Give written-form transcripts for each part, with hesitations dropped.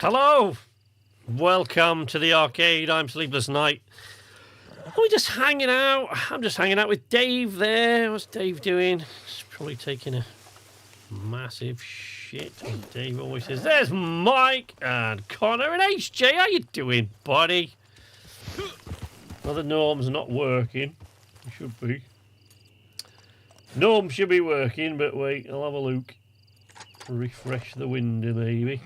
Hello! Welcome to the arcade. I'm Sleepless Night. We're just hanging out. I'm just hanging out with Dave there. What's Dave doing? He's probably taking a massive shit, as Dave always says. There's Mike and Connor and HJ. How you doing, buddy? Well, the Norm's not working. It should be. Norm should be working, but wait, I'll have a look. Refresh the window, maybe.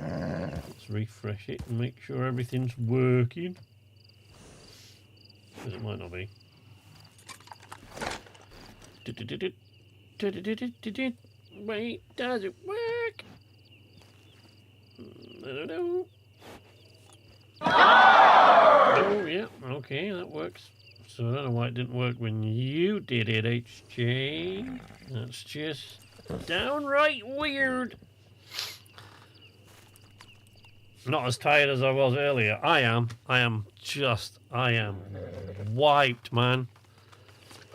Let's refresh it and make sure everything's working. Because it might not be. Wait, does it work? I don't know. Oh, yeah, okay, that works. So I don't know why it didn't work when you did it, HJ. That's just downright weird. Not as tired as I was earlier. I am wiped, man.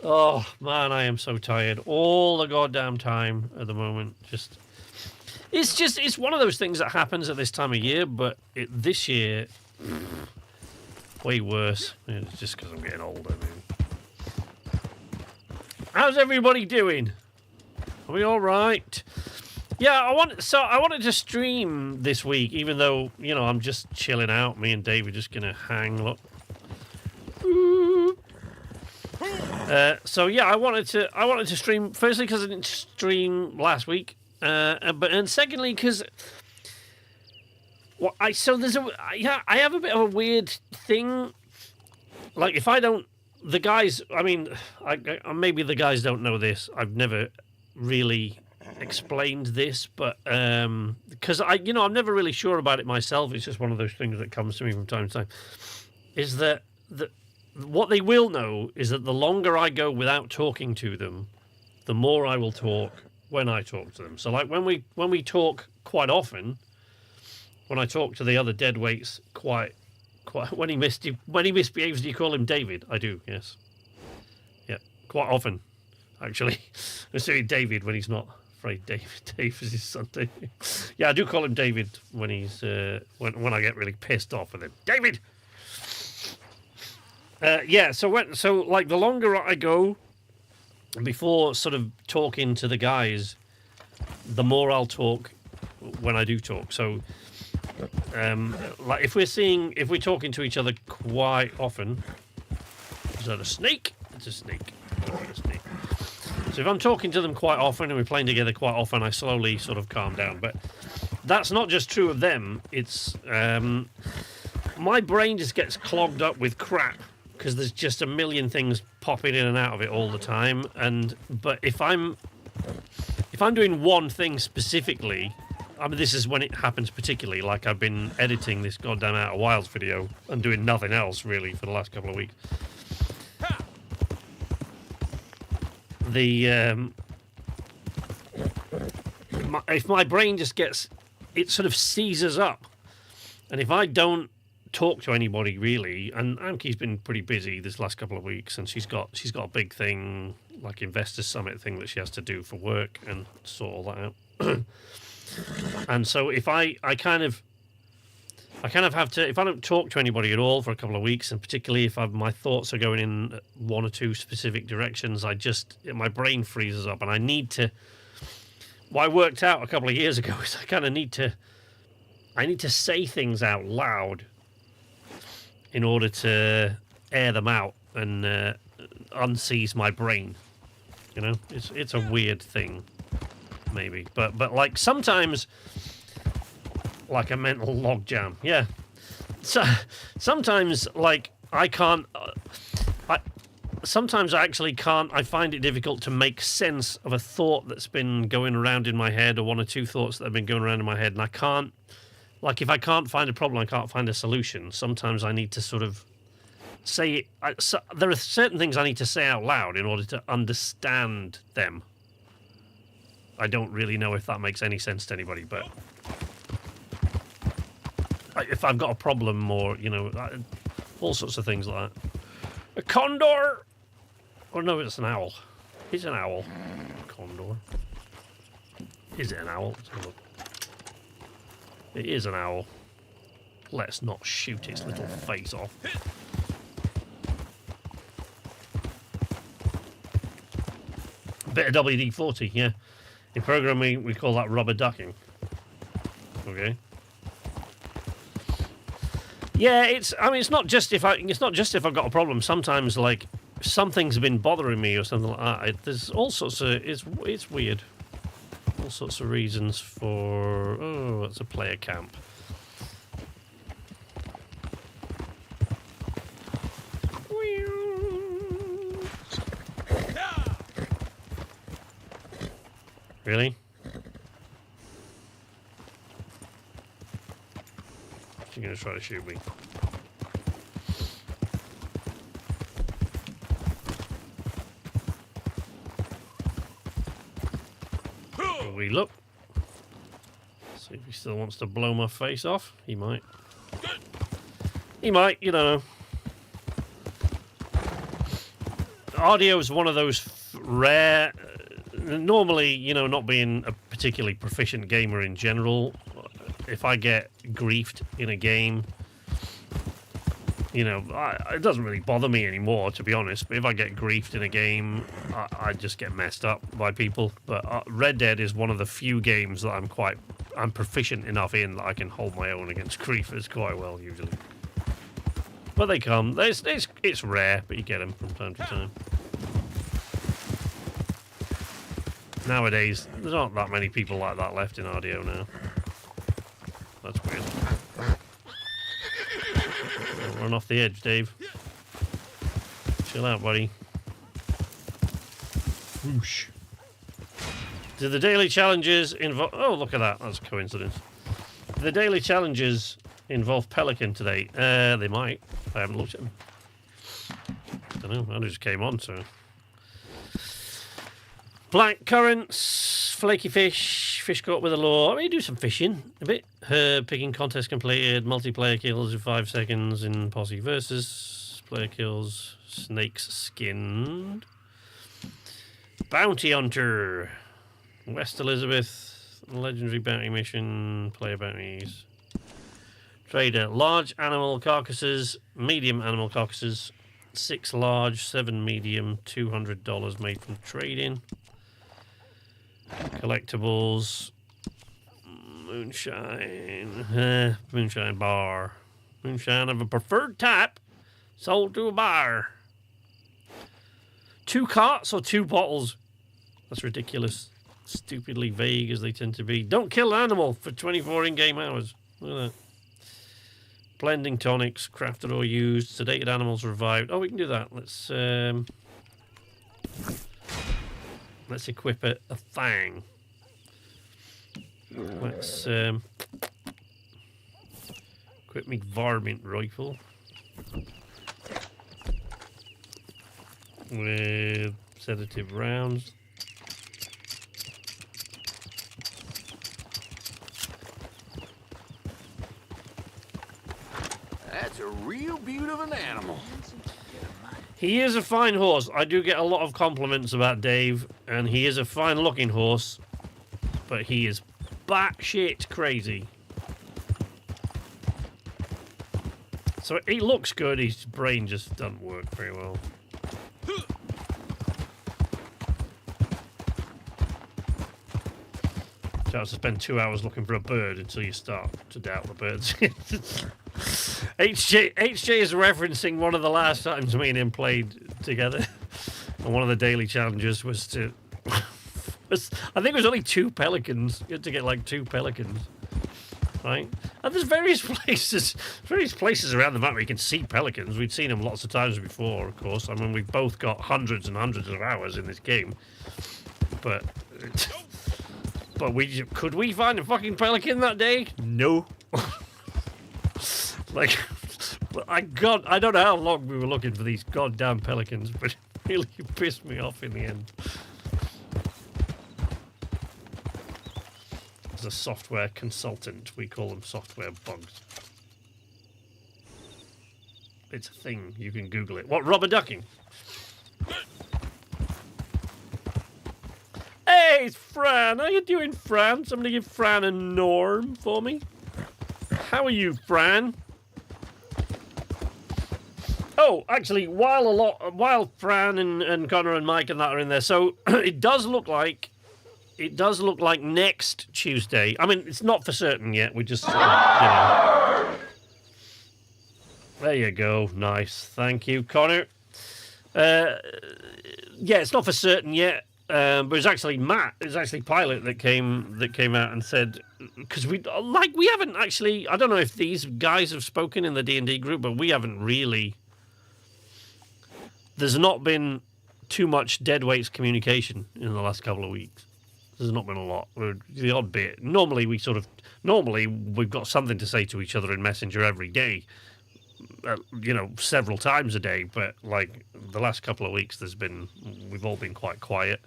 Oh, man, I am so tired. All the goddamn time at the moment. It's one of those things that happens at this time of year, but this year, way worse. It's just because I'm getting older, man. How's everybody doing? Are we all right? Yeah, I wanted to stream this week, even though, you know, I'm just chilling out. Me and Dave are just gonna hang. Look. So yeah, I wanted to stream firstly because I didn't stream last week, and secondly because I have a bit of a weird thing. Like if I don't, the guys. I mean, maybe the guys don't know this. I've never really explained this, but because I'm never really sure about it myself. It's just one of those things that comes to me from time to time. Is that what they will know is that the longer I go without talking to them, the more I will talk when I talk to them. So like when we talk quite often, when I talk to the other deadweights quite when he misbehaves, do you call him David? I do, yes. Yeah, quite often, actually. I say David when he's not afraid. Dave is his son. David. Yeah, I do call him David when he's when I get really pissed off with him. David. Yeah. So like the longer I go before sort of talking to the guys, the more I'll talk when I do talk. So like if we're talking to each other quite often, is that a snake? It's a snake. It's a snake. So if I'm talking to them quite often and we're playing together quite often, I slowly sort of calm down. But that's not just true of them. It's my brain just gets clogged up with crap because there's just a million things popping in and out of it all the time. But if I'm doing one thing specifically, I mean, this is when it happens particularly. Like I've been editing this goddamn Outer Wilds video and doing nothing else really for the last couple of weeks. If my brain just gets, it sort of seizes up, and if I don't talk to anybody really, and Amki's been pretty busy this last couple of weeks, and she's got a big thing like Investors Summit thing that she has to do for work and sort all that out. And so if I kind of have to, if I don't talk to anybody at all for a couple of weeks, and particularly if my thoughts are going in one or two specific directions, my brain freezes up, and I need to. What I worked out a couple of years ago is I kind of need to say things out loud in order to air them out and unseize my brain. You know, it's a weird thing, maybe, but like sometimes. Like a mental logjam, yeah. So sometimes, like I can't. Sometimes I actually can't. I find it difficult to make sense of a thought that's been going around in my head, or one or two thoughts that have been going around in my head, and I can't. Like if I can't find a problem, I can't find a solution. Sometimes I need to sort of say it. There are certain things I need to say out loud in order to understand them. I don't really know if that makes any sense to anybody, but. If I've got a problem or, you know, all sorts of things like that. A condor! Or no, it's an owl. It's an owl. Condor. Is it an owl? It is an owl. Let's not shoot its little face off. Bit of WD-40, yeah. In programming, we call that rubber ducking. Okay. Yeah, it's. I mean, it's not just if I've got a problem. Sometimes, like, something's been bothering me or something like that. There's all sorts of. It's weird. All sorts of reasons for. Oh, it's a player camp. Really? You're gonna try to shoot me. We look. See if he still wants to blow my face off. He might. He might, you don't know. RDO is one of those rare... normally, you know, not being a particularly proficient gamer in general, if I get griefed in a game, you know, it doesn't really bother me anymore, to be honest. But if I get griefed in a game, I just get messed up by people. But Red Dead is one of the few games that I'm proficient enough in that I can hold my own against griefers quite well, usually. But they come. It's rare, but you get them from time to time. Nowadays, there's not that many people like that left in RDO now. That's weird. Don't run off the edge, Dave. Chill out, buddy. Whoosh. Do the daily challenges involve... Oh, look at that. That's a coincidence. Do the daily challenges involve Pelican today? They might. I haven't looked at them. I don't know. I just came on, so... Black currants, flaky fish, fish caught with a lure. I mean, do some fishing a bit. Herb picking contest completed. Multiplayer kills in 5 seconds in posse versus. Player kills. Snakes skinned. Bounty hunter. West Elizabeth. Legendary bounty mission. Player bounties. Trader. Large animal carcasses. Medium animal carcasses. 6 large, 7 medium. $200 made from trading. Collectibles, moonshine, moonshine bar, moonshine of a preferred type, sold to a buyer. 2 carts or 2 bottles? That's ridiculous. Stupidly vague as they tend to be. Don't kill an animal for 24 in-game hours. Look at that. Blending tonics, crafted or used, sedated animals revived. Oh, we can do that. Let's equip a thang. Let's equip me varmint rifle with sedative rounds. That's a real beaut of an animal. He is a fine horse. I do get a lot of compliments about Dave, and he is a fine-looking horse, but he is batshit crazy. So he looks good, his brain just doesn't work very well. Chance to spend 2 hours looking for a bird until you start to doubt the birds. HJ is referencing one of the last times me and him played together, and one of the daily challenges was to... I think it was only 2 pelicans. You had to get like 2 pelicans, right? And there's various places around the map where you can see pelicans. We'd seen them lots of times before, of course. I mean, we've both got hundreds and hundreds of hours in this game, but could we find a fucking pelican that day? No. Like, I don't know how long we were looking for these goddamn pelicans, but it really pissed me off in the end. As a software consultant, we call them software bugs. It's a thing. You can Google it. What, rubber ducking? Hey, it's Fran. How you doing, Fran? Somebody give Fran a norm for me. How are you, Fran? Oh, actually, while Fran and Connor and Mike and that are in there, so it does look like next Tuesday. I mean, it's not for certain yet. We just, There you go. Nice. Thank you, Connor. Yeah, it's not for certain yet. But it's actually Matt. It's actually Pilot that came out and said, because we haven't actually. I don't know if these guys have spoken in the D&D group, but we haven't really. There's not been too much deadweights communication in the last couple of weeks. There's not been a lot. The odd bit. Normally we've got something to say to each other in Messenger every day. Several times a day. But like the last couple of weeks, we've all been quite quiet.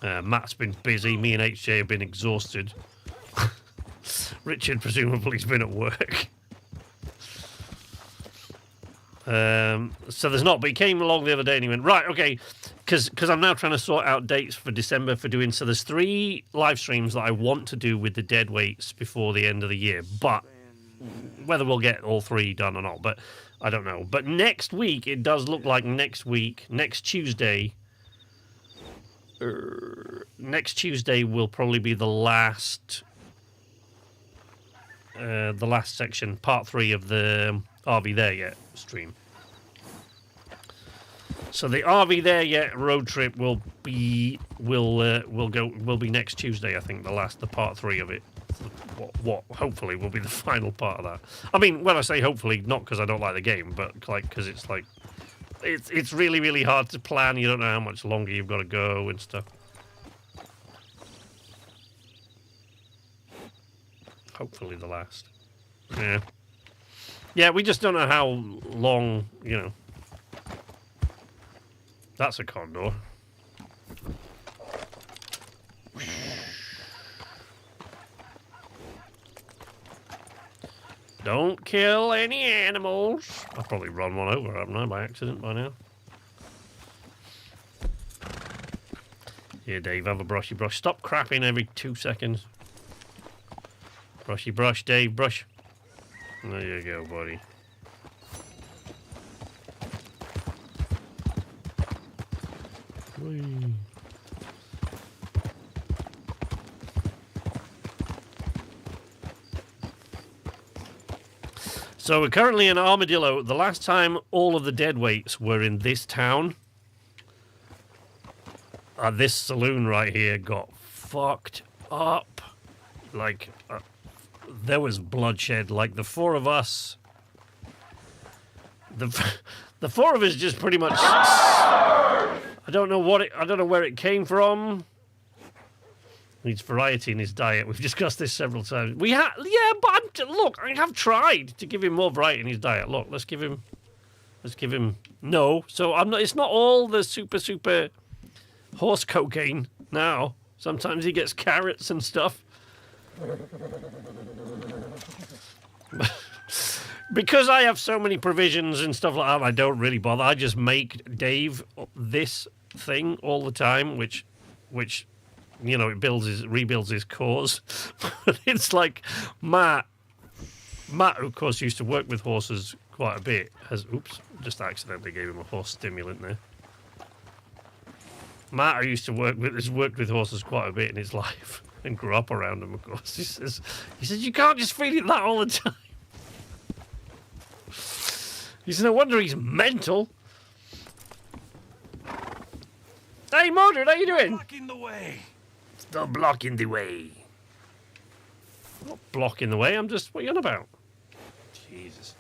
Matt's been busy. Me and HJ have been exhausted. Richard presumably has been at work. So there's not, but he came along the other day and he went, right, okay, because I'm now trying to sort out dates for December for doing, so there's 3 live streams that I want to do with the dead weights before the end of the year, but whether we'll get all 3 done or not, but I don't know. But next week, it does look like next Tuesday will probably be the last section, part 3 of the Are We There Yet stream. So the Are We There Yet road trip will be next Tuesday, I think, the part 3 of it. What hopefully will be the final part of that. I mean, when I say hopefully, not because I don't like the game, but like because it's really, really hard to plan. You don't know how much longer you've got to go and stuff. Hopefully the last. Yeah. Yeah, we just don't know how long, That's a condor. Don't kill any animals. I'll probably run one over, haven't I, by accident by now? Here, Dave, have a brushy brush. Stop crapping every 2 seconds. Brushy brush, Dave, brush. There you go, buddy. Whee. So we're currently in Armadillo. The last time all of the deadweights were in this town, this saloon right here got fucked up. Like, there was bloodshed. Like, the 4 of us... The 4 of us just pretty much... I don't know where it came from. Needs variety in his diet. We've discussed this several times. Look, I have tried to give him more variety in his diet. Look, let's give him. No, so I'm not. It's not all the super horse cocaine now. Sometimes he gets carrots and stuff. Because I have so many provisions and stuff like that, I don't really bother. I just make Dave this thing all the time, which. It rebuilds his cause. But it's like Matt, who of course used to work with horses quite a bit, just accidentally gave him a horse stimulant there. Matt, who used to has worked with horses quite a bit in his life and grew up around them, of course. He says you can't just feed it that all the time. He said, no wonder he's mental. Hey, Mordred, how you doing? Blocking the way. Stop blocking the way. I'm not blocking the way, what are you on about? Jesus.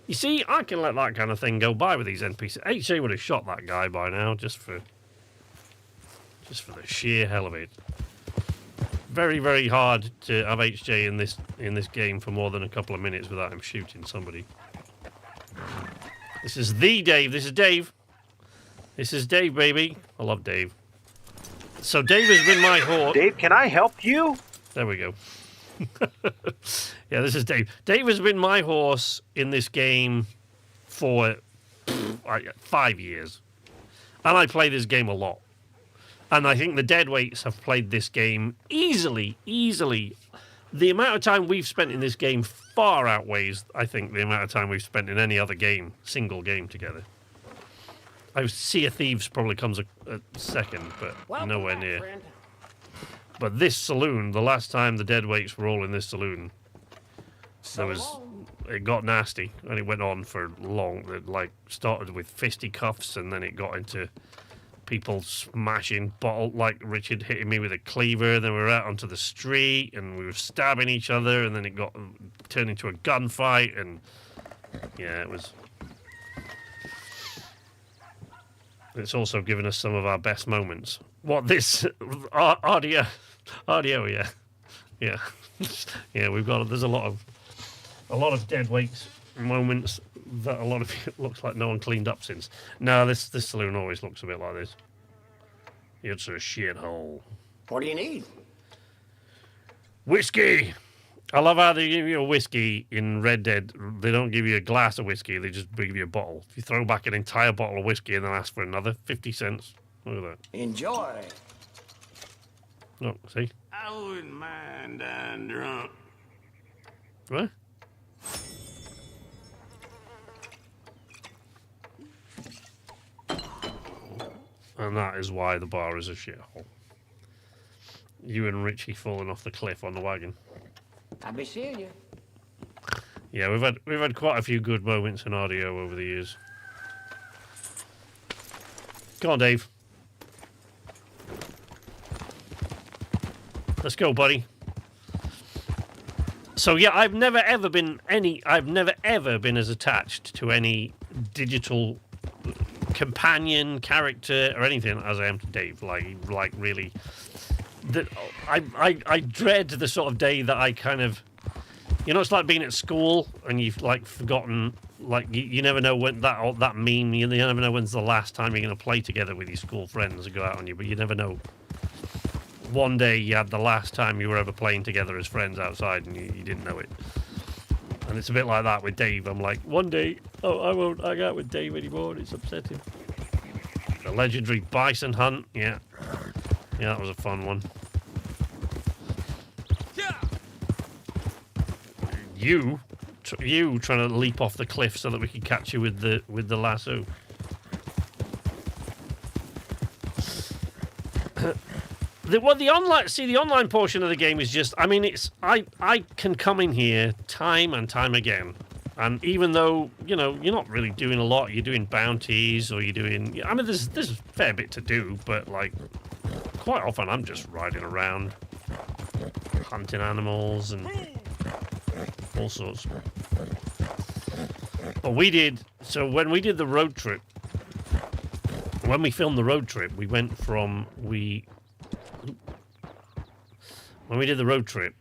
You see, I can let that kind of thing go by with these NPCs. HJ would have shot that guy by now, just for the sheer hell of it. Very, very hard to have HJ in this game for more than a couple of minutes without him shooting somebody. This is the Dave. This is Dave. This is Dave, baby. I love Dave. So Dave has been my horse. Dave, can I help you? There we go. Yeah, this is Dave. Dave has been my horse in this game for 5 years. And I play this game a lot. And I think the deadweights have played this game easily. the amount of time we've spent in this game far outweighs, I think, the amount of time we've spent in any other game, single game together. I Sea of Thieves probably comes a second, but nowhere near. Friend. But this saloon, the last time the deadweights were all in this saloon, it got nasty, and it went on for long. It like started with fisticuffs, and then it got into people smashing bottle, like Richard hitting me with a cleaver. Then we were out onto the street, and we were stabbing each other, and then it got turned into a gunfight, and yeah, it was. It's also given us some of our best moments. What this RDO, yeah, yeah, yeah. There's a lot of dead weights moments that a lot of it looks like no one cleaned up since. No, this saloon always looks a bit like this. It's a shithole. What do you need? Whiskey. I love how they give you a whiskey in Red Dead. They don't give you a glass of whiskey. They just give you a bottle. If you throw back an entire bottle of whiskey and then ask for another, 50 cents. Look at that. Enjoy. Look, see? I wouldn't mind dying drunk. What? And that is why the bar is a shithole. You and Richie falling off the cliff on the wagon. I'll be seeing you. Yeah, we've had quite a few good moments in RDO over the years. Come on, Dave. Let's go, buddy. So yeah, I've never ever been as attached to any digital companion, character, or anything as I am to Dave. Like really. I dread the sort of day that I kind of, it's like being at school and you've like forgotten, like you never know when that meme, you never know when's the last time you're going to play together with your school friends and go out on you, but you never know. One day you had the last time you were ever playing together as friends outside and you didn't know it. And it's a bit like that with Dave. I'm like, one day, I won't hang out with Dave anymore. It's upsetting. The legendary bison hunt, yeah. Yeah, that was a fun one. Yeah. You trying to leap off the cliff so that we could catch you with the lasso. The online portion of the game is just, I mean, I can come in here time and time again, and even though you're not really doing a lot, you're doing bounties or you're doing, I mean, there's a fair bit to do, but like. Quite often I'm just riding around, hunting animals and all sorts. But when we did the road trip, when we filmed the road trip, we went from, when we did the road trip,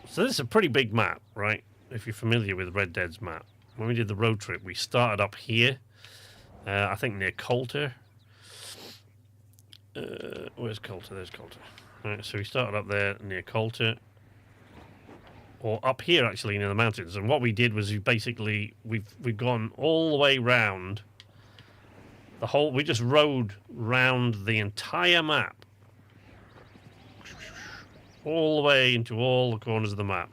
so this is a pretty big map, right? If you're familiar with Red Dead's map. When we did the road trip, we started up here, I think near Coulter. Where's Coulter? There's Coulter. Right, so we started up there near Coulter, or up here actually near the mountains. And what we did was we've gone all the way round the whole. We just rode round the entire map, all the way into all the corners of the map,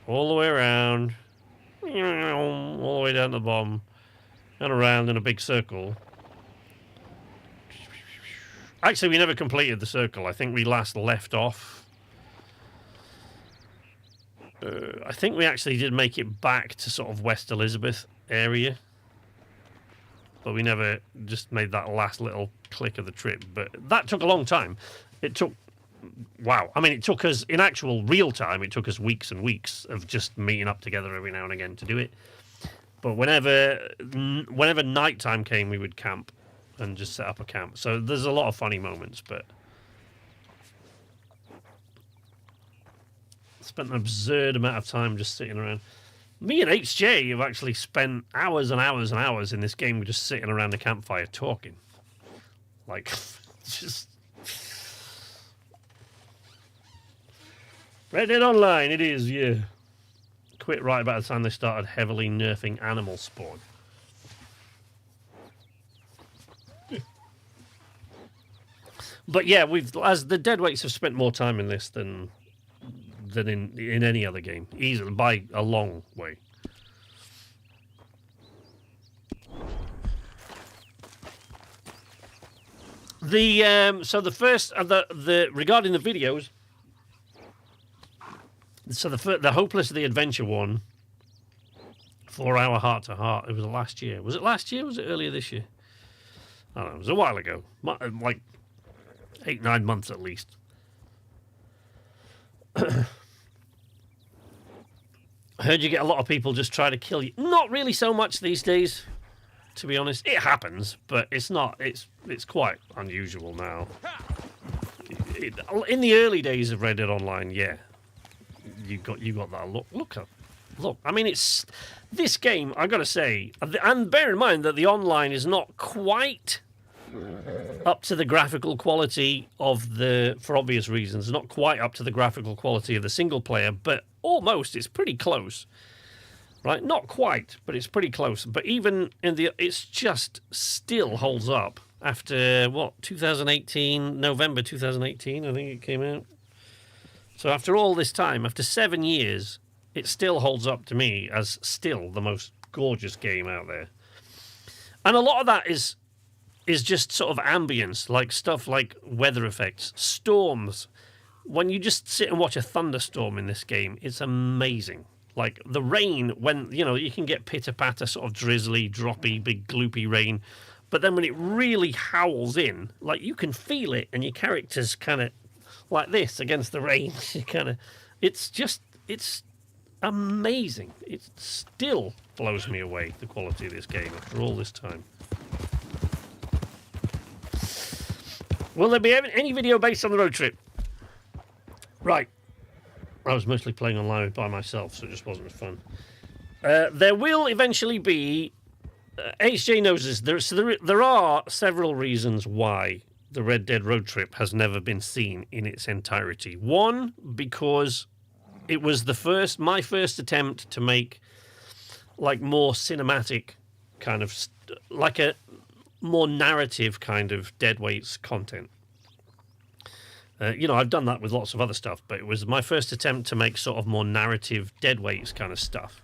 all the way around, all the way down to the bottom, and around in a big circle. Actually, we never completed the circle. I think we last left off. I think we actually did make it back to sort of West Elizabeth area. But we never just made that last little click of the trip. But that took a long time. It took, wow. I mean, it took us, in actual real time, it took us weeks and weeks of just meeting up together every now and again to do it. But whenever nighttime came, we would camp. And just set up a camp. So there's a lot of funny moments, but spent an absurd amount of time just sitting around. Me and HJ have actually spent hours and hours and hours in this game just sitting around the campfire talking. Like, just... Red Dead Online, it is, yeah. Quit right about the time they started heavily nerfing animal spawn. But yeah, as the deadweights have spent more time in this than in any other game, easily by a long way. So the first the regarding the videos. So the Hopeless of the Adventure one, 4-hour heart to heart. It was last year. Was it last year? Or was it earlier this year? I don't know. It was a while ago, like 8-9 months at least. I heard you get a lot of people just try to kill you. Not really so much these days, to be honest. It happens, but it's not. It's quite unusual now. In the early days of Red Dead Online, yeah, you got that. Look. I mean, it's this game. I got to say, and bear in mind that the online is not quite up to the graphical quality of for obvious reasons, not quite up to the graphical quality of the single player, but almost. It's pretty close, right? Not quite, but it's pretty close. But even it's just still holds up after 2018, November 2018, I think it came out. So after all this time, after 7 years, it still holds up to me as still the most gorgeous game out there. And a lot of that is just sort of ambience, like stuff like weather effects, storms. When you just sit and watch a thunderstorm in this game, it's amazing. Like the rain, when, you can get pitter-patter, sort of drizzly, droppy, big gloopy rain. But then when it really howls in, like you can feel it and your character's kind of like this against the rain. It's amazing. It still blows me away, the quality of this game after all this time. Will there be any video based on the road trip? Right. I was mostly playing online by myself, so it just wasn't as fun. There will eventually be... HJ knows this. There are several reasons why the Red Dead road trip has never been seen in its entirety. One, because it was my first attempt to make like more cinematic kind of... like a more narrative kind of Deadweights content. I've done that with lots of other stuff, but it was my first attempt to make sort of more narrative Deadweights kind of stuff.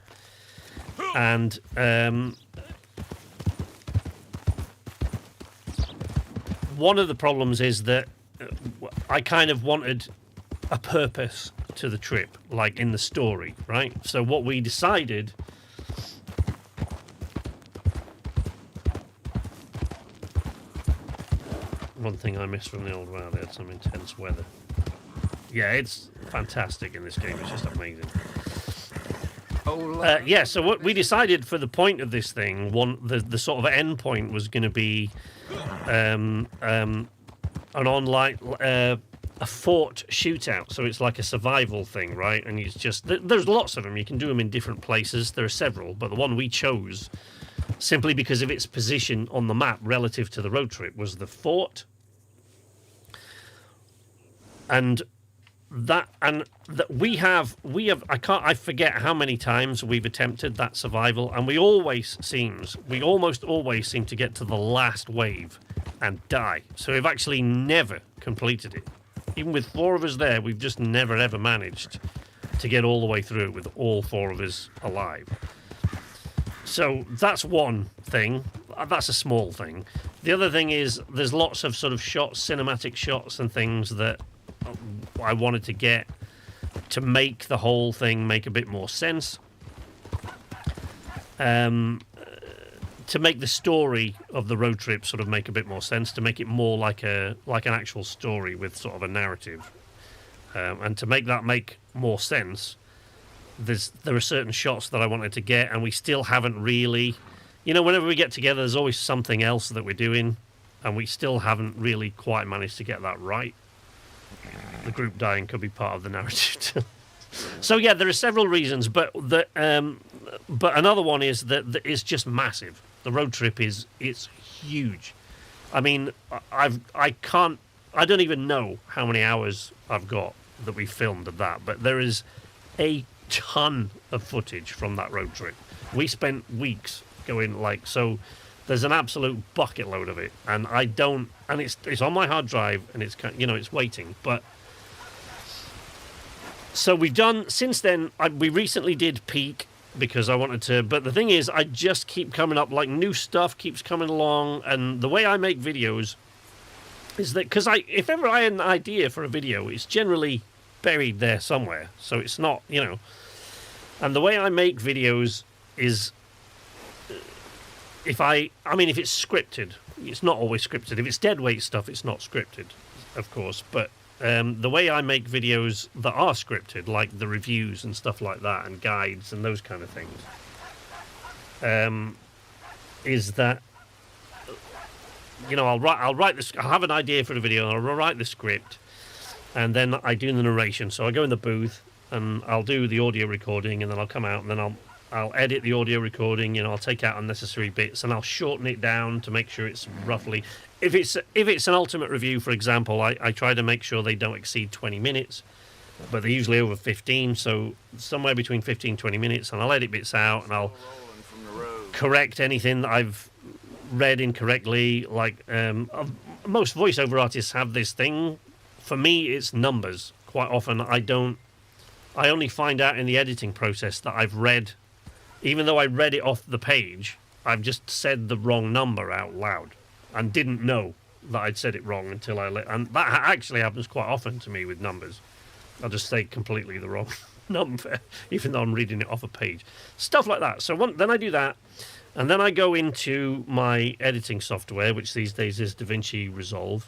And one of the problems is that I kind of wanted a purpose to the trip, like in the story, right? So what we decided... One thing I missed from the old WoW, they had some intense weather. Yeah, it's fantastic in this game. It's just amazing. So what we decided for the point of this thing, the sort of end point was going to be an online a fort shootout. So it's like a survival thing, right? And it's just there's lots of them. You can do them in different places. There are several, but the one we chose, simply because of its position on the map relative to the road trip, was the fort. And we have I forget how many times we've attempted that survival, and we almost always seem to get to the last wave and die. So we've actually never completed it. Even with 4 of us there, we've just never ever managed to get all the way through it with all 4 of us alive. So that's one thing. That's a small thing. The other thing is there's lots of sort of shots, cinematic shots and things that I wanted to get to make the whole thing make a bit more sense. To make the story of the road trip sort of make a bit more sense, to make it more like an actual story with sort of a narrative. And to make that make more sense, there are certain shots that I wanted to get, and we still haven't really... whenever we get together, there's always something else that we're doing, and we still haven't really quite managed to get that right. The group dying could be part of the narrative. So yeah, there are several reasons, but another one is that it's just massive. The road trip it's huge. I mean, I don't even know how many hours I've got that we filmed of that, but there is a ton of footage from that road trip. We spent weeks going so There's an absolute bucket load of it, and I don't. And it's on my hard drive, and it's it's waiting. But so we've done since then. We recently did Peak because I wanted to. But the thing is, I just keep coming up, like new stuff keeps coming along, and the way I make videos is that because if ever I had an idea for a video, it's generally buried there somewhere. So it's not, And the way I make videos is. If it's scripted, it's not always scripted. If it's deadweight stuff, it's not scripted, of course. But the way I make videos that are scripted, like the reviews and stuff like that, and guides and those kind of things, is that I'll write this. I'll have an idea for the video, and I'll write the script, and then I do the narration. So I go in the booth and I'll do the audio recording, and then I'll come out, and then I'll edit the audio recording, I'll take out unnecessary bits, and I'll shorten it down to make sure it's roughly... If it's an ultimate review, for example, I try to make sure they don't exceed 20 minutes, but they're usually over 15, so somewhere between 15 and 20 minutes, and I'll edit bits out, and I'll correct anything that I've read incorrectly. Like, most voiceover artists have this thing. For me, it's numbers. Quite often, I only find out in the editing process that I've read... Even though I read it off the page, I've just said the wrong number out loud and didn't know that I'd said it wrong until and that actually happens quite often to me with numbers. I'll just say completely the wrong number, even though I'm reading it off a page. Stuff like that. So then I do that, and then I go into my editing software, which these days is DaVinci Resolve.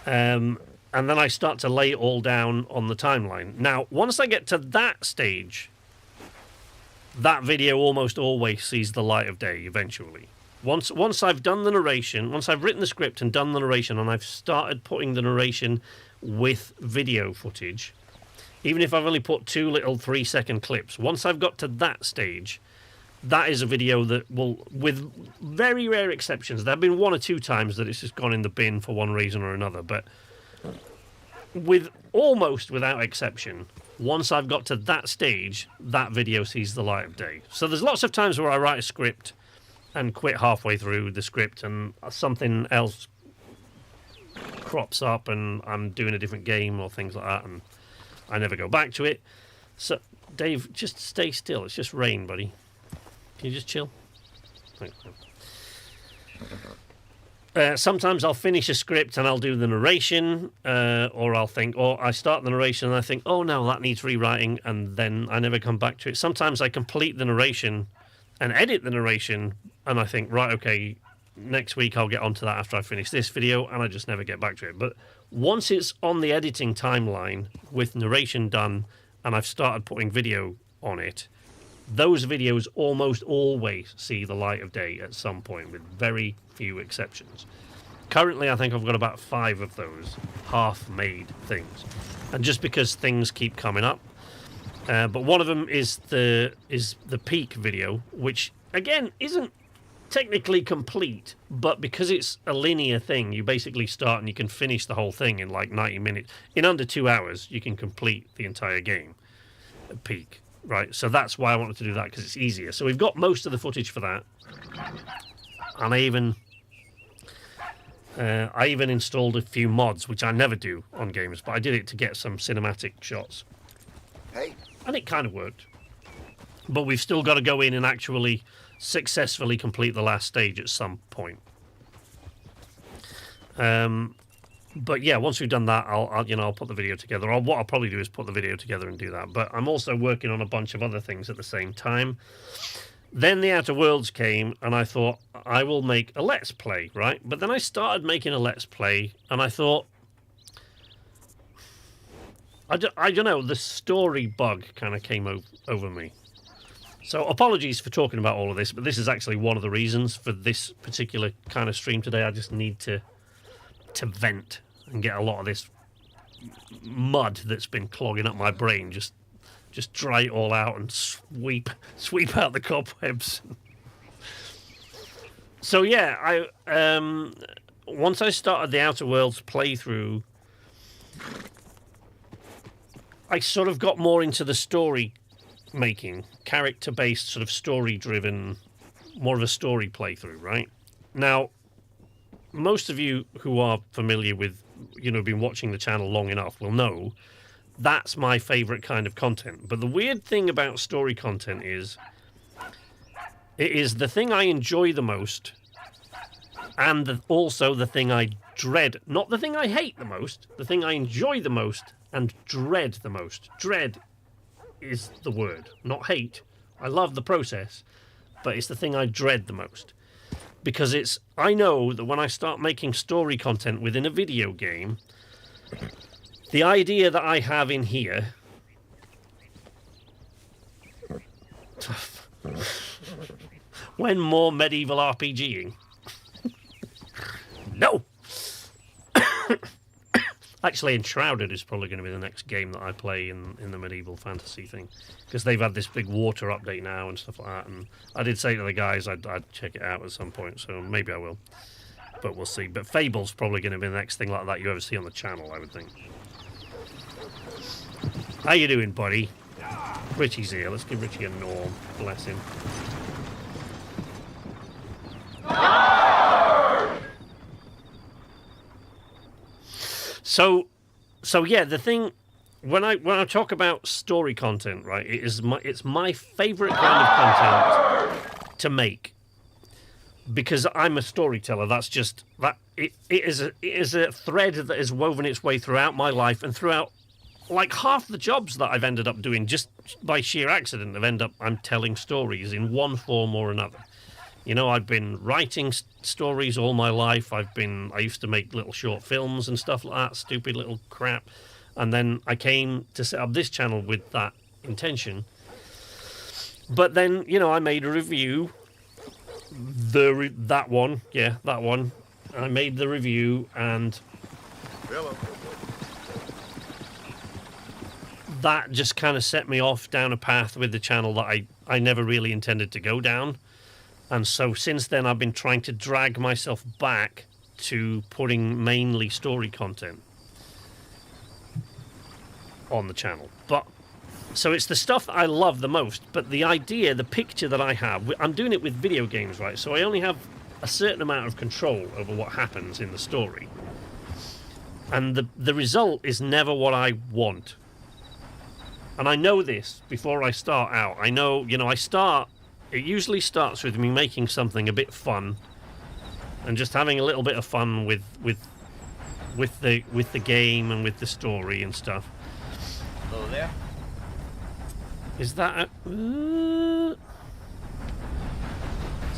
And then I start to lay it all down on the timeline. Now, once I get to that stage... that video almost always sees the light of day eventually. Once I've done the narration, once I've written the script and done the narration, and I've started putting the narration with video footage, even if I've only put 2 little 3-second clips, once I've got to that stage, that is a video that will, with very rare exceptions, there have been 1 or 2 times that it's just gone in the bin for one reason or another, but with almost without exception, once I've got to that stage, that video sees the light of day. So there's lots of times where I write a script and quit halfway through the script, and something else crops up and I'm doing a different game or things like that, and I never go back to it. So, Dave, just stay still. It's just rain, buddy. Can you just chill? Thanks, man. Sometimes I'll finish a script and I'll do the narration, or I start the narration and I think, oh no, that needs rewriting, and then I never come back to it. Sometimes I complete the narration and edit the narration, and I think, right, okay, next week I'll get onto that after I finish this video, and I just never get back to it. But once it's on the editing timeline with narration done and I've started putting video on it, those videos almost always see the light of day at some point, with very few exceptions. Currently, I think I've got about 5 of those half-made things, and just because things keep coming up. But one of them is the Peak video, which again isn't technically complete, but because it's a linear thing, you basically start and you can finish the whole thing in like 90 minutes. In under 2 hours, you can complete the entire game at Peak. Right, so that's why I wanted to do that, because it's easier. So we've got most of the footage for that, and I even installed a few mods, which I never do on games, but I did it to get some cinematic shots. Hey. And it kind of worked. But we've still got to go in and actually successfully complete the last stage at some point. But yeah, once we've done that, I'll put the video together. Or what I'll probably do is put the video together and do that. But I'm also working on a bunch of other things at the same time. Then the Outer Worlds came, and I thought, I will make a Let's Play, right? But then I started making a Let's Play, and I thought, I don't know, the story bug kind of came over me. So apologies for talking about all of this, but this is actually one of the reasons for this particular kind of stream today. I just need to vent and get a lot of this mud that's been clogging up my brain, just dry it all out and sweep out the cobwebs. So yeah, once I started the Outer Worlds playthrough, I sort of got more into the story making, character-based, sort of story-driven more of a story playthrough, right? Now, most of you who are familiar with, been watching the channel long enough will know that's my favorite kind of content. But the weird thing about story content is it is the thing I enjoy the most and also the thing I dread. Not the thing I hate the most, the thing I enjoy the most and dread the most. Dread is the word, not hate. I love the process, but it's the thing I dread the most. Because I know that when I start making story content within a video game, the idea that I have in here... when more medieval RPGing? No! Actually, Enshrouded is probably going to be the next game that I play in the medieval fantasy thing. Because they've had this big water update now and stuff like that. And I did say to the guys I'd check it out at some point, so maybe I will. But we'll see. But Fable's probably going to be the next thing like that you ever see on the channel, I would think. How you doing, buddy? Richie's here. Let's give Richie a norm. Bless him. So yeah, the thing when I talk about story content, right? It's my favorite kind of content to make because I'm a storyteller. That's just that it is a thread that has woven its way throughout my life and throughout like half the jobs that I've ended up doing just by sheer accident. I'm telling stories in one form or another. I've been writing stories all my life. I used to make little short films and stuff like that, stupid little crap. And then I came to set up this channel with that intention. But then, I made a review. That one. I made the review and... Hello. That just kind of set me off down a path with the channel that I never really intended to go down. And so since then, I've been trying to drag myself back to putting mainly story content on the channel. So it's the stuff that I love the most. But the picture that I have, I'm doing it with video games, right? So I only have a certain amount of control over what happens in the story. And the result is never what I want. And I know this before I start out. I know, it usually starts with me making something a bit fun and just having a little bit of fun with the game and with the story and stuff. Hello there. Is that it's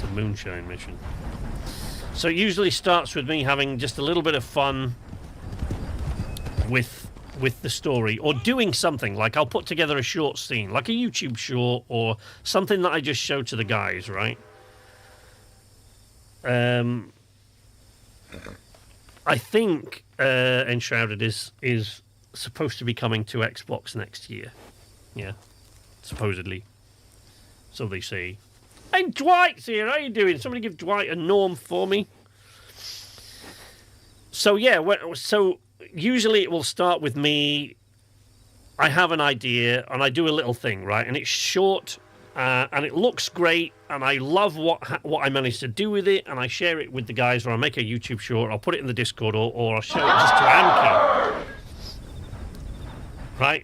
a moonshine mission. So it usually starts with me having just a little bit of fun with the story or doing something. Like I'll put together a short scene, like a YouTube short or something that I just show to the guys, right? I think Enshrouded is supposed to be coming to Xbox next year. Yeah, supposedly. So they say. Hey, Dwight's here. How you doing? Somebody give Dwight a norm for me. So yeah, so usually it will start with me. I have an idea and I do a little thing, right? And it's short and it looks great and I love what I managed to do with it and I share it with the guys or I make a YouTube short, I'll put it in the Discord or I'll show it just to Anki. Right?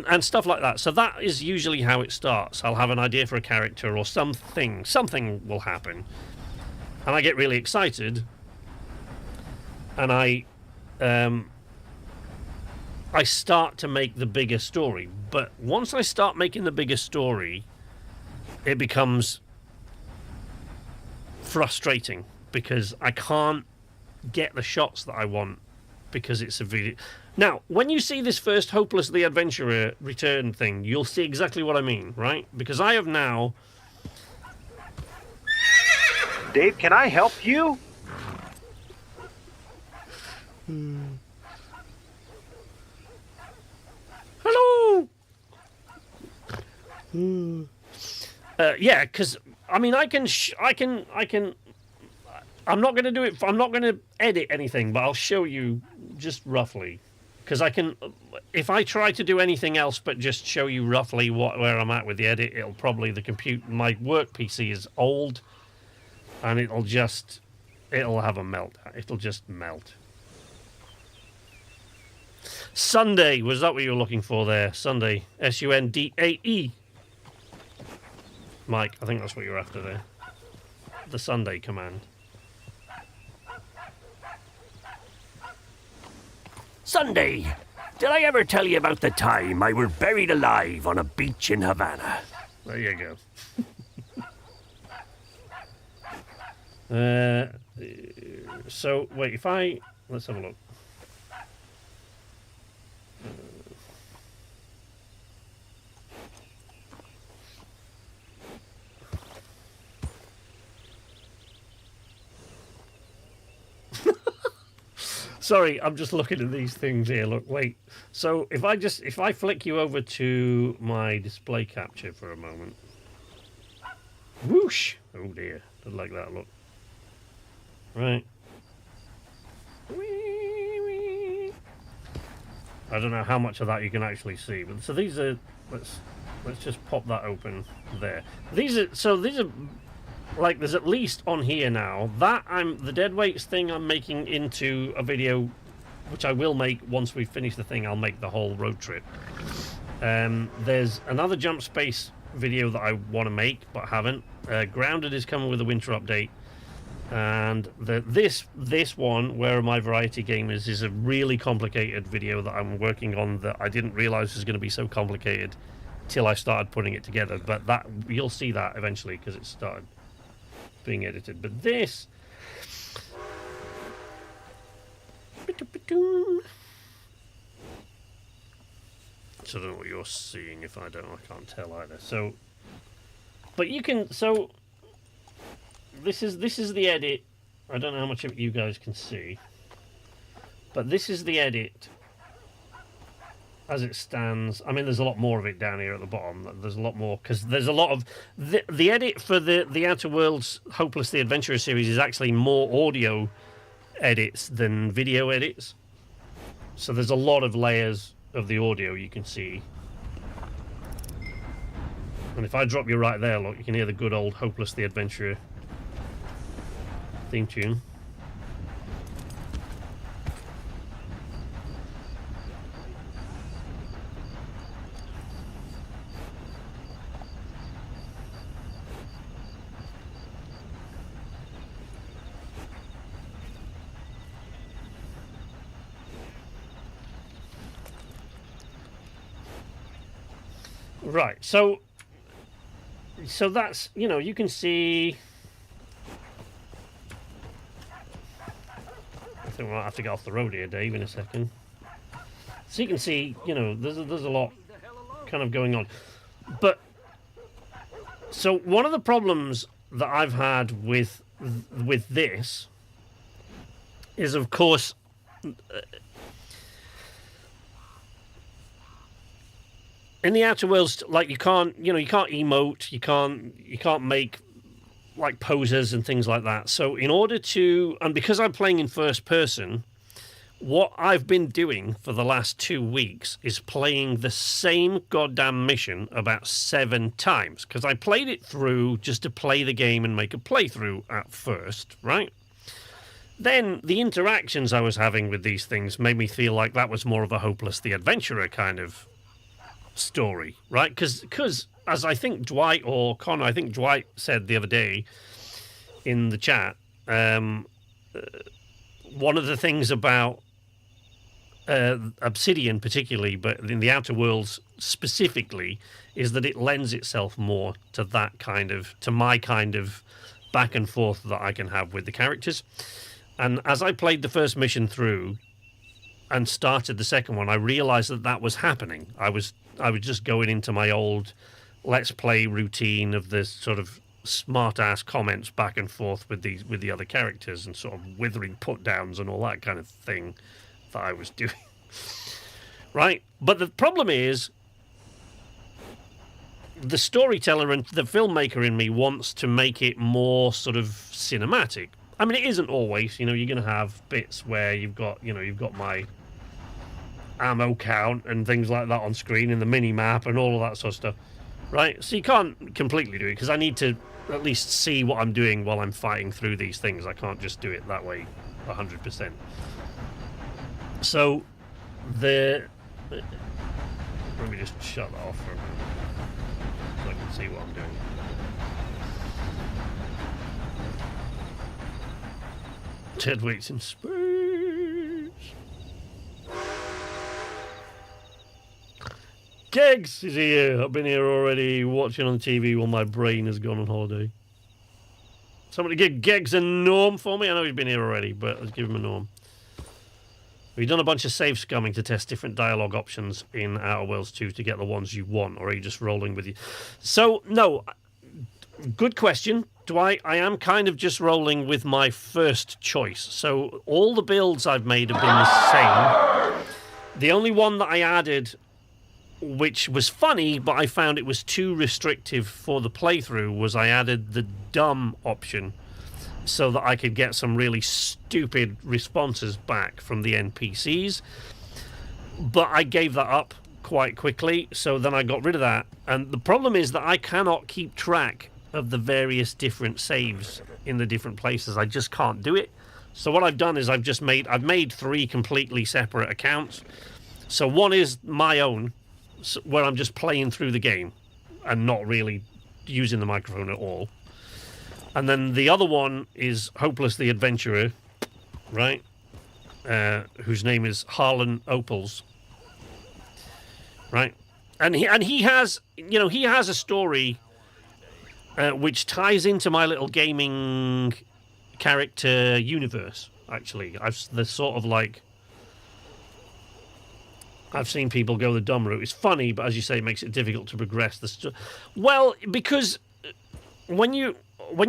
And stuff like that. So that is usually how it starts. I'll have an idea for a character or something. Something will happen. And I get really excited. And I start to make the bigger story. But once I start making the bigger story, it becomes frustrating because I can't get the shots that I want because it's a video. Now, when you see this first Hopelessly Adventurer return thing, you'll see exactly what I mean, right? Because I have now... Dave, can I help you? Hello. Yeah, because I mean, I can. I'm not going to do it. I'm not going to edit anything, but I'll show you just roughly, because I can. If I try to do anything else but just show you roughly where I'm at with the edit, it'll probably my work PC is old, and it'll have a meltdown. It'll just melt. Sunday, was that what you were looking for there? Sunday, Sundae. Mike, I think that's what you're after there. The Sunday command. Sunday. Did I ever tell you about the time I were buried alive on a beach in Havana? There you go. So, wait, let's have a look. Sorry, I'm just looking at these things here. Look, wait. So if I flick you over to my display capture for a moment. Whoosh! Oh dear, don't like that look. Right. I don't know how much of that you can actually see, but so these are. Let's just pop that open there. These are like, there's at least on here now that the dead weights thing I'm making into a video, which I will make once we finish the thing. I'll make the whole road trip. There's another jump space video that I want to make but haven't. Grounded is coming with a winter update, and this one, Where Are My Variety Gamers, is a really complicated video that I'm working on that I didn't realize was going to be so complicated till I started putting it together. But that you'll see that eventually because it started being edited. But this, so I don't know what you're seeing. If I can't tell either. So, but you can. So this is the edit. I don't know how much of it you guys can see, but this is the edit as it stands. I mean, there's a lot more of it down here at the bottom. There's a lot more because there's a lot of the edit for the Outer Worlds Hopeless the Adventurer series is actually more audio edits than video edits. So there's a lot of layers of the audio you can see. And if I drop you right there, look, you can hear the good old Hopeless the Adventurer theme tune. Right, so that's, you can see. I think we might have to get off the road here, Dave, in a second. So you can see, there's a lot kind of going on. But so one of the problems that I've had with this is, of course, in the Outer Worlds, like, you can't emote, you can't make like poses and things like that. So in order to, and because I'm playing in first person, what I've been doing for the last 2 weeks is playing the same goddamn mission about 7 times, because I played it through just to play the game and make a playthrough at first, right? Then the interactions I was having with these things made me feel like that was more of a Hopeless the Adventurer kind of story, right? Because as I think Dwight or Connor, I think Dwight said the other day in the chat, one of the things about Obsidian particularly, but in the Outer Worlds specifically, is that it lends itself more to my kind of back and forth that I can have with the characters. And as I played the first mission through and started the second one, I realized that was happening. I was just going into my old Let's Play routine of this sort of smart-ass comments back and forth with the other characters and sort of withering put-downs and all that kind of thing that I was doing. Right? But the problem is, the storyteller and the filmmaker in me wants to make it more sort of cinematic. I mean, it isn't always. You're going to have bits where you've got my ammo count and things like that on screen and the mini map and all of that sort of stuff. right? So you can't completely do it because I need to at least see what I'm doing while I'm fighting through these things. I can't just do it that way 100%. So let me just shut that off for a minute so I can see what I'm doing. Ted waits in space. Gegs is here. I've been here already watching on TV while my brain has gone on holiday. Somebody give Gegs a norm for me. I know he's been here already, but let's give him a norm. We've done a bunch of save scumming to test different dialogue options in Outer Worlds 2 to get the ones you want, or are you just rolling with you? So, no, good question. I am kind of just rolling with my first choice. So all the builds I've made have been the same. The only one that I added, which was funny, but I found it was too restrictive for the playthrough, was I added the dumb option so that I could get some really stupid responses back from the NPCs. But I gave that up quite quickly, so then I got rid of that. And the problem is that I cannot keep track of the various different saves in the different places. I just can't do it. So what I've done is I've made 3 completely separate accounts. So one is my own, where I'm just playing through the game and not really using the microphone at all. And then the other one is Hopeless the Adventurer, right? Whose name is Harlan Opals, right? And he has a story which ties into my little gaming character universe. Actually, there's sort of like, I've seen people go the dumb route. It's funny, but as you say, it makes it difficult to progress. Well, because when you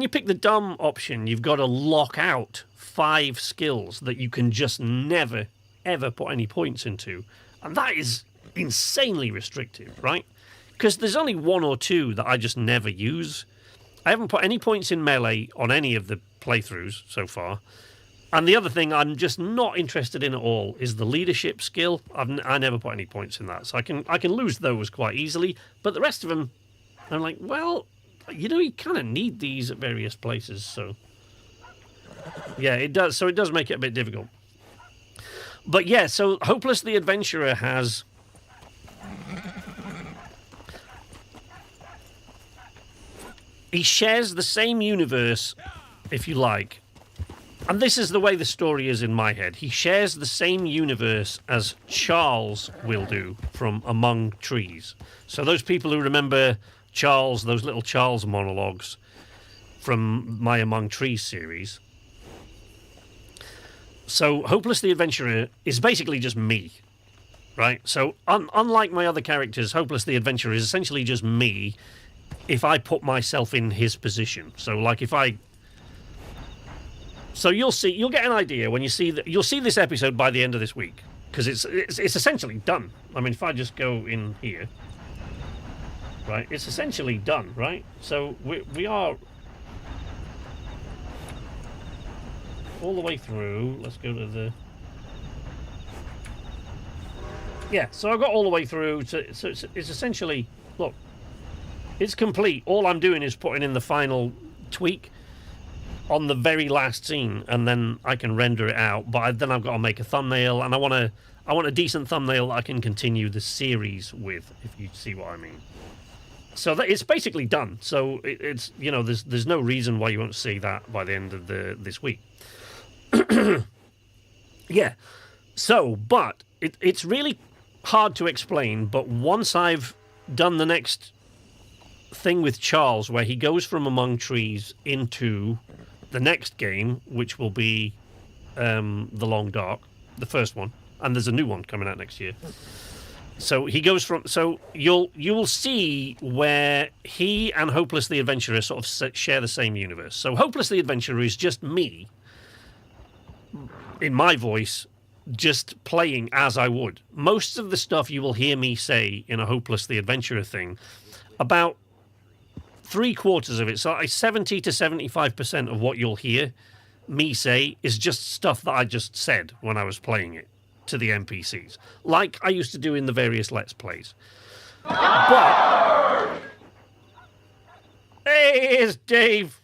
pick the dumb option, you've got to lock out 5 skills that you can just never, ever put any points into. And that is insanely restrictive, right? Because there's only 1 or 2 that I just never use. I haven't put any points in melee on any of the playthroughs so far. And the other thing I'm just not interested in at all is the leadership skill. I never put any points in that. So I can lose those quite easily. But the rest of them, I'm like, well, you kind of need these at various places. So, yeah, it does. So it does make it a bit difficult. But yeah, so Hopeless the Adventurer has... He shares the same universe, if you like. And this is the way the story is in my head. He shares the same universe as Charles will do from Among Trees. So those people who remember Charles, those little Charles monologues from my Among Trees series. So Hopeless the Adventurer is basically just me, right? So unlike my other characters, Hopeless the Adventurer is essentially just me if I put myself in his position. So like if I... So you'll get an idea when you see that. You'll see this episode by the end of this week because it's essentially done. I mean, if I just go in here, right, it's essentially done, right? So we are all the way through. Let's go to the... Yeah, so I've got all the way through. So it's essentially, look, it's complete. All I'm doing is putting in the final tweak on the very last scene, and then I can render it out. But then I've got to make a thumbnail, and I want a decent thumbnail that I can continue the series with, if you see what I mean. So it's basically done. So it's there's no reason why you won't see that by the end of this week. Yeah. So, but it's really hard to explain. But once I've done the next thing with Charles, where he goes from Among Trees into the next game, which will be The Long Dark, the first one, and there's a new one coming out next year. So he goes from... So you will see where he and Hopeless the Adventurer sort of share the same universe. So Hopeless the Adventurer is just me, in my voice, just playing as I would. Most of the stuff you will hear me say in a Hopeless the Adventurer thing, about 3/4 of it, so 70 to 75% of what you'll hear me say is just stuff that I just said when I was playing it to the NPCs, like I used to do in the various Let's Plays. But Hey, it's Dave.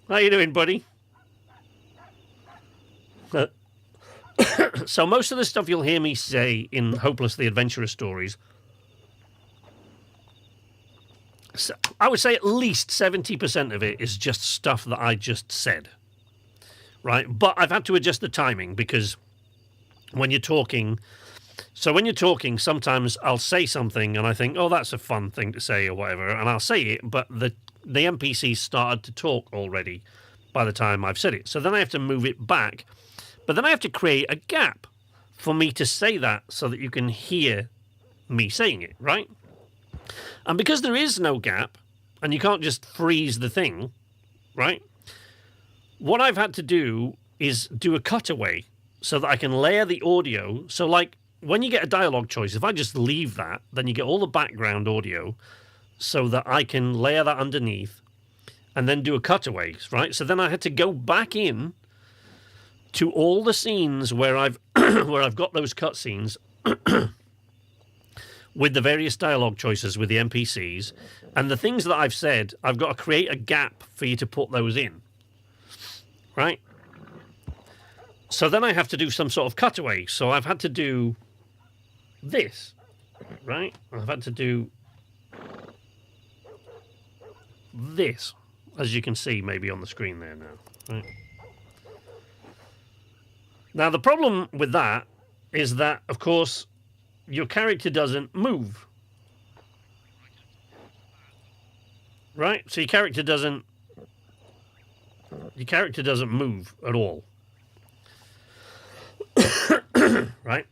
How you doing, buddy? So most of the stuff you'll hear me say in Hopelessly Adventurous stories, I would say at least 70% of it is just stuff that I just said, right? But I've had to adjust the timing because when you're talking, sometimes I'll say something and I think, oh, that's a fun thing to say or whatever, and I'll say it, but the NPC started to talk already by the time I've said it. So then I have to move it back. But then I have to create a gap for me to say that so that you can hear me saying it, right? And because there is no gap, and you can't just freeze the thing, right? What I've had to do is do a cutaway so that I can layer the audio. So, like, when you get a dialogue choice, if I just leave that, then you get all the background audio so that I can layer that underneath and then do a cutaway, right? So then I had to go back in to all the scenes where I've where I've got those cutscenes with the various dialogue choices with the NPCs and the things that I've said. I've got to create a gap for you to put those in, right? So then I have to do some sort of cutaway. So I've had to do this, right? I've had to do this, as you can see maybe on the screen there now, right? Now, the problem with that is that, of course, your character doesn't move. Right? So your character doesn't move at all. Right?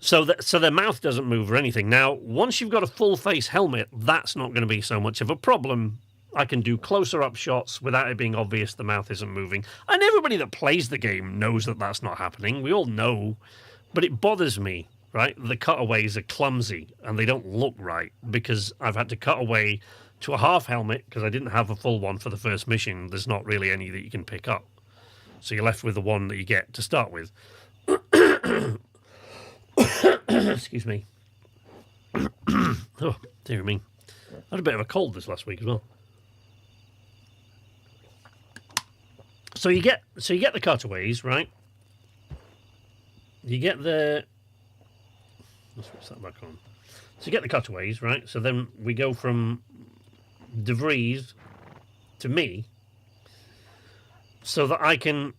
So their mouth doesn't move or anything. Now, once you've got a full face helmet, that's not going to be so much of a problem. I can do closer up shots without it being obvious the mouth isn't moving. And everybody that plays the game knows that that's not happening. We all know. But it bothers me, right? The cutaways are clumsy and they don't look right because I've had to cut away to a half helmet because I didn't have a full one for the first mission. There's not really any that you can pick up. So you're left with the one that you get to start with. Excuse me. Oh, dear me. I had a bit of a cold this last week as well. So you get the cutaways, right? You get the... Let's switch that back on. So you get the cutaways, right? So then we go from De Vries to me so that I can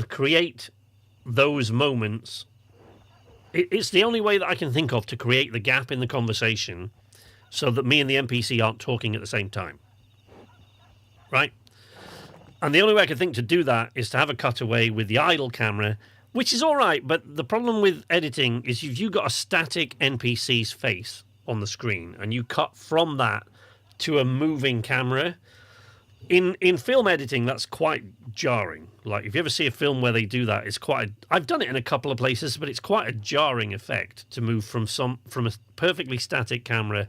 create those moments. It's the only way that I can think of to create the gap in the conversation so that me and the NPC aren't talking at the same time. Right? And the only way I can think to do that is to have a cutaway with the idle camera, which is all right, but the problem with editing is if you've got a static NPC's face on the screen and you cut from that to a moving camera, in film editing, that's quite jarring. Like, if you ever see a film where they do that, it's quite... I've done it in a couple of places, but it's quite a jarring effect to move from a perfectly static camera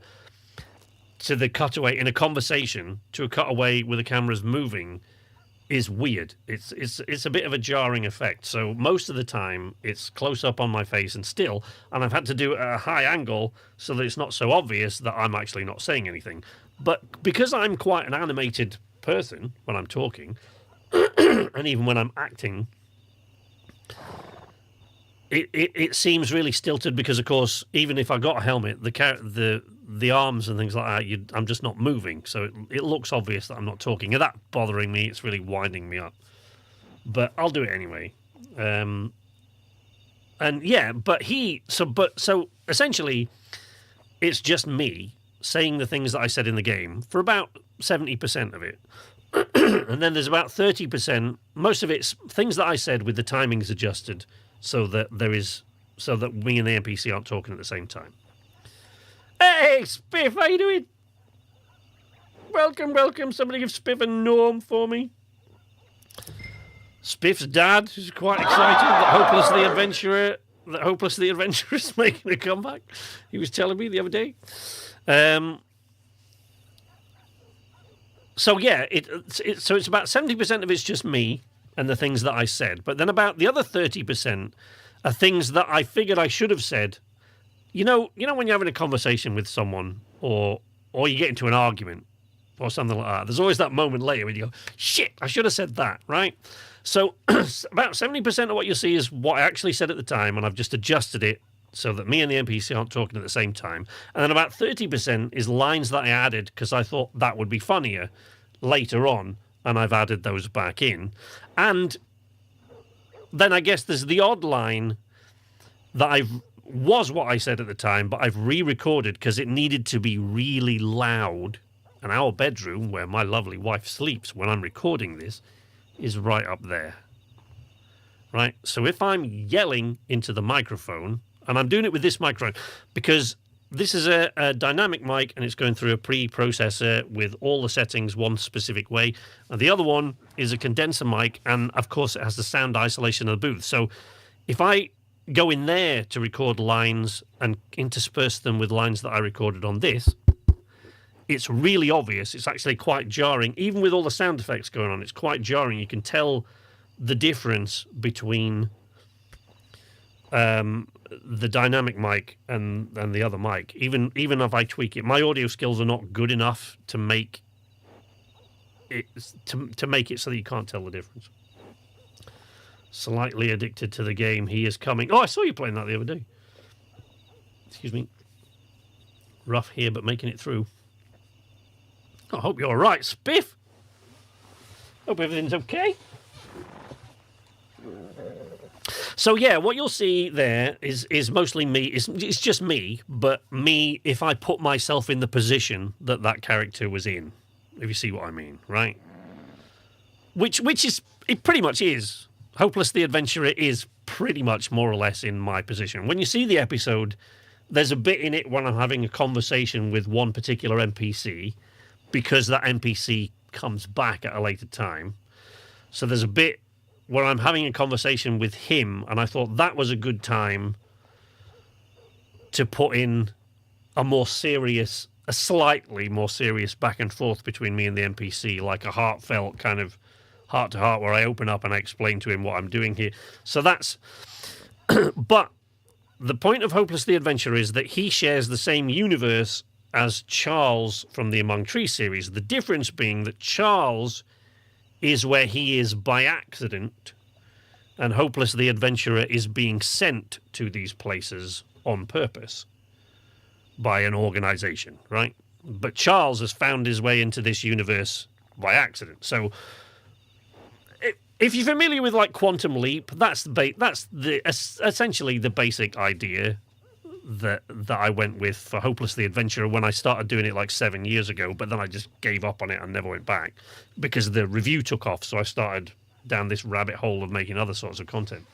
to the cutaway in a conversation to a cutaway with the cameras moving is weird. It's a bit of a jarring effect. So most of the time it's close up on my face and still, and I've had to do it at a high angle so that it's not so obvious that I'm actually not saying anything. But because I'm quite an animated person when I'm talking, and even when I'm acting, it seems really stilted because, of course, even if I got a helmet, the arms and things like that, I'm just not moving. So it looks obvious that I'm not talking. And that bothering me, it's really winding me up. But I'll do it anyway. And yeah, so essentially, it's just me saying the things that I said in the game for about 70% of it. And then there's about 30%. Most of it's things that I said with the timings adjusted so that me and the NPC aren't talking at the same time. Hey, Spiff, how you doing? Welcome. Somebody give Spiff a norm for me. Spiff's dad is quite excited that Hopeless the Adventurer is making a comeback. He was telling me the other day. So yeah, so it's about 70% of it's just me and the things that I said, but then about the other 30% are things that I figured I should have said. You know when you're having a conversation with someone, or or you get into an argument or something like that. There's always that moment later when you go, shit, I should have said that, right? So about 70% of what you'll see is what I actually said at the time, and I've just adjusted it so that me and the NPC aren't talking at the same time. And then about 30% is lines that I added because I thought that would be funnier later on, and I've added those back in. And then I guess there's the odd line that was what I said at the time, but I've re-recorded because it needed to be really loud. And our bedroom, where my lovely wife sleeps when I'm recording this, is right up there. Right? So if I'm yelling into the microphone, and I'm doing it with this microphone because this is a dynamic mic and it's going through a pre-processor with all the settings one specific way. And the other one is a condenser mic, and of course it has the sound isolation of the booth. So if I go in there to record lines and intersperse them with lines that I recorded on this, it's really obvious. It's actually quite jarring. Even with all the sound effects going on, it's quite jarring. You can tell the difference between the dynamic mic and the other mic. Even if I tweak it, my audio skills are not good enough to make it to make it so that you can't tell the difference. Slightly addicted to the game. He is coming. Oh, I saw you playing that the other day. Excuse me. Rough here, but making it through. I hope you're all right, Spiff. Hope everything's okay. So yeah, what you'll see there is mostly me. It's just me, but me if I put myself in the position that character was in. If you see what I mean, right? Which is it pretty much is. Hopeless the Adventurer is pretty much more or less in my position. When you see the episode, there's a bit in it when I'm having a conversation with one particular NPC, because that NPC comes back at a later time. So there's a bit where I'm having a conversation with him, and I thought that was a good time to put in a slightly more serious back and forth between me and the NPC, like a heartfelt kind of heart-to-heart where I open up and I explain to him what I'm doing here. So that's... But the point of Hopeless the Adventurer is that he shares the same universe as Charles from the Among Trees series. The difference being that Charles is where he is by accident, and Hopeless the Adventurer is being sent to these places on purpose by an organization, right? But Charles has found his way into this universe by accident. So if you're familiar with like Quantum Leap, that's essentially the basic idea that I went with for Hopeless the Adventurer when I started doing it like 7 years ago, but then I just gave up on it and never went back because the review took off, so I started down this rabbit hole of making other sorts of content.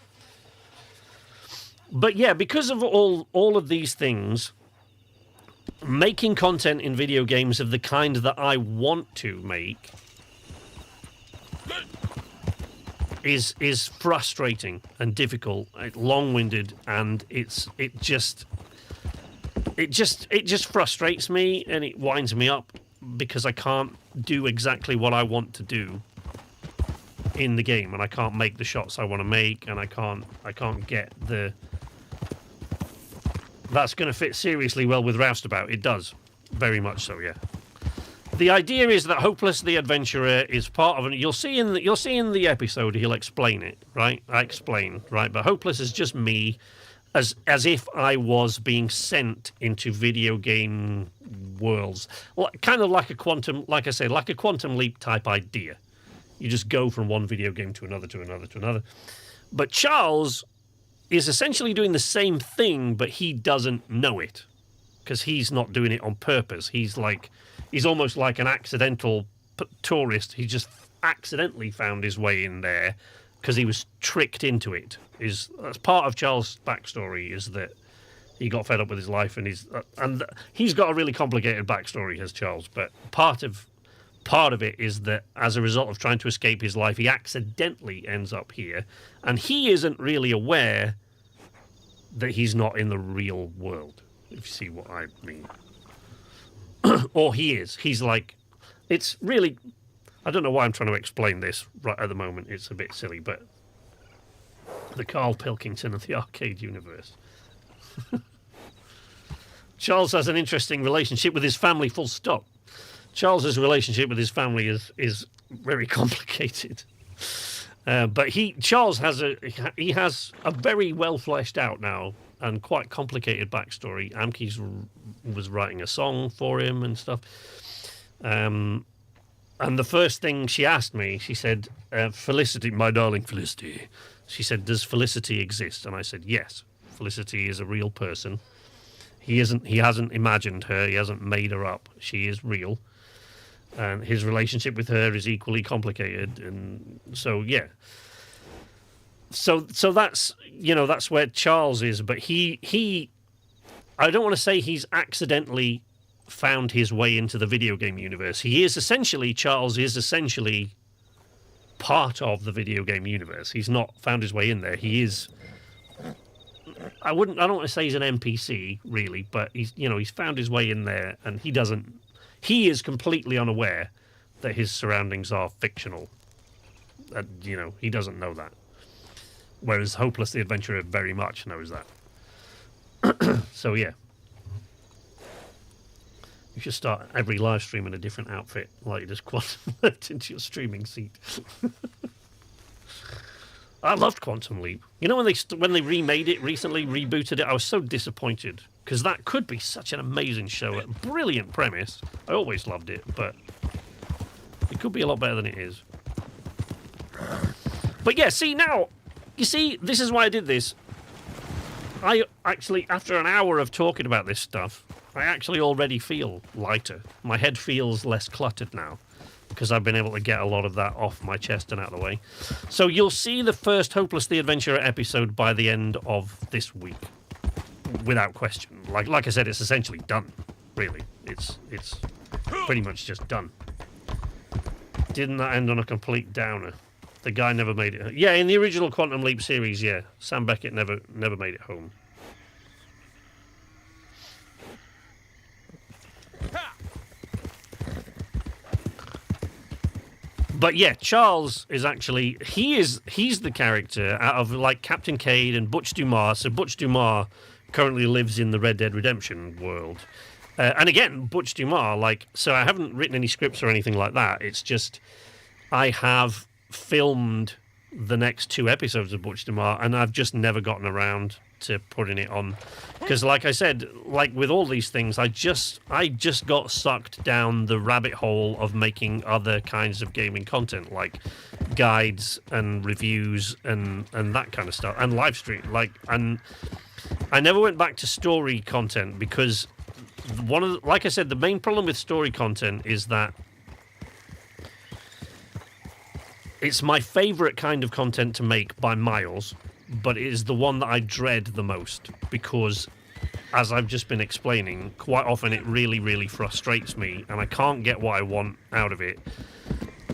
But yeah, because of all of these things, making content in video games of the kind that I want to make is frustrating and difficult, long-winded, and it just frustrates me and it winds me up because I can't do exactly what I want to do in the game, and I can't make the shots I want to make, and I can't get the... That's going to fit seriously well with Roustabout. It does. Very much so, yeah. The idea is that Hopeless the Adventurer is part of... You'll see in the episode, he'll explain it, right? I explain, right? But Hopeless is just me, as if I was being sent into video game worlds. Kind of like a quantum... Like I say, like a Quantum Leap type idea. You just go from one video game to another, to another, to another. But Charles is essentially doing the same thing, but he doesn't know it. Because he's not doing it on purpose. He's almost like an accidental tourist. He just accidentally found his way in there because he was tricked into it. That's part of Charles' backstory, is that he got fed up with his life, and he's got a really complicated backstory, has Charles. But part of it is that as a result of trying to escape his life, he accidentally ends up here, and he isn't really aware that he's not in the real world, if you see what I mean. Or he is. He's like... It's really... I don't know why I'm trying to explain this right at the moment. It's a bit silly, but... The Carl Pilkington of the arcade universe. Charles has an interesting relationship with his family, full stop. Charles's relationship with his family is very complicated. But Charles has a very well fleshed out now and quite complicated backstory. Amke's was writing a song for him and stuff. And the first thing she asked me, she said, Felicity, my darling Felicity, she said, does Felicity exist? And I said, yes, Felicity is a real person. He hasn't imagined her. He hasn't made her up. She is real. And his relationship with her is equally complicated. And so, yeah. So that's, that's where Charles is. But he I don't want to say he's accidentally found his way into the video game universe. Charles is essentially part of the video game universe. He's not found his way in there. He is, I don't want to say he's an NPC really, but he's found his way in there, and he is completely unaware that his surroundings are fictional. And, he doesn't know that. Whereas Hopeless the Adventurer very much knows that. So, yeah. You should start every live stream in a different outfit, like you just Quantum Leapt into your streaming seat. I loved Quantum Leap. When they remade it recently, rebooted it, I was so disappointed, because that could be such an amazing show, a brilliant premise. I always loved it, but it could be a lot better than it is. But yeah, this is why I did this. I actually, after an hour of talking about this stuff, I actually already feel lighter. My head feels less cluttered now, because I've been able to get a lot of that off my chest and out of the way. So you'll see the first Hopeless the Adventurer episode by the end of this week, without question. Like I said, it's essentially done. Really, it's pretty much just done. Didn't that end on a complete downer? The guy never made it. Yeah, in the original Quantum Leap series, yeah, Sam Beckett never made it home. But yeah, Charles is actually he's the character out of like Captain Cade and Butch Dumas. So Butch Dumas currently lives in the Red Dead Redemption world. And again, Butch Dumas, so I haven't written any scripts or anything like that. It's just I have filmed the next 2 episodes of Butch Dumas, and I've just never gotten around to putting it on. Because like I said, like with all these things, I just got sucked down the rabbit hole of making other kinds of gaming content, like guides and reviews and that kind of stuff, and live stream. And I never went back to story content because like I said, the main problem with story content is that it's my favorite kind of content to make by miles, but it is the one that I dread the most because, as I've just been explaining, quite often it really, really frustrates me and I can't get what I want out of it.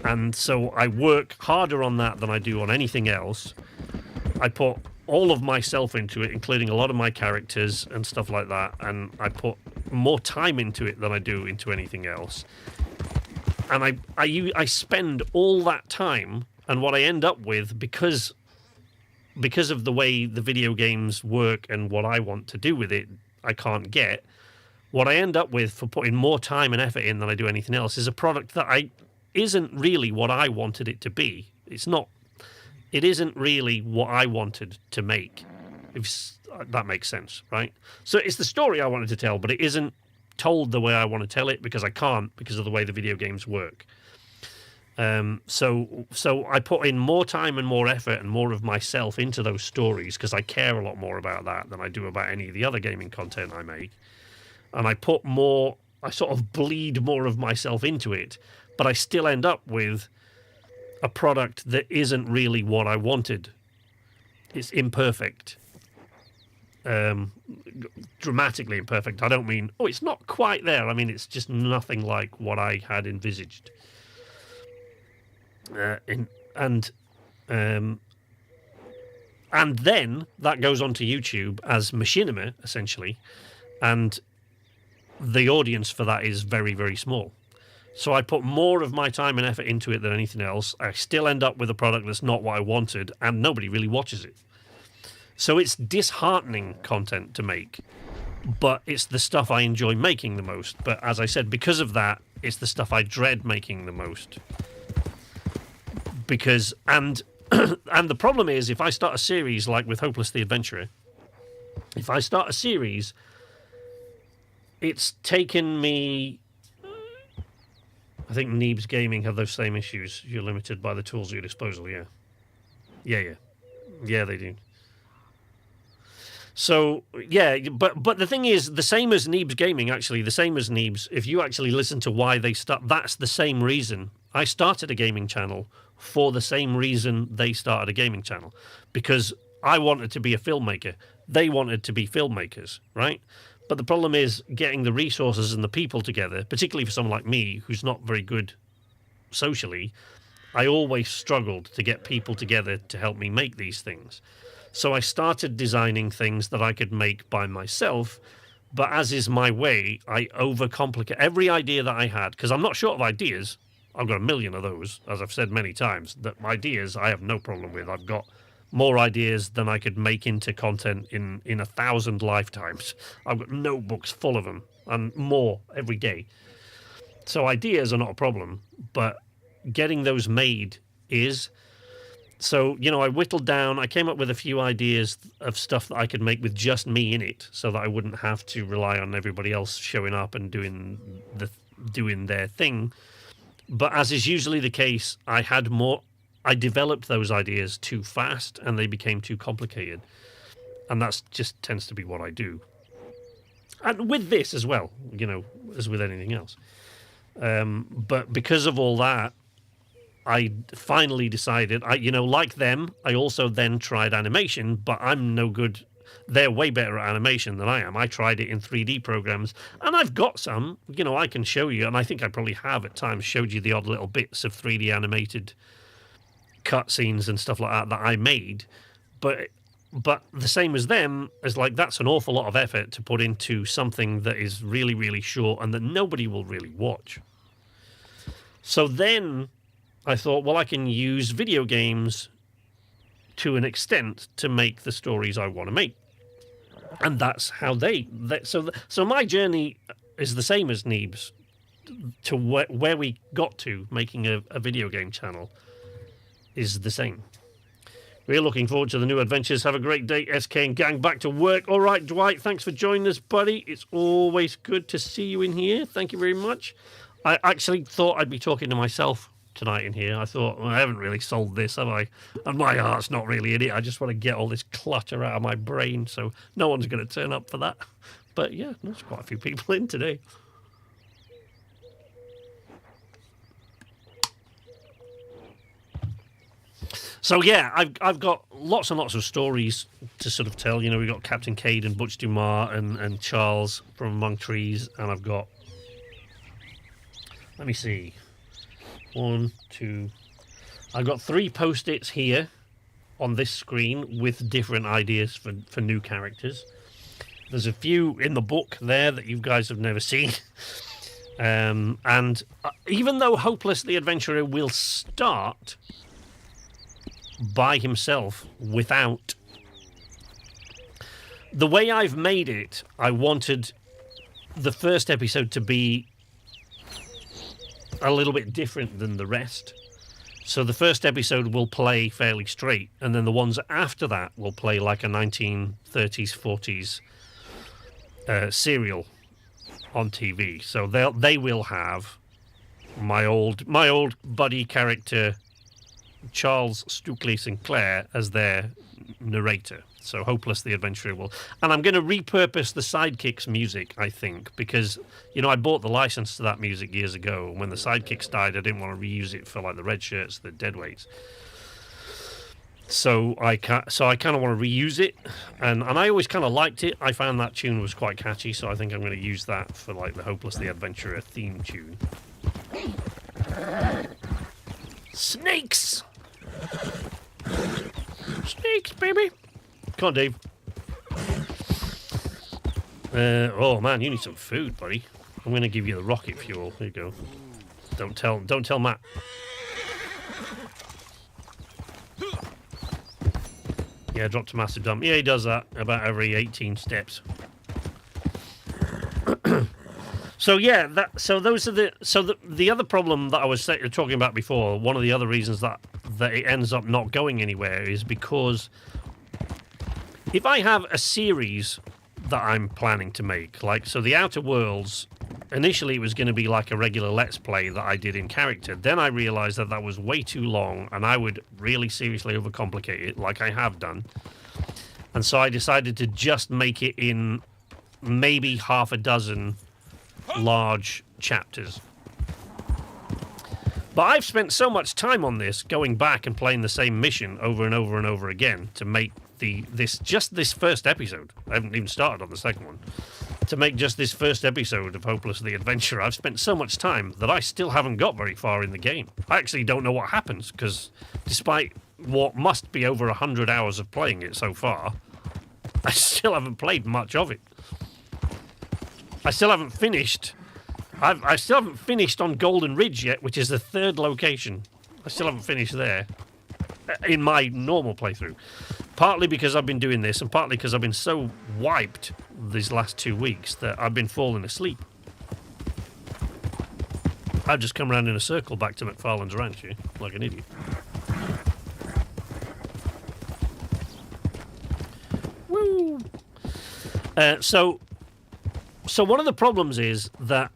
And so I work harder on that than I do on anything else. I put all of myself into it, including a lot of my characters and stuff like that, and I put more time into it than I do into anything else. And I spend all that time, and what I end up with, because of the way the video games work and what I want to do with it, I can't get. What I end up with for putting more time and effort in than I do anything else is a product that isn't really what I wanted it to be. It isn't really what I wanted to make, if that makes sense, right? So it's the story I wanted to tell, but it isn't told the way I want to tell it because I can't, because of the way the video games work. So I put in more time and more effort and more of myself into those stories because I care a lot more about that than I do about any of the other gaming content I make. And I sort of bleed more of myself into it, but I still end up with a product that isn't really what I wanted. It's imperfect. Dramatically imperfect. I don't mean, it's not quite there. I mean, it's just nothing like what I had envisaged. And then that goes onto YouTube as machinima, essentially, and the audience for that is very, very small. So I put more of my time and effort into it than anything else. I still end up with a product that's not what I wanted, and nobody really watches it. So it's disheartening content to make. but it's the stuff I enjoy making the most. But as I said, because of that, it's the stuff I dread making the most. Because, and the problem is, if I start a series like with Hopeless the Adventurer, if I start a series, it's taken me... I think Neebs Gaming have those same issues. You're limited by the tools at your disposal, yeah. Yeah, they do. So, yeah, but the thing is, the same as Neebs Gaming, actually, the same as Neebs, if you actually listen to why they start, that's the same reason. I started a gaming channel for the same reason they started a gaming channel. Because I wanted to be a filmmaker. They wanted to be filmmakers, right? But the problem is getting the resources and the people together, particularly for someone like me, who's not very good socially. I always struggled to get people together to help me make these things. So I started designing things that I could make by myself, but as is my way, I overcomplicate every idea that I had, because I'm not short of ideas. I've got a million of those, as I've said many times, that ideas I have no problem with. I've got more ideas than I could make into content in 1,000 lifetimes. I've got notebooks full of them, and more every day. So ideas are not a problem, but getting those made is... So, you know, I whittled down, I came up with a few ideas of stuff that I could make with just me in it, so that I wouldn't have to rely on everybody else showing up and doing their thing. But as is usually the case, I developed those ideas too fast and they became too complicated. And that's just tends to be what I do. And with this as well, you know, as with anything else. But because of all that, I finally decided, like them, I also then tried animation, but I'm no good. They're way better at animation than I am. I tried it in 3D programs, and I've got some, I can show you, and I think I probably have at times showed you the odd little bits of 3D animated cutscenes and stuff like that I made. But the same as them, is like that's an awful lot of effort to put into something that is really, really short and that nobody will really watch. So then I thought, well, I can use video games to an extent to make the stories I want to make. And that's how so my journey is the same as Neeb's to where we got to making a video game channel is the same. We're looking forward to the new adventures. Have a great day, SK and gang. Back to work. All right, Dwight, thanks for joining us, buddy. It's always good to see you in here. Thank you very much. I actually thought I'd be talking to myself tonight in here. I thought, well, I haven't really sold this, have I? And my heart's not really in it. I just want to get all this clutter out of my brain, so no one's going to turn up for that. But yeah, there's quite a few people in today. So yeah, I've got lots and lots of stories to sort of tell. We've got Captain Cade and Butch Dumas and Charles from Among Trees, and I've got, let me see, 1, 2, I've got 3 post-its here on this screen with different ideas for new characters. There's a few in the book there that you guys have never seen. And even though Hopeless the Adventurer will start by himself without... The way I've made it, I wanted the first episode to be a little bit different than the rest. So the first episode will play fairly straight, and then the ones after that will play like a 1930s, 40s serial on TV. So they will have my old buddy character Charles Stukely Sinclair as their narrator. So Hopeless the Adventurer will... And I'm going to repurpose the Sidekicks music, I think, because, I bought the license to that music years ago. When the Sidekicks died, I didn't want to reuse it for, like, the Red Shirts, the Deadweights. So I kind of want to reuse it. And I always kind of liked it. I found that tune was quite catchy, so I think I'm going to use that for, like, the Hopeless the Adventurer theme tune. Snakes! Snakes, baby! Come on, Dave. Oh man, you need some food, buddy. I'm going to give you the rocket fuel. Here you go. Don't tell Matt. Yeah, drop to massive dump. Yeah, he does that about every 18 steps. So yeah, those are the other problem that I was talking about before. One of the other reasons that it ends up not going anywhere is because if I have a series that I'm planning to make, like so, the Outer Worlds. Initially, it was going to be like a regular Let's Play that I did in character. Then I realised that was way too long, and I would really seriously overcomplicate it, like I have done. And so I decided to just make it in maybe half a dozen large chapters. But I've spent so much time on this, going back and playing the same mission over and over and over again to make this first episode. I haven't even started on the second one. To make just this first episode of Hopeless the Adventurer, I've spent so much time that I still haven't got very far in the game. I actually don't know what happens, because despite what must be over 100 hours of playing it so far, I still haven't played much of it. I still haven't finished. I still haven't finished on Golden Ridge yet, which is the third location. I still haven't finished there in my normal playthrough. Partly because I've been doing this, and partly because I've been so wiped these last 2 weeks that I've been falling asleep. I've just come around in a circle back to McFarlane's Ranch here, like an idiot. Woo! So one of the problems is that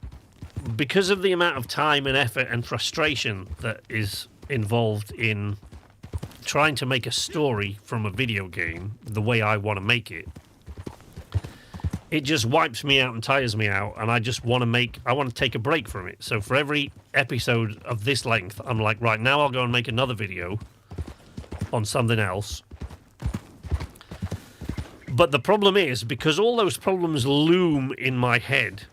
because of the amount of time and effort and frustration that is involved in trying to make a story from a video game the way I want to make it, it just wipes me out and tires me out, and I just want to take a break from it. So for every episode of this length, I'm like, right, now I'll go and make another video on something else. But the problem is, because all those problems loom in my head,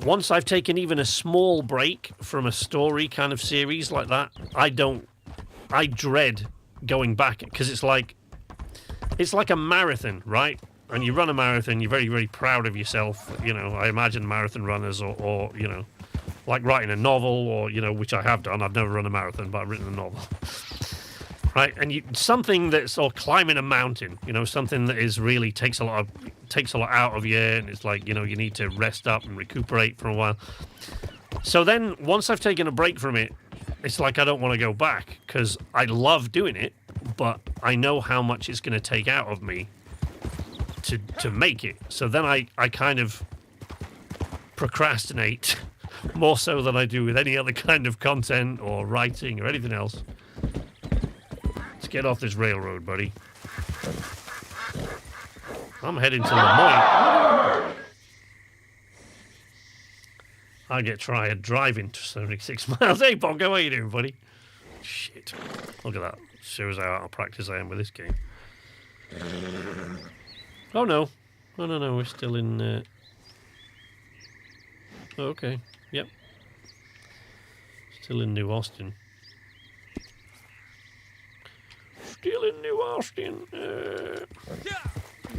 once I've taken even a small break from a story kind of series like that, I dread going back, because it's like a marathon, right? And you run a marathon, you're very, very proud of yourself. You know, I imagine marathon runners or you know, like writing a novel, or, you know, which I have done. I've never run a marathon, but I've written a novel. Right? And something that's, or climbing a mountain, you know, something that is really takes a lot out of you, and it's like, you know, you need to rest up and recuperate for a while. So then once I've taken a break from it, it's like I don't want to go back, because I love doing it, but I know how much it's going to take out of me to make it. So then I kind of procrastinate more so than I do with any other kind of content or writing or anything else. Let's get off this railroad, buddy. I'm heading to Lemoyne. I get tired driving to 76 miles. Hey, Bongo, how you doing, buddy? Shit. Look at that. Shows how out of practice I am with this game. Oh, no. No. We're still in... Oh, okay. Yep. Still in New Austin. Still in New Austin.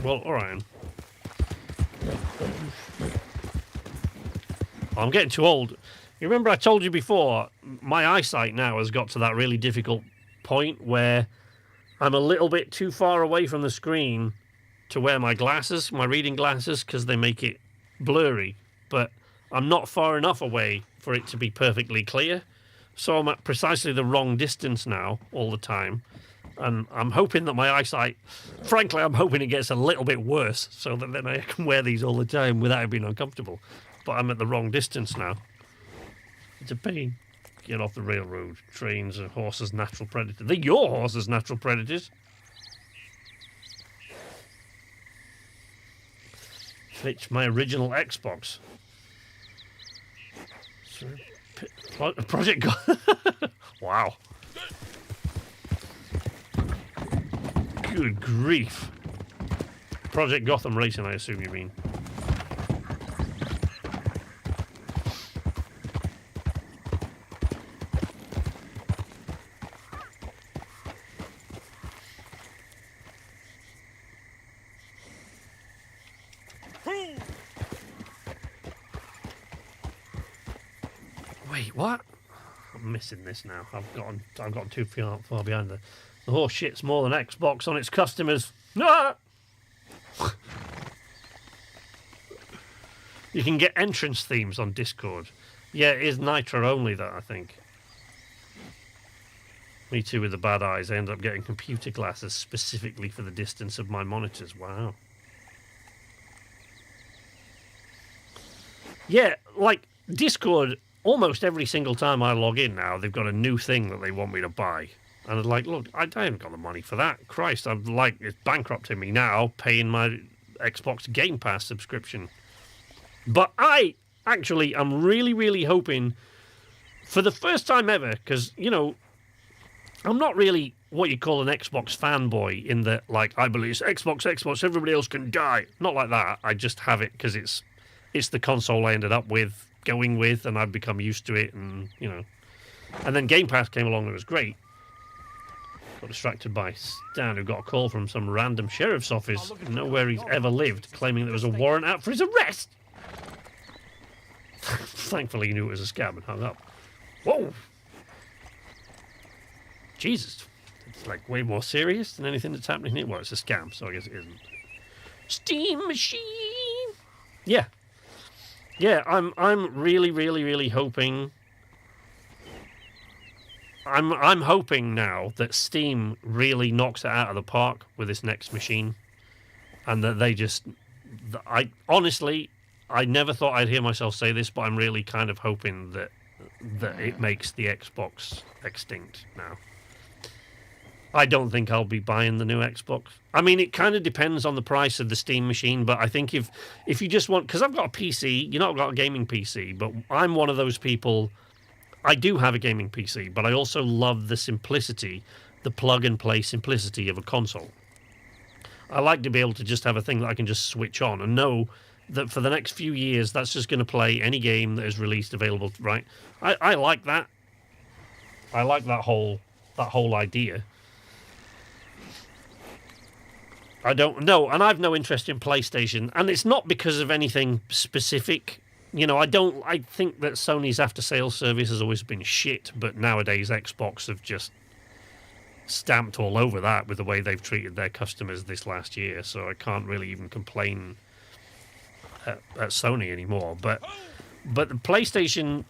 Well, alright. I'm getting too old. You remember I told you before, my eyesight now has got to that really difficult point where I'm a little bit too far away from the screen to wear my glasses, my reading glasses, because they make it blurry. But I'm not far enough away for it to be perfectly clear. So I'm at precisely the wrong distance now all the time. And I'm hoping that my eyesight, frankly, I'm hoping it gets a little bit worse so that then I can wear these all the time without it being uncomfortable. But I'm at the wrong distance now. It's a pain. Get off the railroad. Trains are horses' natural predators. They're your horses' natural predators. Fetch my original Xbox. Project Wow. Good grief. Project Gotham Racing, I assume you mean. Wait, what? I'm missing this now. I've gotten too far behind the horse shit's more than Xbox on its customers. Ah! You can get entrance themes on Discord. Yeah, it is Nitro only, that, I think. Me too with the bad eyes. I ended up getting computer glasses specifically for the distance of my monitors. Wow. Yeah, like Discord, almost every single time I log in now, they've got a new thing that they want me to buy. And I'm like, look, I haven't got the money for that. Christ, I'm like, it's bankrupting me now, paying my Xbox Game Pass subscription. But I actually am really, really hoping, for the first time ever, because, you know, I'm not really what you call an Xbox fanboy in that, like, I believe it's Xbox, everybody else can die. Not like that. I just have it because it's the console I ended up going with, and I've become used to it, and, you know. And then Game Pass came along and it was great. Got distracted by Stan, who got a call from some random sheriff's office, nowhere he's ever lived, claiming there was a warrant out for his arrest. Thankfully, he knew it was a scam and hung up. Whoa! Jesus. It's like way more serious than anything that's happening here. Well, it's a scam, so I guess it isn't. Steam machine! Yeah. Yeah, I'm really, really, really hoping... I'm hoping now that Steam really knocks it out of the park with this next machine. And that they just... Honestly, I never thought I'd hear myself say this, but I'm really kind of hoping that it makes the Xbox extinct now. I don't think I'll be buying the new Xbox. I mean, it kind of depends on the price of the Steam machine, but I think if you just want... Because I've got a PC, you know, I've got a gaming PC, but I'm one of those people... I do have a gaming PC, but I also love the simplicity, the plug-and-play simplicity of a console. I like to be able to just have a thing that I can just switch on and know that for the next few years, that's just going to play any game that is released available, right? I like that. I like that whole idea. I don't know, and I've no interest in PlayStation, and it's not because of anything specific. You know, I think that Sony's after-sales service has always been shit, but nowadays Xbox have just stamped all over that with the way they've treated their customers this last year, so I can't really even complain at Sony anymore. But the PlayStation,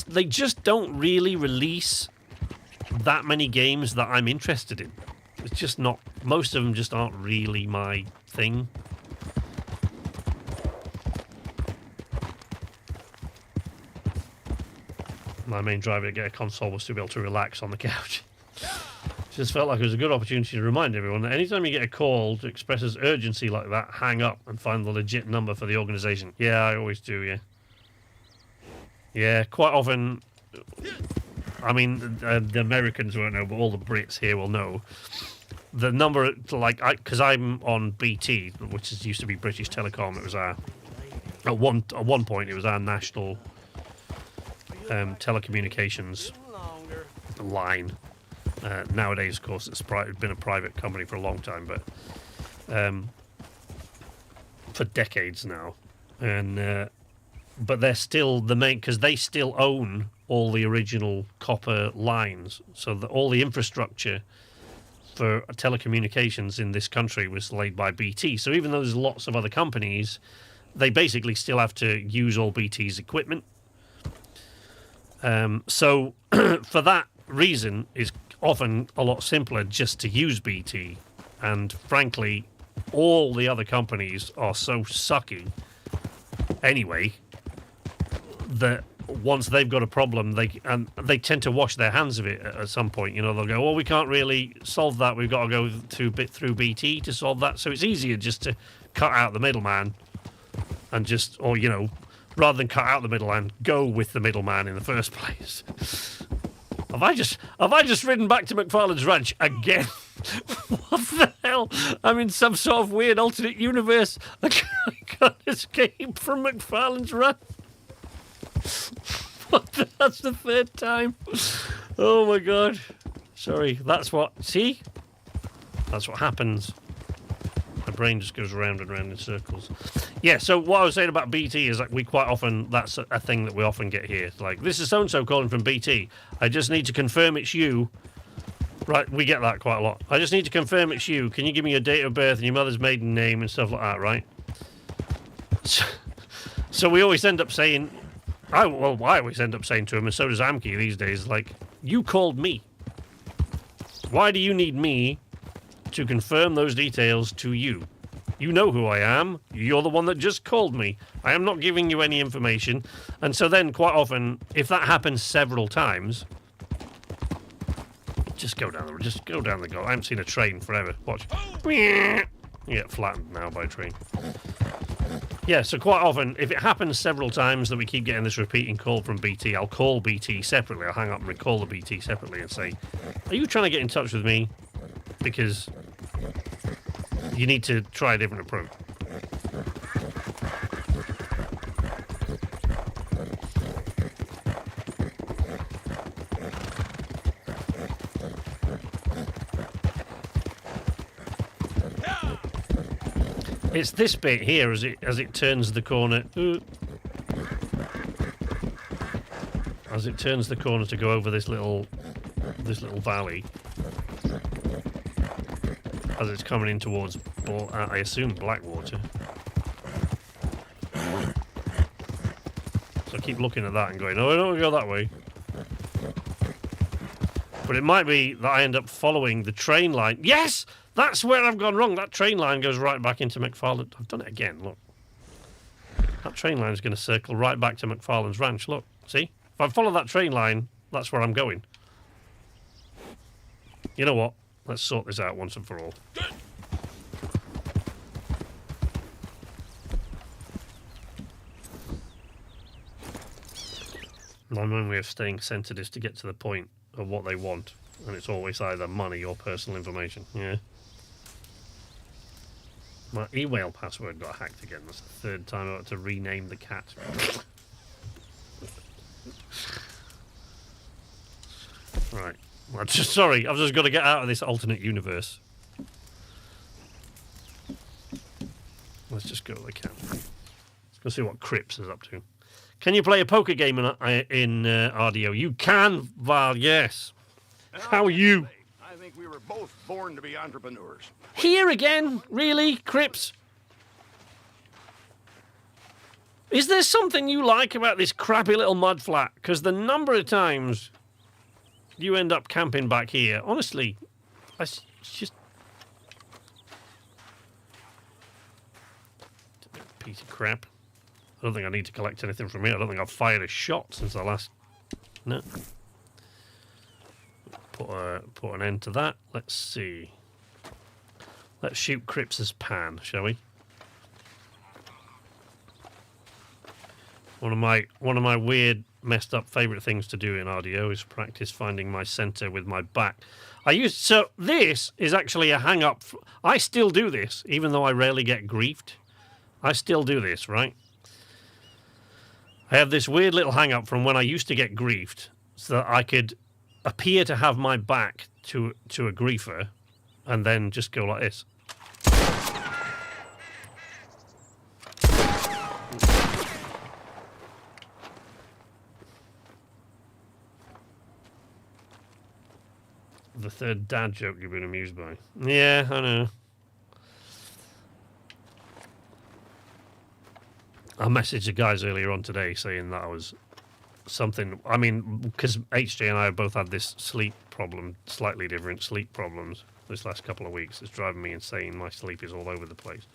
they just don't really release that many games that I'm interested in. It's just not, most of them just aren't really my thing. My main driver to get a console was to be able to relax on the couch. Just felt like it was a good opportunity to remind everyone that anytime you get a call to express as urgency like that, hang up and find the legit number for the organisation. Yeah, I always do, yeah. Yeah, quite often, I mean, the Americans won't know, but all the Brits here will know. The number, like, because I'm on BT, which used to be British Telecom, it was at one point, it was our national telecommunications line. Nowadays, of course, it's been a private company for a long time, but for decades now. And but they're still the main, because they still own all the original copper lines, so that all the infrastructure for telecommunications in this country was laid by BT. So even though there's lots of other companies, they basically still have to use all BT's equipment. So for that reason, it's often a lot simpler just to use BT. And frankly, all the other companies are so sucky anyway that once they've got a problem, they tend to wash their hands of it at some point. You know, they'll go, well, we can't really solve that. We've got to go through BT to solve that. So it's easier just to cut out the middleman and just, or, you know, rather than cut out the middleman, go with the middleman in the first place. Have I just ridden back to McFarlane's Ranch again? What the hell? I'm in some sort of weird alternate universe. I can't escape from McFarlane's Ranch. That's the third time. Oh my god. Sorry, that's what happens. My brain just goes round and round in circles. Yeah, so what I was saying about BT is like that's a thing that we often get here. It's like, this is so-and-so calling from BT. I just need to confirm it's you. Right, we get that quite a lot. I just need to confirm it's you. Can you give me your date of birth and your mother's maiden name and stuff like that, right? So we always end up saying, I always end up saying to him, and so does Amki these days, like, you called me. Why do you need me to confirm those details to you? You know who I am. You're the one that just called me. I am not giving you any information. And so then, quite often, if that happens several times, just go down the go. I haven't seen a train forever. Watch. You get flattened now by a train. Yeah, so quite often, if it happens several times that we keep getting this repeating call from BT, I'll call BT separately. I'll hang up and call the BT separately and say, are you trying to get in touch with me? Because you need to try a different approach. It's this bit here as it turns the corner. As it turns the corner to go over this little valley. As it's coming in towards, I assume, Blackwater. So I keep looking at that and going, oh, I don't want to go that way. But it might be that I end up following the train line. Yes! That's where I've gone wrong. That train line goes right back into McFarland. I've done it again, look. That train line is going to circle right back to McFarland's ranch, look. See? If I follow that train line, that's where I'm going. You know what? Let's sort this out once and for all. My main way of staying centered is to get to the point of what they want. And it's always either money or personal information. Yeah. My email password got hacked again. That's the third time I had to rename the cat. Right. Sorry, I've just got to get out of this alternate universe. Let's just go to the camp. Let's go see what Crips is up to. Can you play a poker game in RDO? You can, Val, yes. How are you? I think we were both born to be entrepreneurs. Here again? Really, Crips? Is there something you like about this crappy little mud flat? Because the number of times you end up camping back here, honestly, it's just... piece of crap. I don't think I need to collect anything from here. I don't think I've fired a shot since the last... No. Put an end to that. Let's see. Let's shoot Crips's pan, shall we? One of my weird, messed up favourite things to do in RDO is practice finding my centre with my back. So this is actually a hang up. I still do this, even though I rarely get griefed. I still do this, right? I have this weird little hang up from when I used to get griefed, so that I could appear to have my back to a griefer, and then just go like this. The third dad joke you've been amused by. Yeah, I know. I messaged the guys earlier on today saying that I was something... I mean, because HJ and I have both had this sleep problem, slightly different sleep problems this last couple of weeks. It's driving me insane. My sleep is all over the place.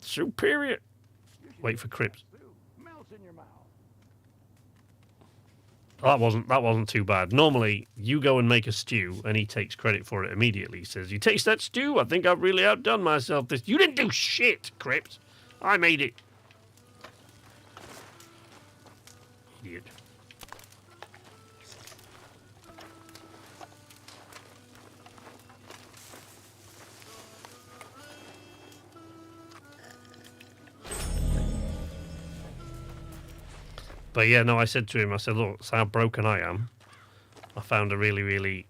Superior. Wait for Crips. That wasn't too bad. Normally, you go and make a stew, and he takes credit for it immediately. He says, "You taste that stew? I think I've really outdone myself. You didn't do shit, Crips. I made it." Idiot. But yeah, no, I said to him, I said, look, that's how broken I am. I found a really, really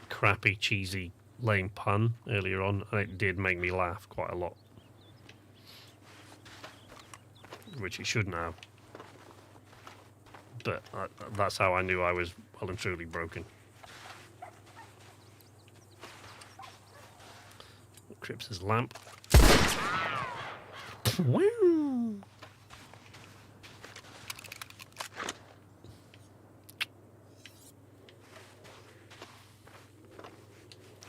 crappy, cheesy, lame pun earlier on, and it did make me laugh quite a lot. Which it shouldn't have. But that's how I knew I was well and truly broken. Crips' lamp. Woo.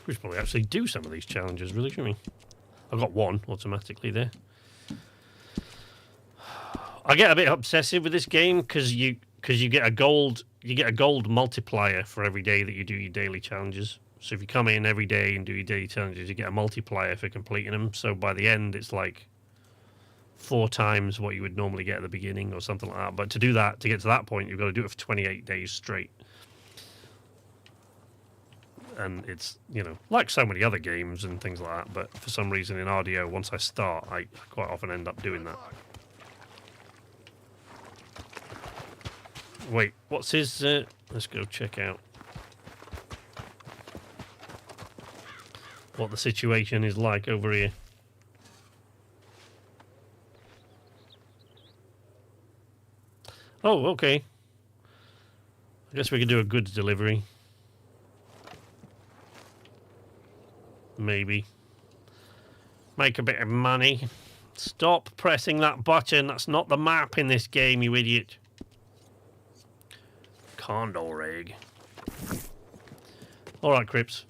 We should probably actually do some of these challenges, really, shouldn't we? I've got one automatically there. I get a bit obsessive with this game because you get a gold multiplier for every day that you do your daily challenges. So if you come in every day and do your daily challenges, you get a multiplier for completing them. So by the end, it's like 4 times what you would normally get at the beginning or something like that. But to do that, to get to that point, you've got to do it for 28 days straight. And it's, you know, like so many other games and things like that. But for some reason in RDO, once I start, I quite often end up doing that. Wait, what's his... let's go check out what the situation is like over here. Oh, okay. I guess we could do a goods delivery. Maybe. Make a bit of money. Stop pressing that button. That's not the map in this game, you idiot. Condor egg. Alright, Crips.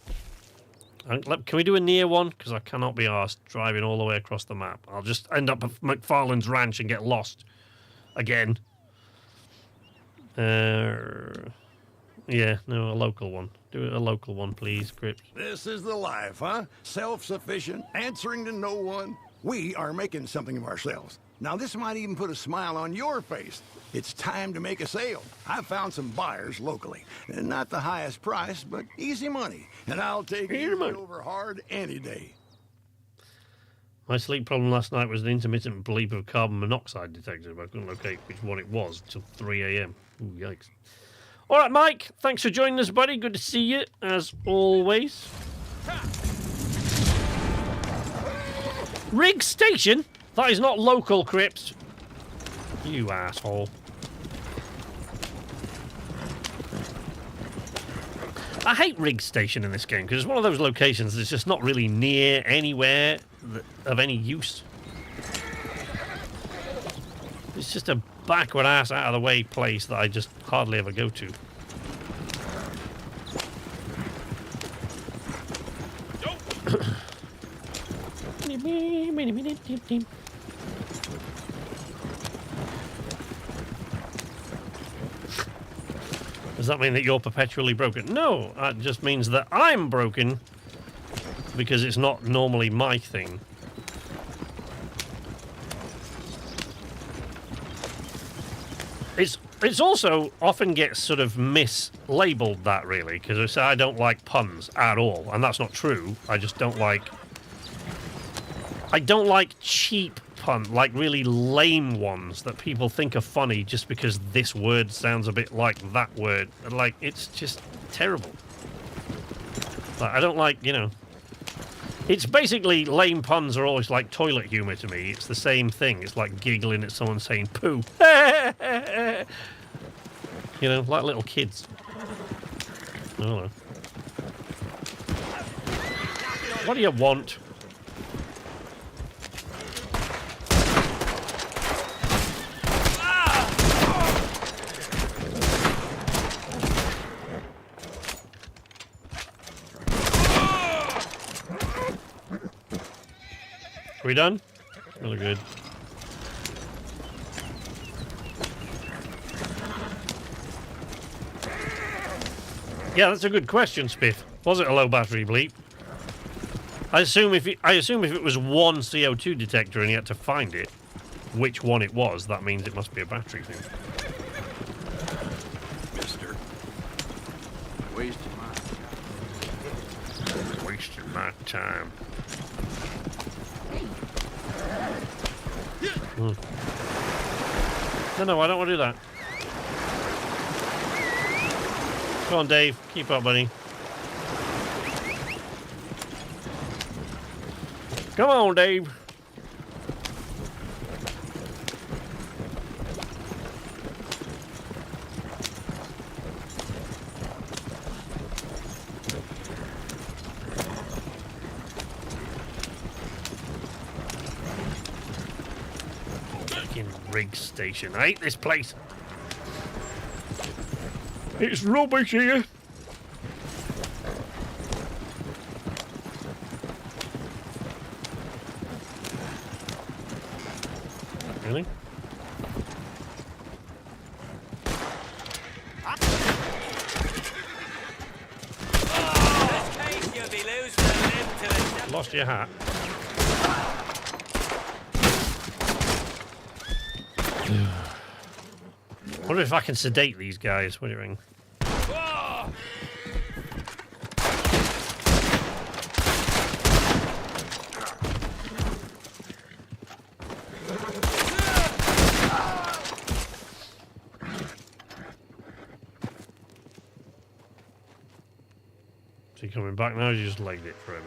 Can we do a near one? Because I cannot be arsed driving all the way across the map. I'll just end up at McFarlane's Ranch and get lost. Again. Yeah, no, a local one. Do a local one, please, Crips. This is the life, huh? Self-sufficient, answering to no one. We are making something of ourselves. Now, this might even put a smile on your face. It's time to make a sale. I've found some buyers locally. And not the highest price, but easy money. And I'll take easy over hard any day. My sleep problem last night was an intermittent bleep of carbon monoxide detector, but I couldn't locate which one it was until 3 a.m. Ooh, yikes. All right, Mike, thanks for joining us, buddy. Good to see you, as always. Rig Station? That is not local, Crips. You asshole. I hate Rig Station in this game because it's one of those locations that's just not really near anywhere of any use. It's just a backward ass out of the way place that I just hardly ever go to. Does that mean that you're perpetually broken? No, that just means that I'm broken because it's not normally my thing. It's also often gets sort of mislabeled that, really, because I say I don't like puns at all, and that's not true. I just don't like... I don't like cheap puns, like really lame ones that people think are funny just because this word sounds a bit like that word. Like, it's just terrible. Like, I don't like, you know... It's basically, lame puns are always like toilet humour to me. It's the same thing. It's like giggling at someone saying poo. You know, like little kids. I don't know. What do you want? Are we done? Really good. Yeah, that's a good question, Spiff. Was it a low battery bleep? I assume if it was one CO2 detector and you had to find it, which one it was, that means it must be a battery thing. Mister. Wasting my time. No, I don't want to do that. Come on, Dave. Keep up, buddy. Come on, Dave. rig station. I hate this place. It's rubbish here. Really? Lost your hat. Wonder if I can sedate these guys. What do you ring? Is he coming back now? Or you just legged it forever?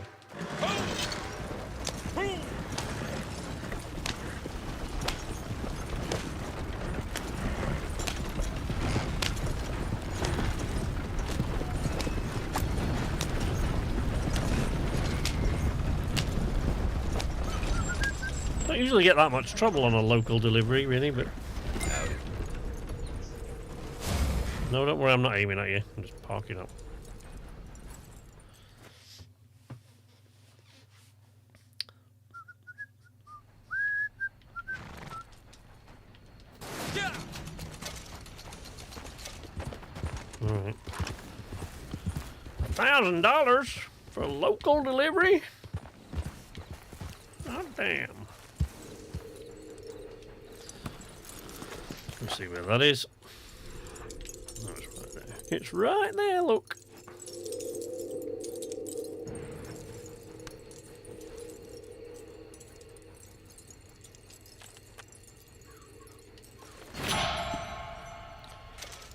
Don't usually get that much trouble on a local delivery, really, but... No, don't worry, I'm not aiming at you. I'm just parking up. Alright. $1,000 for a local delivery? Oh, damn. Let's see where that is. Oh, it's right there. It's right there, look.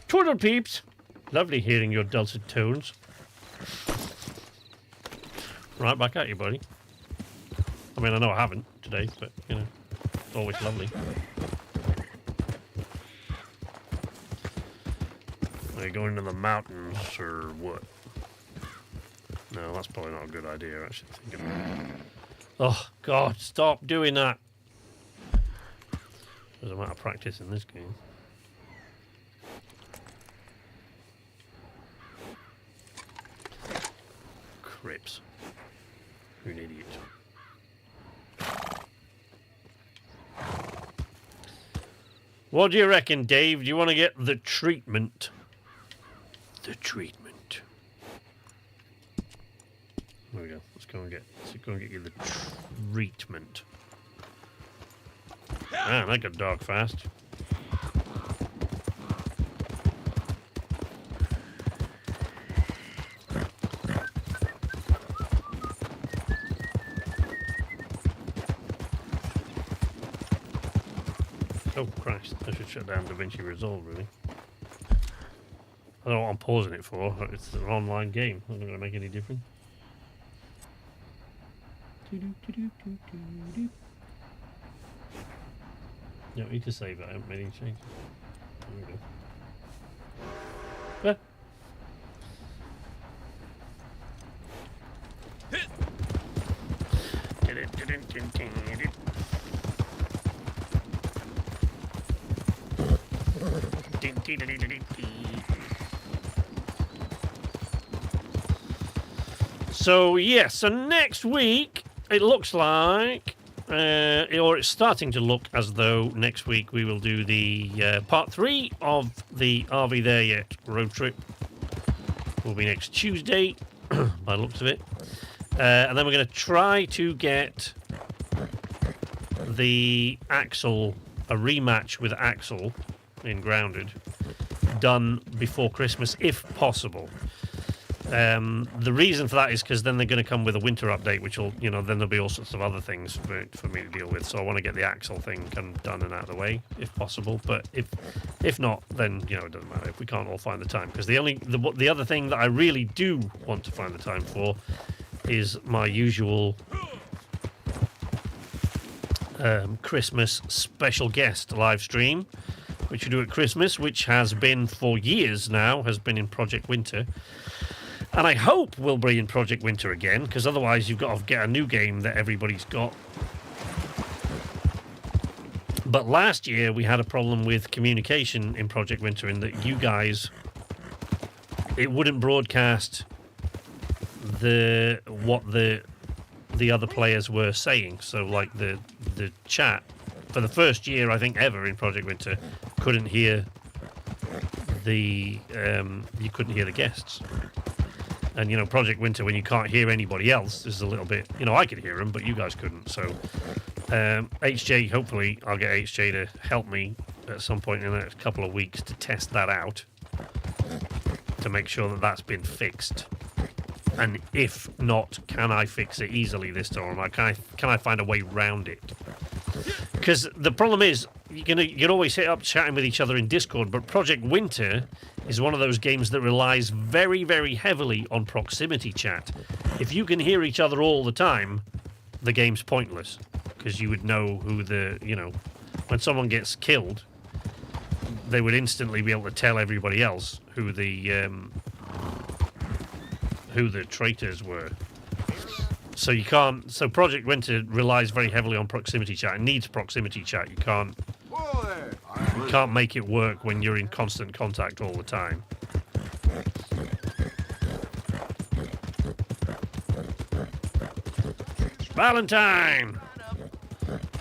Twiddle peeps. Lovely hearing your dulcet tones. Right back at you, buddy. I mean, I know I haven't today, but, you know, it's always lovely. Are you going to the mountains, or what? No, that's probably not a good idea, actually. Oh, God, stop doing that. There's a amount of practice in this game. Crips. You're an idiot. What do you reckon, Dave? Do you want to get the treatment? The treatment. There we go. Let's go and get you the treatment. Man, that got dark fast. Oh Christ, I should shut down DaVinci Resolve, really. I don't know what I'm pausing it for. It's an online game. It's not going to make any difference. No, you can save it. I haven't made any changes. There we go. So yeah, so next week it looks like, or it's starting to look as though next week we will do the part 3 of the Are We There Yet road trip. Will be next Tuesday, by the looks of it, and then we're going to try to get the Axel, a rematch with Axel in Grounded, done before Christmas if possible. The reason for that is because then they're going to come with a winter update, which will, you know, then there'll be all sorts of other things for me to deal with. So I want to get the Axel thing kind of done and out of the way if possible. But if not, then, you know, it doesn't matter if we can't all find the time. Because the other thing that I really do want to find the time for is my usual Christmas special guest live stream, which we do at Christmas, which has been for years now, has been in Project Winter. And I hope we'll be in Project Winter again, because otherwise you've got to get a new game that everybody's got. But last year we had a problem with communication in Project Winter in that you guys, it wouldn't broadcast what the other players were saying. So like the chat for the first year I think ever in Project Winter couldn't hear you couldn't hear the guests. And you know, Project Winter, when you can't hear anybody else, is a little bit, you know, I could hear them but you guys couldn't. So HJ, hopefully I'll get HJ to help me at some point in the next couple of weeks to test that out, to make sure that that's been fixed. And if not, can I fix it easily this time? Like, can I find a way around it? Because the problem is, you can always hit up chatting with each other in Discord, but Project Winter is one of those games that relies very, very heavily on proximity chat. If you can hear each other all the time, the game's pointless. Because you would know who when someone gets killed, they would instantly be able to tell everybody else who the traitors were. So you can't. So Project Winter relies very heavily on proximity chat. It needs proximity chat. You can't make it work when you're in constant contact all the time. Valentine.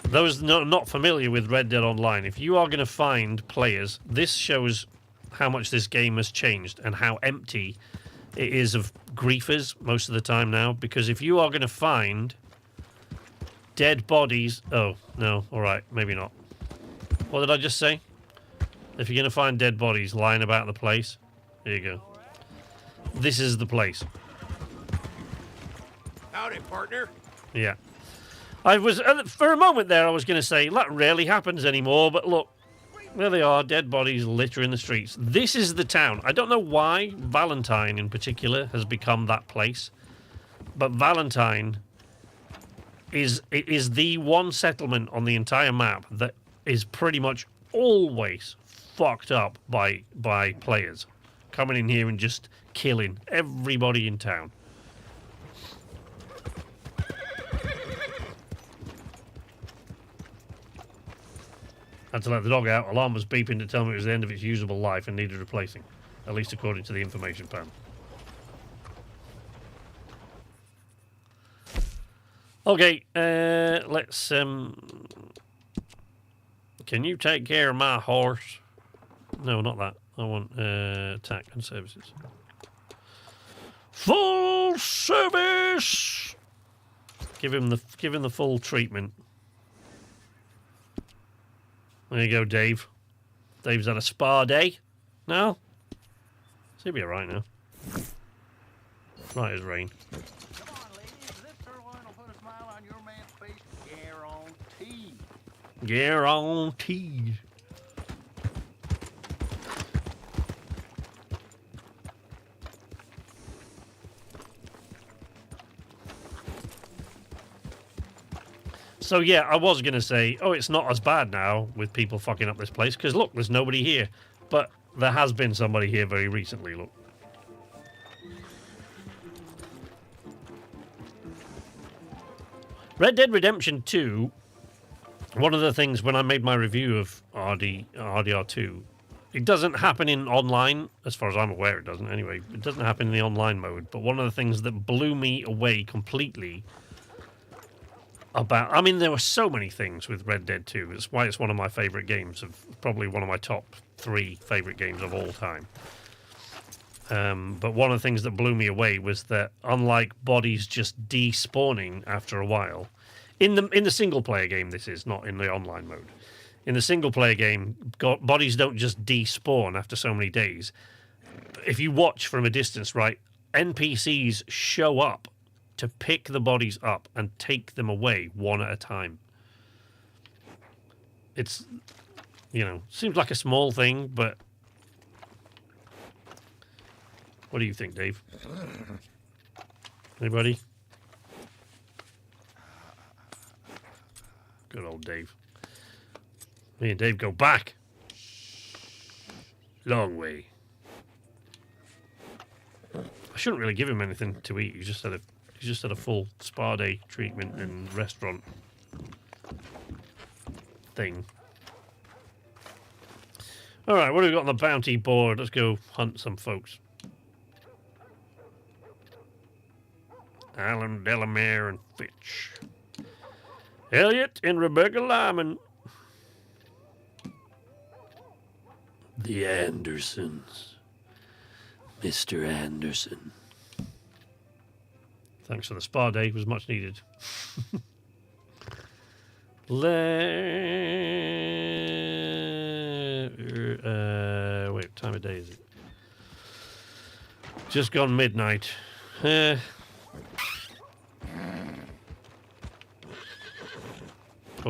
Those not familiar with Red Dead Online, if you are going to find players, this shows how much this game has changed and how empty it is of griefers most of the time now. Because if you are going to find dead bodies... Oh, no, alright, maybe not. What did I just say? If you're going to find dead bodies lying about the place, here you go. This is the place. Howdy, partner. Yeah. I was, for a moment there, I was going to say, that rarely happens anymore, but look, there they are, dead bodies littering the streets. This is the town. I don't know why Valentine, in particular, has become that place, but Valentine is the one settlement on the entire map that is pretty much always fucked up by players coming in here and just killing everybody in town. Had to let the dog out. Alarm was beeping to tell me it was the end of its usable life and needed replacing, at least according to the information panel. Okay, let's... Can you take care of my horse? No, not that. I want attack and services. Full service! Give him the full treatment. There you go, Dave. Dave's had a spa day. No? He'll be alright now. Right as rain. Come on, ladies. This sirloin will put a smile on your man's face. Guaranteed. Guaranteed. So yeah, I was going to say, oh, it's not as bad now with people fucking up this place, because look, there's nobody here. But there has been somebody here very recently, look. Red Dead Redemption 2, one of the things when I made my review of RDR2, it doesn't happen in online, as far as I'm aware it doesn't anyway. It doesn't happen in the online mode, but one of the things that blew me away completely about... I mean, there were so many things with Red Dead 2. It's why it's one of my favourite games, probably one of my top 3 favourite games of all time. But one of the things that blew me away was that unlike bodies just despawning after a while, in the single-player game this is, not in the online mode. In the single-player game, bodies don't just despawn after so many days. If you watch from a distance, right, NPCs show up to pick the bodies up and take them away one at a time. It's, you know, seems like a small thing, but what do you think, Dave? Anybody? Good old Dave. Me and Dave go back. Long way. I shouldn't really give him anything to eat. He's just had a full spa day treatment and restaurant thing. All right, what do we got on the bounty board? Let's go hunt some folks. Alan Delamere and Fitch. Elliot and Rebecca Lyman. The Andersons. Mr. Anderson. Thanks for the spa day. It was much needed. Wait, what time of day is it? Just gone midnight. Oh,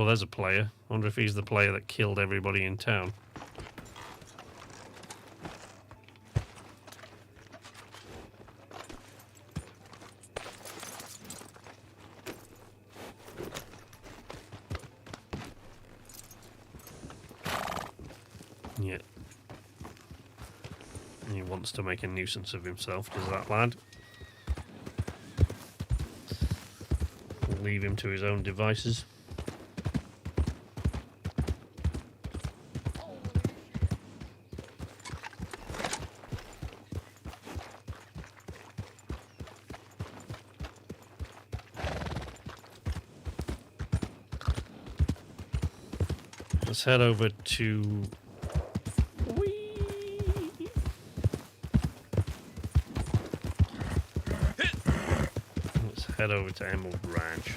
there's a player. I wonder if he's the player that killed everybody in town. Yeah. And he wants to make a nuisance of himself, does that lad? We'll leave him to his own devices. Let's head over to... Let's head over to Emerald Ranch.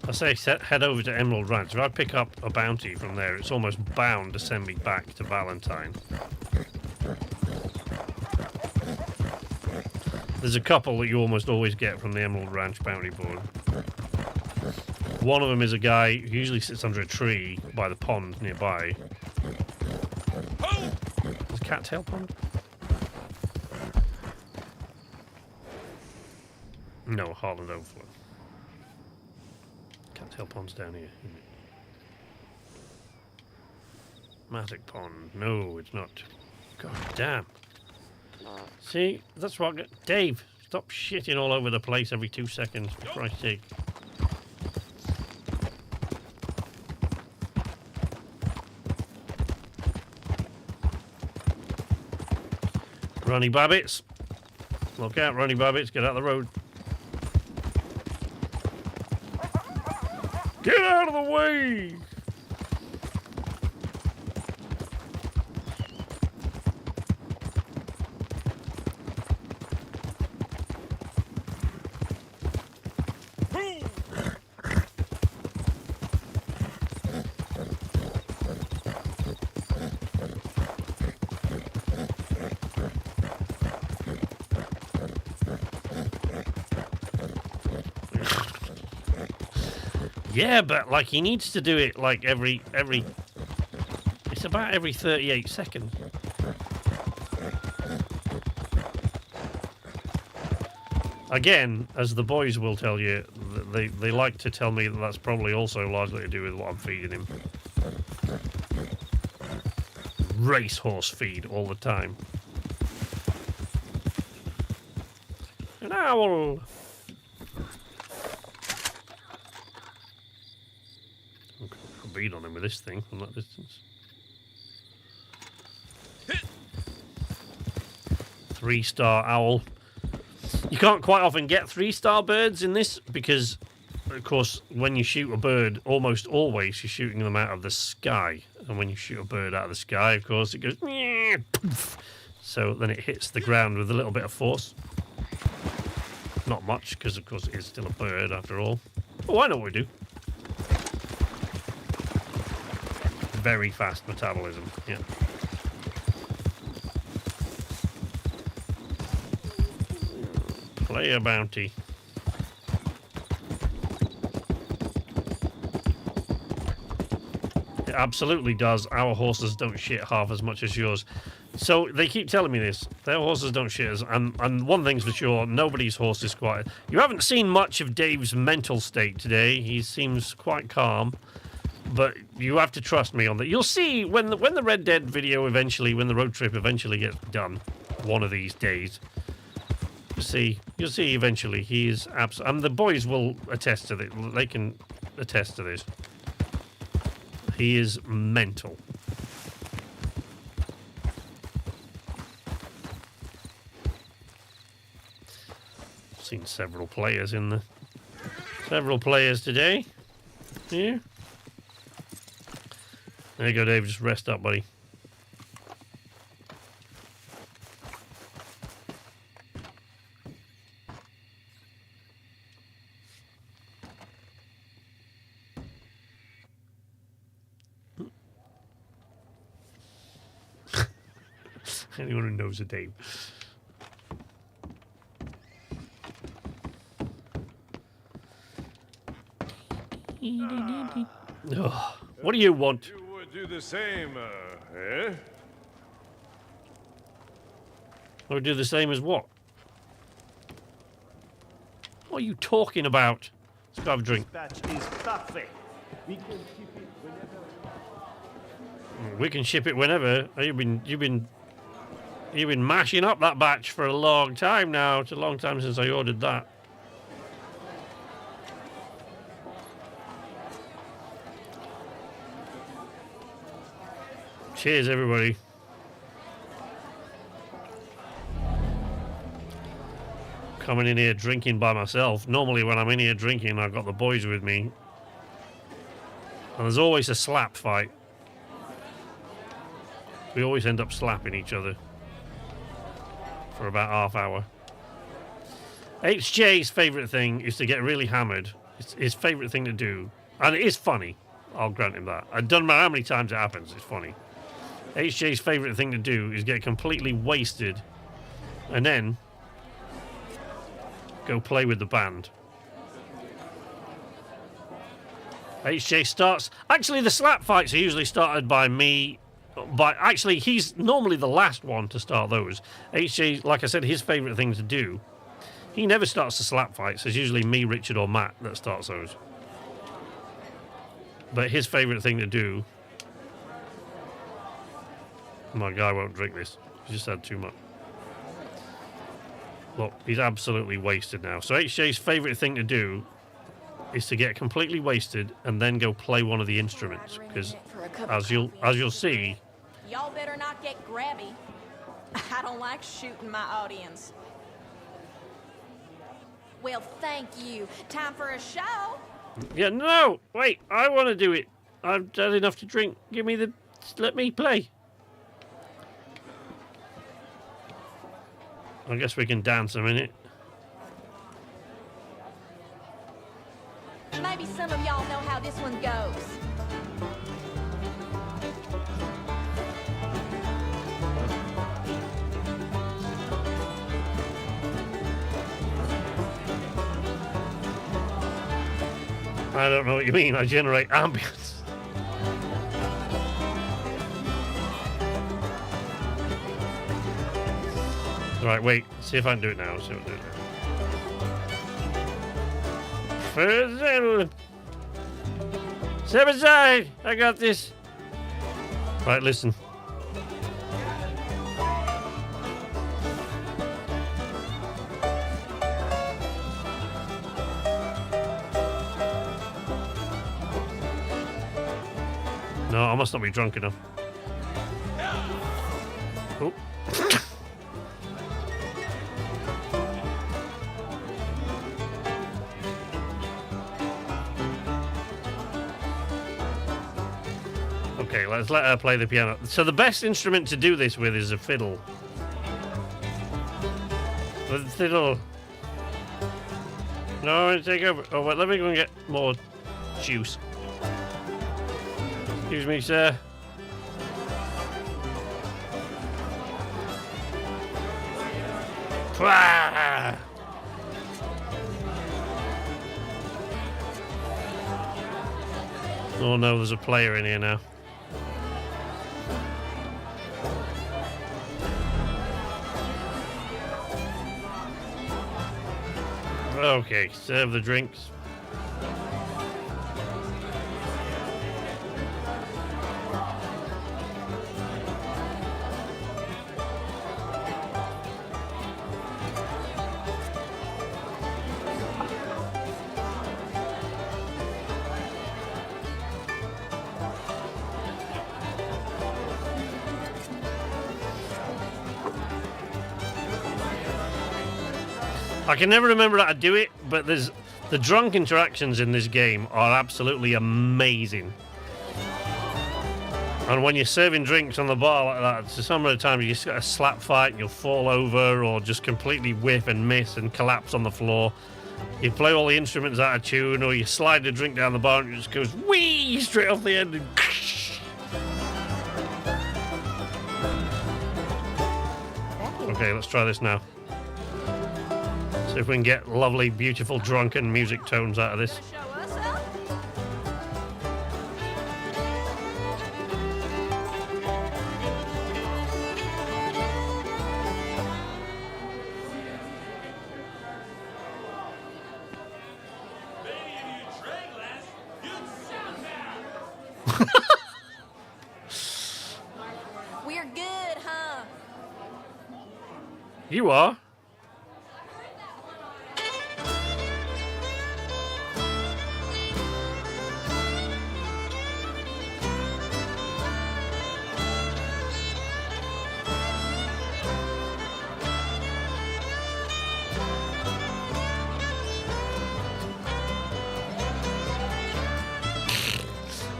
I say head over to Emerald Ranch. If I pick up a bounty from there, it's almost bound to send me back to Valentine. There's a couple that you almost always get from the Emerald Ranch bounty board. One of them is a guy who usually sits under a tree by the pond nearby. Is Cattail Pond? No, Harland Overflow. Cattail Pond's down here, isn't it? Matic Pond. No, it's not. God damn. See, that's what I got. Dave, stop shitting all over the place every 2 seconds, for Christ's sake. Ronnie Babbitts. Look out, Ronnie Babbitts, get out of the road. Get out of the way! Yeah, but like he needs to do it like every it's about every 38 seconds. Again, as the boys will tell you, they like to tell me that that's probably also largely to do with what I'm feeding him. Racehorse feed all the time. An owl. Bead on him with this thing from that distance. 3-star owl. You can't quite often get 3-star birds in this because, of course, when you shoot a bird, almost always you're shooting them out of the sky. And when you shoot a bird out of the sky, of course, it goes poof. So then it hits the ground with a little bit of force. Not much, because of course it is still a bird after all. Oh, I know what we do. Very fast metabolism, yeah. Player bounty. It absolutely does. Our horses don't shit half as much as yours. So they keep telling me this. Their horses don't shit as... And one thing's for sure, nobody's horse is quite... You haven't seen much of Dave's mental state today. He seems quite calm. But you have to trust me on that. You'll see when the Red Dead video eventually, when the road trip eventually gets done, one of these days. You'll see eventually. He is absolutely... And the boys will attest to this. They can attest to this. He is mental. Seen several players in the... Several players today. Here. There you go, Dave. Just rest up, buddy. Anyone who knows a Dave. Oh, what do you want? You would do the same, eh? I would do the same as what? What are you talking about? Let's go have a drink. We can ship it whenever. You've been mashing up that batch for a long time now. It's a long time since I ordered that. Cheers, everybody. Coming in here drinking by myself. Normally when I'm in here drinking, I've got the boys with me. And there's always a slap fight. We always end up slapping each other. For about half hour. HJ's favourite thing is to get really hammered. It's his favourite thing to do. And it is funny. I'll grant him that. I don't know how many times it happens. It's funny. HJ's favourite thing to do is get completely wasted and then go play with the band. HJ starts... Actually, the slap fights are usually started by me. But actually, he's normally the last one to start those. HJ, like I said, his favourite thing to do. He never starts the slap fights. It's usually me, Richard, or Matt that starts those. But his favourite thing to do... My guy won't drink this. He just had too much. Look, he's absolutely wasted now. So HJ's favourite thing to do is to get completely wasted and then go play one of the instruments. Because as you'll see... Y'all better not get grabby. I don't like shooting my audience. Well, thank you. Time for a show. Yeah, no! Wait, I want to do it. I've had enough to drink. Give me the... Let me play. I guess we can dance a minute. Maybe some of y'all know how this one goes. I don't know what you mean. I generate ambience. Right, wait. See if I can do it now. See if I can do it now. Step aside. I got this. Right, listen. No, I must not be drunk enough. Oh. Okay, let's let her play the piano. So the best instrument to do this with is a fiddle. The fiddle. No, I'm going to take over. Oh, wait, let me go and get more juice. Excuse me, sir. Ah! Oh no, there's a player in here now. Okay, serve the drinks. I can never remember how to do it, but there's the drunk interactions in this game are absolutely amazing. And when you're serving drinks on the bar like that, so some of the times you just get a slap fight and you'll fall over or just completely whiff and miss and collapse on the floor. You play all the instruments out of tune, or you slide the drink down the bar and it just goes whee straight off the end and okay, let's try this now. See if we can get lovely, beautiful, drunken music tones out of this. Show us up. We're good, huh? You are?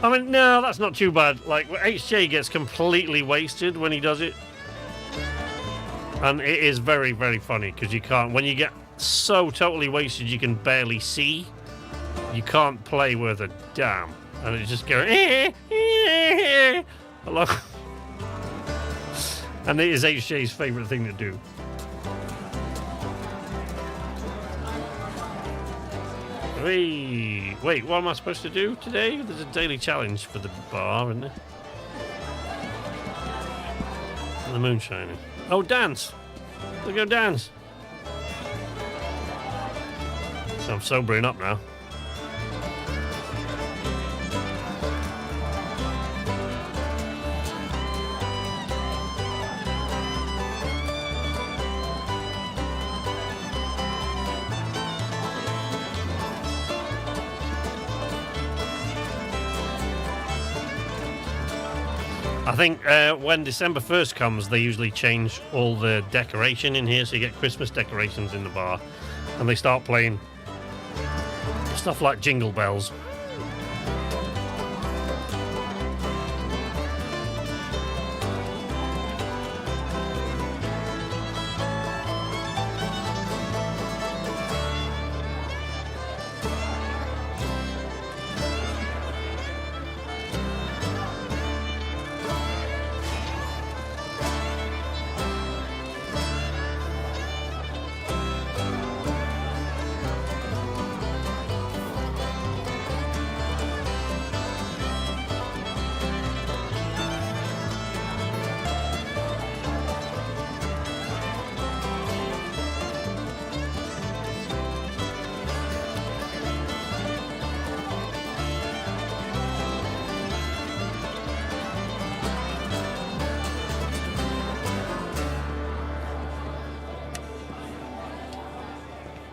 I mean, no, that's not too bad. Like, HJ gets completely wasted when he does it. And it is very, very funny, because you can't... When you get so totally wasted you can barely see, you can't play worth a damn. And it's just going... And it is HJ's favourite thing to do. Wait, what am I supposed to do today? There's a daily challenge for the bar, isn't there? And the moonshining. Oh, dance! Let's go dance! So I'm sobering up now. I think when December 1st comes, they usually change all the decoration in here, so you get Christmas decorations in the bar, and they start playing stuff like Jingle Bells.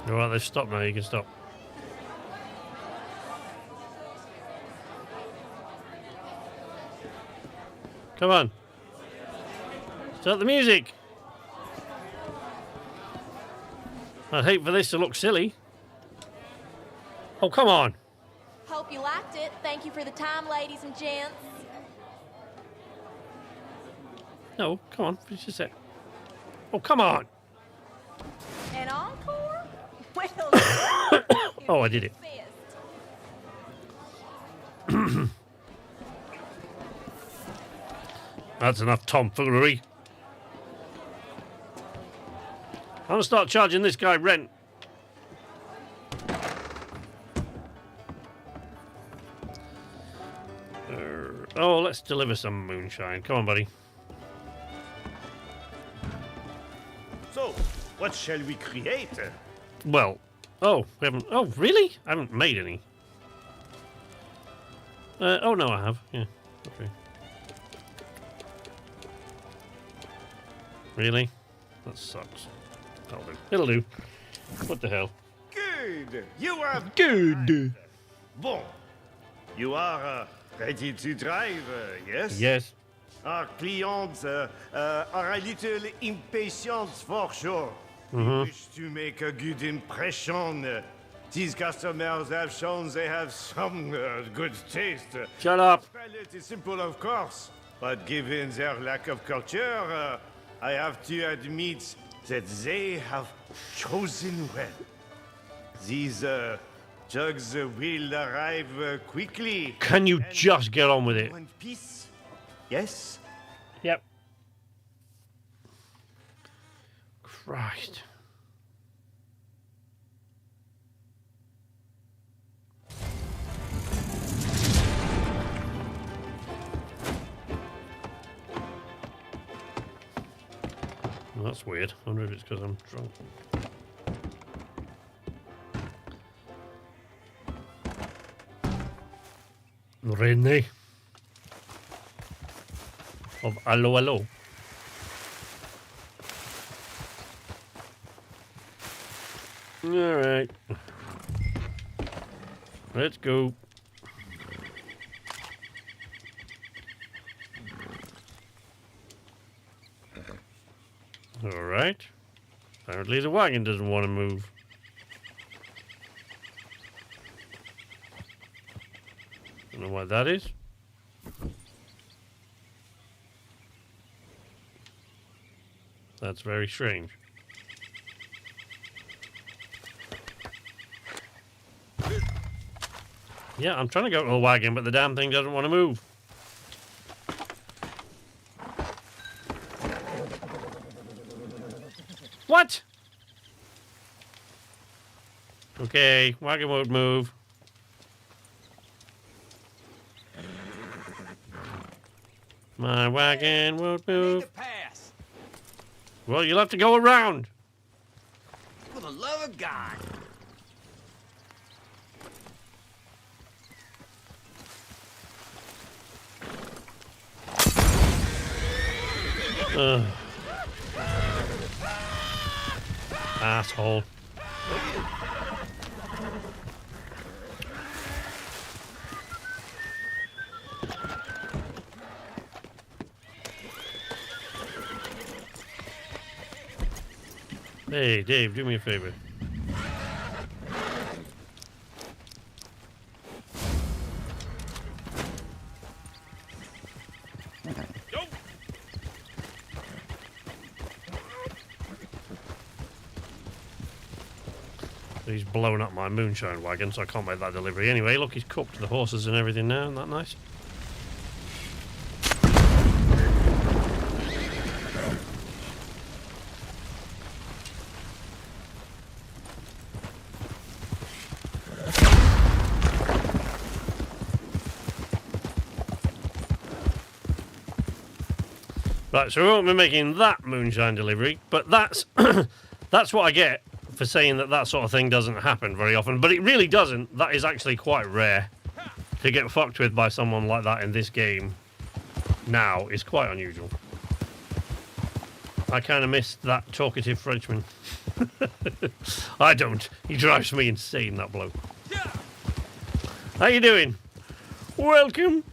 Alright, they've stopped now, you can stop. Come on. Start the music. I'd hate for this to look silly. Oh, come on. Hope you liked it. Thank you for the time, ladies and gents. No, come on, finish your set. Oh, come on. An encore? Well, Oh, I did it. That's enough tomfoolery. I'm gonna start charging this guy rent. Oh, let's deliver some moonshine. Come on, buddy. So, what shall we create? Well, Oh, we haven't. Oh, really? I haven't made any. Oh, no, I have. Yeah. Okay. Really? That sucks. That'll do. It'll do. What the hell? Good. You are Good. bon. You are ready to drive, yes? Yes. Our clients are a little impatient for sure. Mm-hmm. We wish to make a good impression. These customers have shown they have some good taste. Shut up. Palate is simple, of course, but given their lack of culture, I have to admit that they have chosen well. These jugs will arrive quickly. Can you and just get on with it? One piece? Yes? Yep. Christ. Well, that's weird. I wonder if it's because I'm drunk. Rene of Allo Allo. All right, let's go. All right. Apparently the wagon doesn't want to move. Don't know why that is. That's very strange. Yeah, I'm trying to go to the wagon, but the damn thing doesn't want to move. What? Okay, wagon won't move. My wagon won't move. Pass. Well, you'll have to go around. For the love of God. Ugh. Asshole. Hey, Dave, do me a favor. He's blown up my moonshine wagon, so I can't make that delivery. Anyway, look, he's cooked the horses and everything now. Isn't that nice? Right, so we won't be making that moonshine delivery, but that's that's what I get for saying that that sort of thing doesn't happen very often. But it really doesn't. That is actually quite rare. To get fucked with by someone like that in this game now is quite unusual. I kind of missed that talkative Frenchman. I don't. He drives me insane, that bloke. How you doing? Welcome.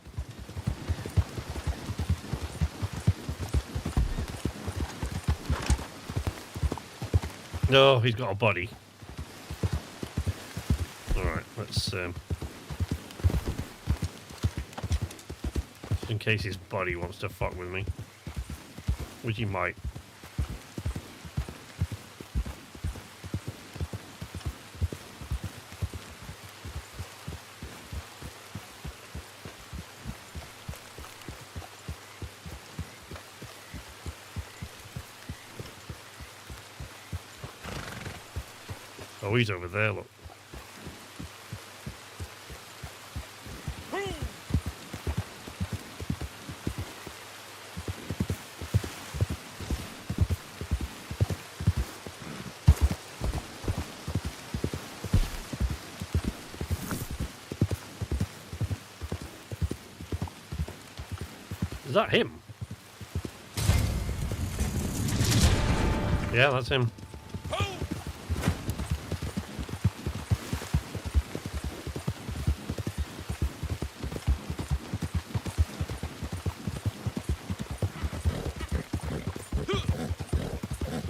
No, he's got a body. Alright, let's in case his body wants to fuck with me. Which he might. Oh, he's over there, look. Is that him? Yeah, that's him.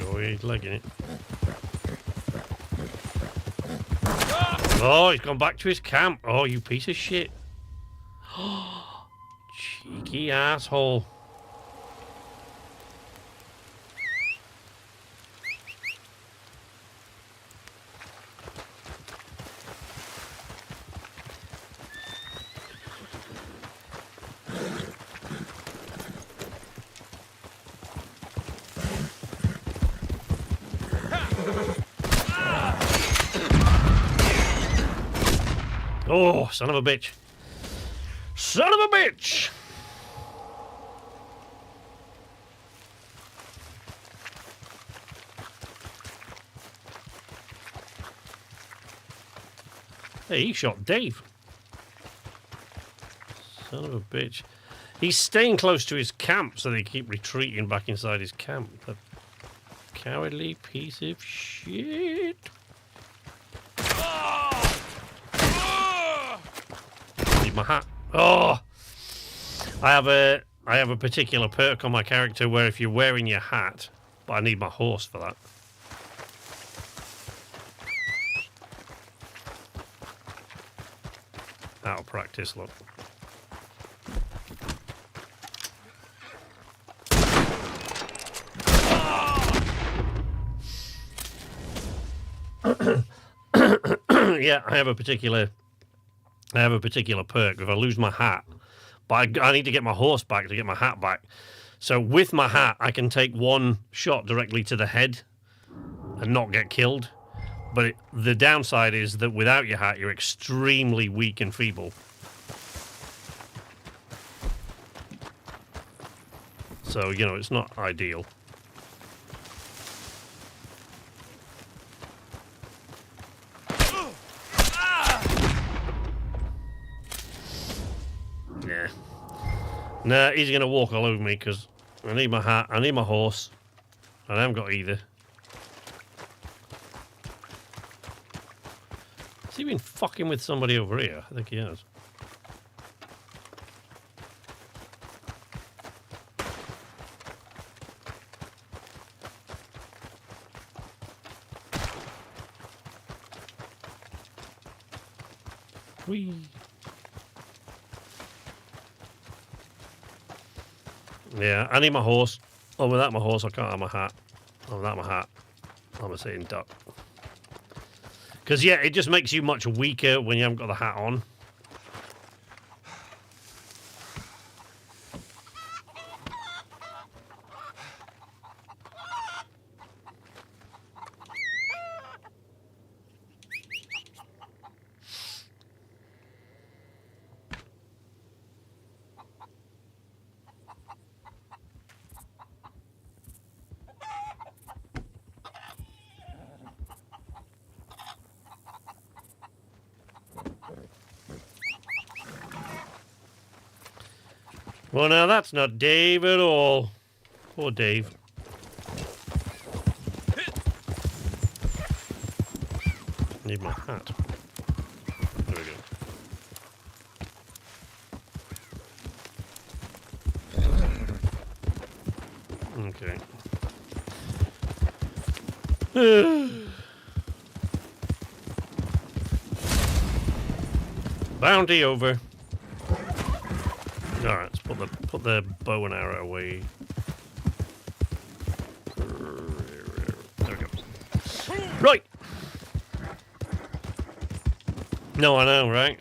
Oh, he's legging it. Oh, he's gone back to his camp. Oh, you piece of shit. Cheeky asshole. Oh, son of a bitch. Son of a bitch! Hey, he shot Dave. Son of a bitch. He's staying close to his camp, so they keep retreating back inside his camp. The cowardly piece of shit. Need my hat. Oh! I have a particular perk on my character where if you're wearing your hat, but I need my horse for that. Out of practice, look. Yeah, I have a particular perk. If I lose my hat, but I need to get my horse back to get my hat back. So with my hat, I can take one shot directly to the head and not get killed. But the downside is that without your hat, you're extremely weak and feeble. So, you know, it's not ideal. Yeah. Nah, he's going to walk all over me because I need my hat, I need my horse, and I haven't got either. Has he been fucking with somebody over here? I think he has. Whee! Yeah, I need my horse. Oh, without my horse, I can't have my hat. Oh, without my hat, I'm a sitting duck. Because, yeah, it just makes you much weaker when you haven't got the hat on. Well, now that's not Dave at all. Poor Dave. Need my hat. There we go. Okay. Bounty over. All right, let's put the bow and arrow away. There we go. Right. No, I know, right?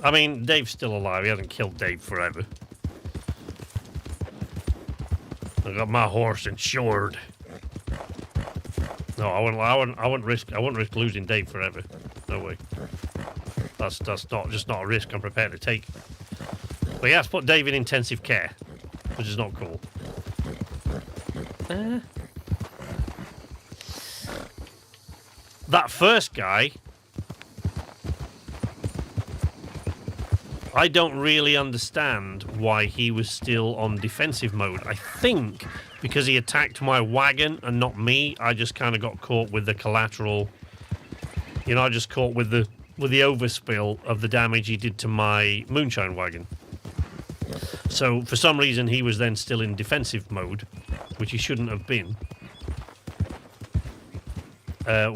I mean, Dave's still alive. He hasn't killed Dave forever. I got my horse insured. No, I wouldn't risk losing Dave forever. No way. That's not a risk I'm prepared to take. But he has put Dave in intensive care, which is not cool. That first guy, I don't really understand why he was still on defensive mode. I think because he attacked my wagon and not me, I just kind of got caught with the collateral. You know, I just caught with the overspill of the damage he did to my moonshine wagon. So for some reason he was then still in defensive mode, which he shouldn't have been.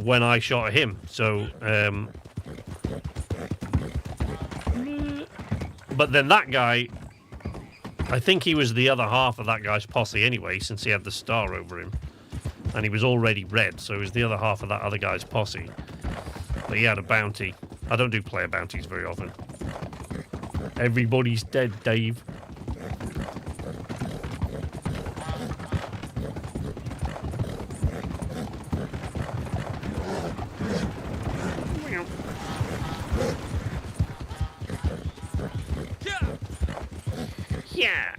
When I shot at him. So, but then that guy, I think he was the other half of that guy's posse anyway, since he had the star over him. And he was already red, so he was the other half of that other guy's posse. But he had a bounty. I don't do player bounties very often. Everybody's dead, Dave. Yeah.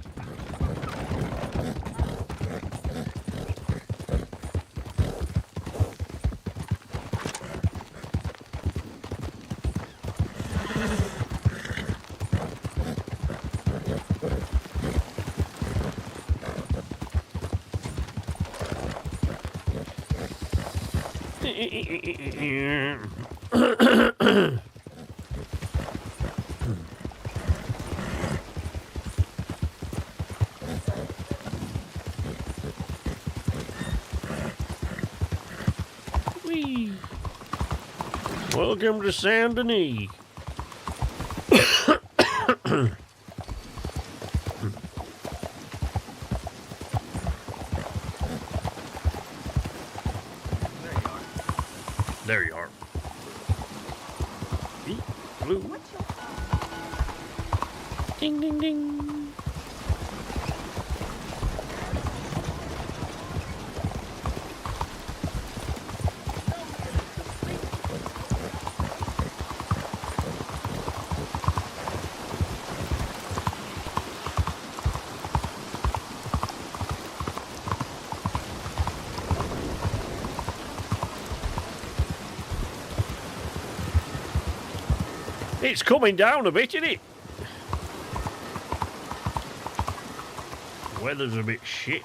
Whee. Welcome to Saint Denis. There you are. Blue. Ding, ding, ding. It's coming down a bit, isn't it? Weather's a bit shit.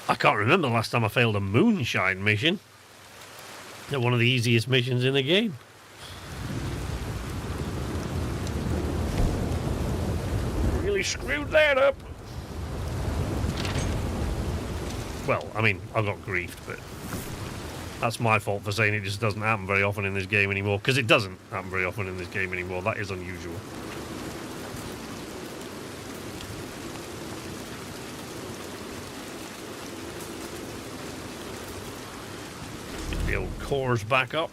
I can't remember the last time I failed a moonshine mission. They're one of the easiest missions in the game. Really screwed that up. Well, I mean, I got griefed, but that's my fault for saying it just doesn't happen very often in this game anymore, because it doesn't happen very often in this game anymore. That is unusual. Get the old cores back up.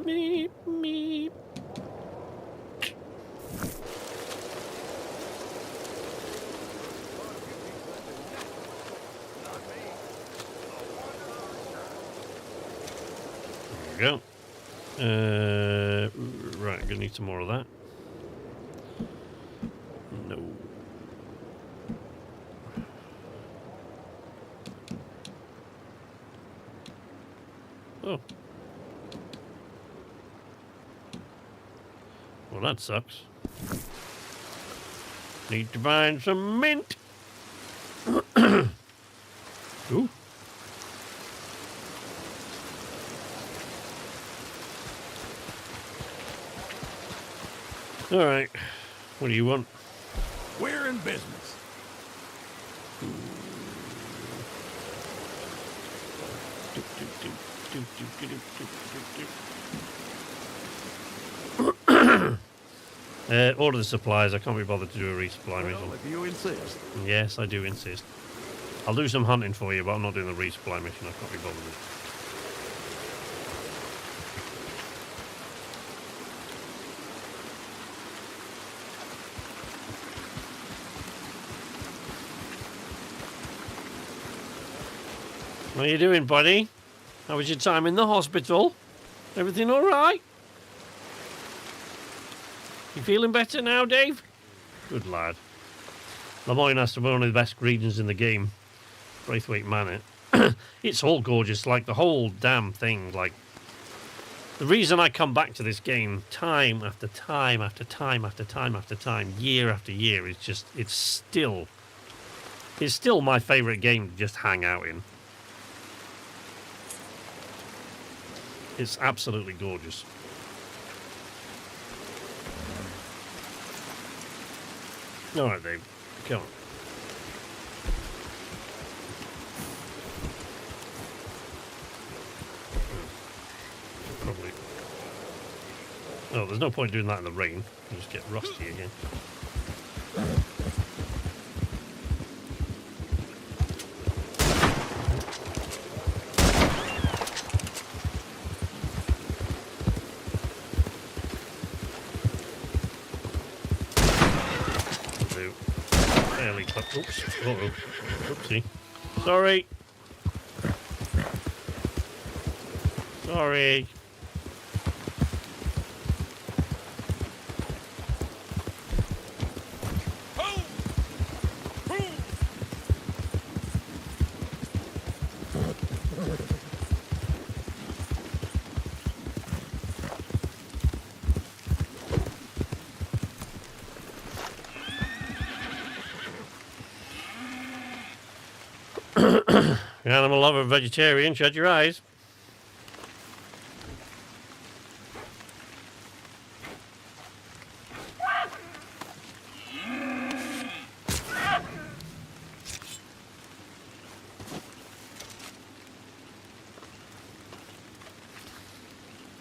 Meep, meep. There we go. Right, gonna need some more of that. No. Oh. Well, that sucks. Need to find some mint. Ooh. All right. What do you want? We're in business. Order the supplies. I can't be bothered to do a resupply mission. Well, if you insist. Yes, I do insist. I'll do some hunting for you, but I'm not doing the resupply mission. I can't be bothered with. What are you doing, buddy? How was your time in the hospital? Everything all right? You feeling better now, Dave? Good lad. Lemoyne has to be one of the best regions in the game. Braithwaite Manor. It's all gorgeous, like the whole damn thing. Like, the reason I come back to this game time after time after time after time after time, year after year, is just, it's still my favourite game to just hang out in. It's absolutely gorgeous. Alright, Dave. Come on. Probably. Oh, there's no point doing that in the rain. You just get rusty again. Fairly close. Oops. Uh-oh. Oopsie. Sorry. Sorry. Animal lover, vegetarian, shut your eyes.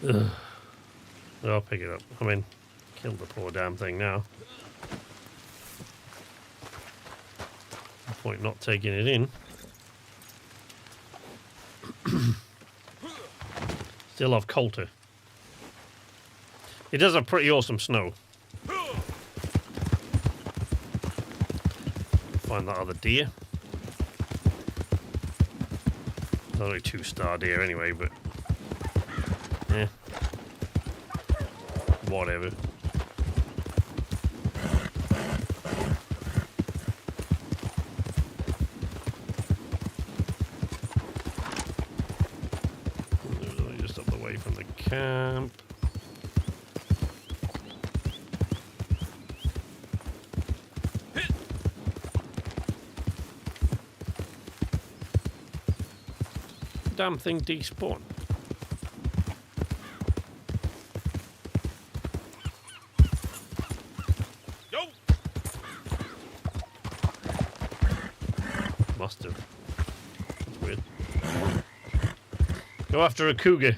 Ugh. I'll pick it up. I mean, kill the poor damn thing now. No point not taking it in. Still have Coulter. It does have pretty awesome snow. Find that other deer. It's only 2-star deer anyway, but yeah, whatever. Just up the way from the camp. Damn thing despawned. Must have. That's weird. Go after a cougar.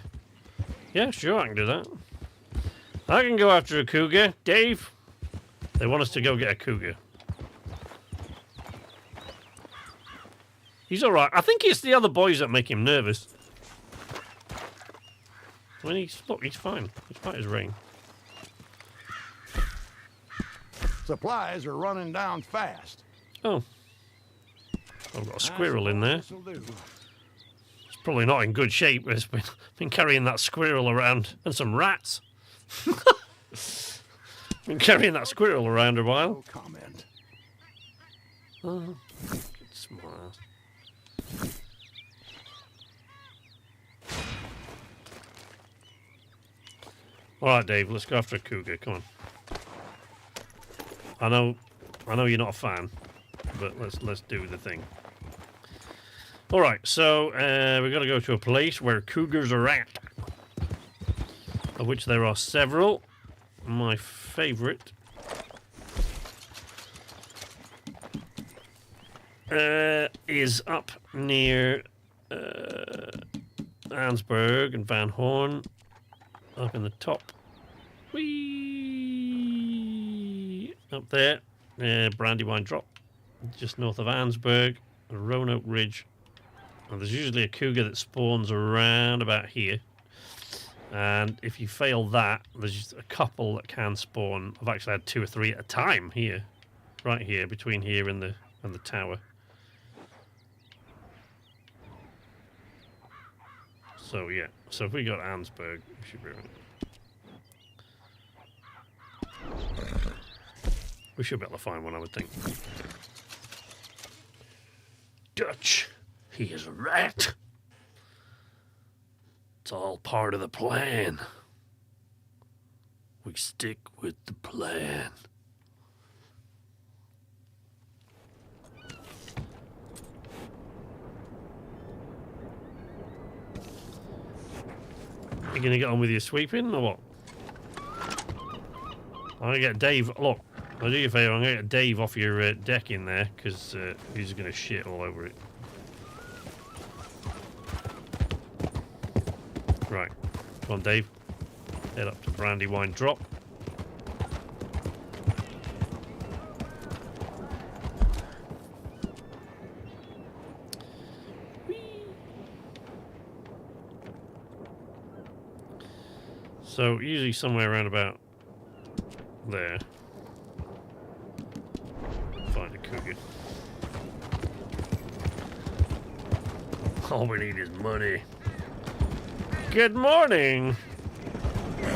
Yeah, sure, I can do that. I can go after a cougar. Dave, they want us to go get a cougar. He's alright. I think it's the other boys that make him nervous. When look, he's fine. He's fine as rain. Supplies are running down fast. Oh. I've got a squirrel in there. It's probably not in good shape. It's been carrying that squirrel around. And some rats. Been carrying that squirrel around a while. No comment. Oh, smart ass. All right, Dave. Let's go after a cougar. Come on. I know you're not a fan, but let's do the thing. All right. So we've got to go to a place where cougars are at, of which there are several. My favourite is up near Arnsberg and Van Horn, up in the top. Whee! Up there, Brandywine Drop, just north of Arnsberg, Roanoke Ridge. And there's usually a cougar that spawns around about here. And if you fail that, there's just a couple that can spawn. I've actually had 2 or 3 at a time here, right here, between here and the tower. So yeah, so if we got Ansberg, we should be right. We should be able to find one, I would think. Dutch, he is a rat. It's all part of the plan. We stick with the plan. You gonna get on with your sweeping or what? I'm gonna get Dave. Look, I'll do you a favour. I'm gonna get Dave off your deck in there because he's gonna shit all over it. Right, come on, Dave. Head up to Brandywine Drop. So usually somewhere around about there. Find a cougar. All we need is money. Good morning.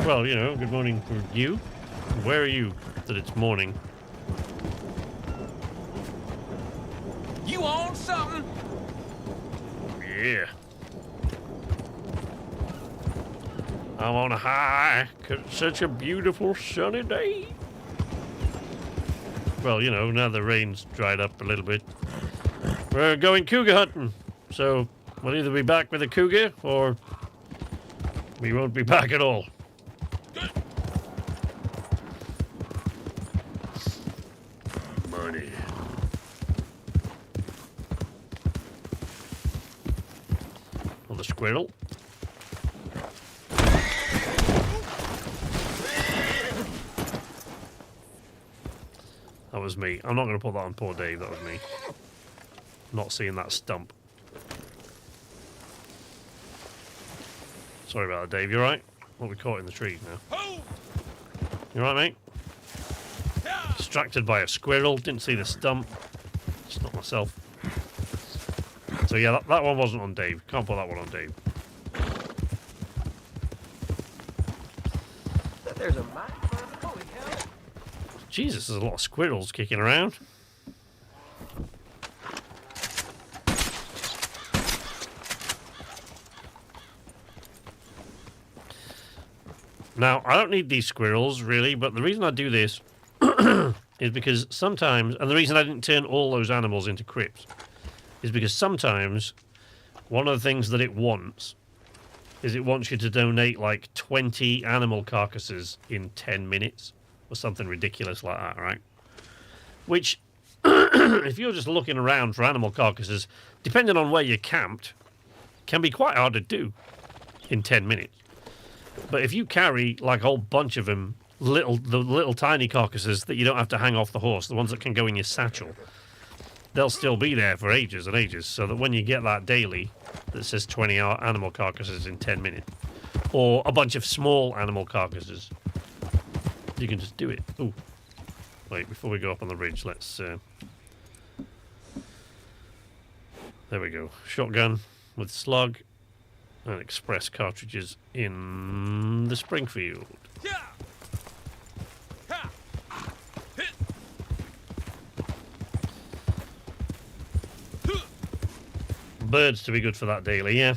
Well, you know, good morning for you. Where are you that it's morning? You on something? Yeah. I'm on a high 'cause it's such a beautiful sunny day. Well, you know, now the rain's dried up a little bit. We're going cougar hunting, so we'll either be back with a cougar or we won't be back at all. Money. On the squirrel. That was me. I'm not going to put that on poor Dave. That was me. Not seeing that stump. Sorry about that, Dave. You alright? What we caught in the trees now. You alright, mate? Distracted by a squirrel. Didn't see the stump. It's not myself. So yeah, that one wasn't on Dave. Can't put that one on Dave. There's a mic. Holy hell. Jesus, there's a lot of squirrels kicking around. Now, I don't need these squirrels, really, but the reason I do this is because sometimes, and the reason I didn't turn all those animals into crypts, is because sometimes one of the things that it wants is it wants you to donate like 20 animal carcasses in 10 minutes. Or something ridiculous like that, right? Which, if you're just looking around for animal carcasses, depending on where you're camped, can be quite hard to do in 10 minutes. But if you carry like a whole bunch of them, the little tiny carcasses that you don't have to hang off the horse, the ones that can go in your satchel, they'll still be there for ages and ages, so that when you get that daily that says 20 animal carcasses in 10 minutes, or a bunch of small animal carcasses, you can just do it. Ooh. Wait, before we go up on the ridge, let's... there we go. Shotgun with slug and express cartridges in the Springfield. Birds to be good for that daily, yeah.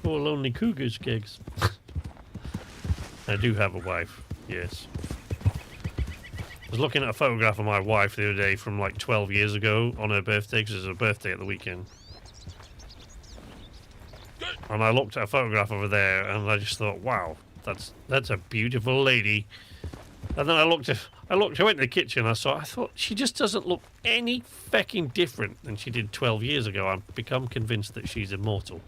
Poor lonely cougars, gigs. I do have a wife, yes. I was looking at a photograph of my wife the other day from like 12 years ago on her birthday, because it was her birthday at the weekend. And I looked at a photograph of her there, and I just thought, wow, that's a beautiful lady. And then I went to the kitchen, I thought, she just doesn't look any fecking different than she did 12 years ago. I've become convinced that she's immortal.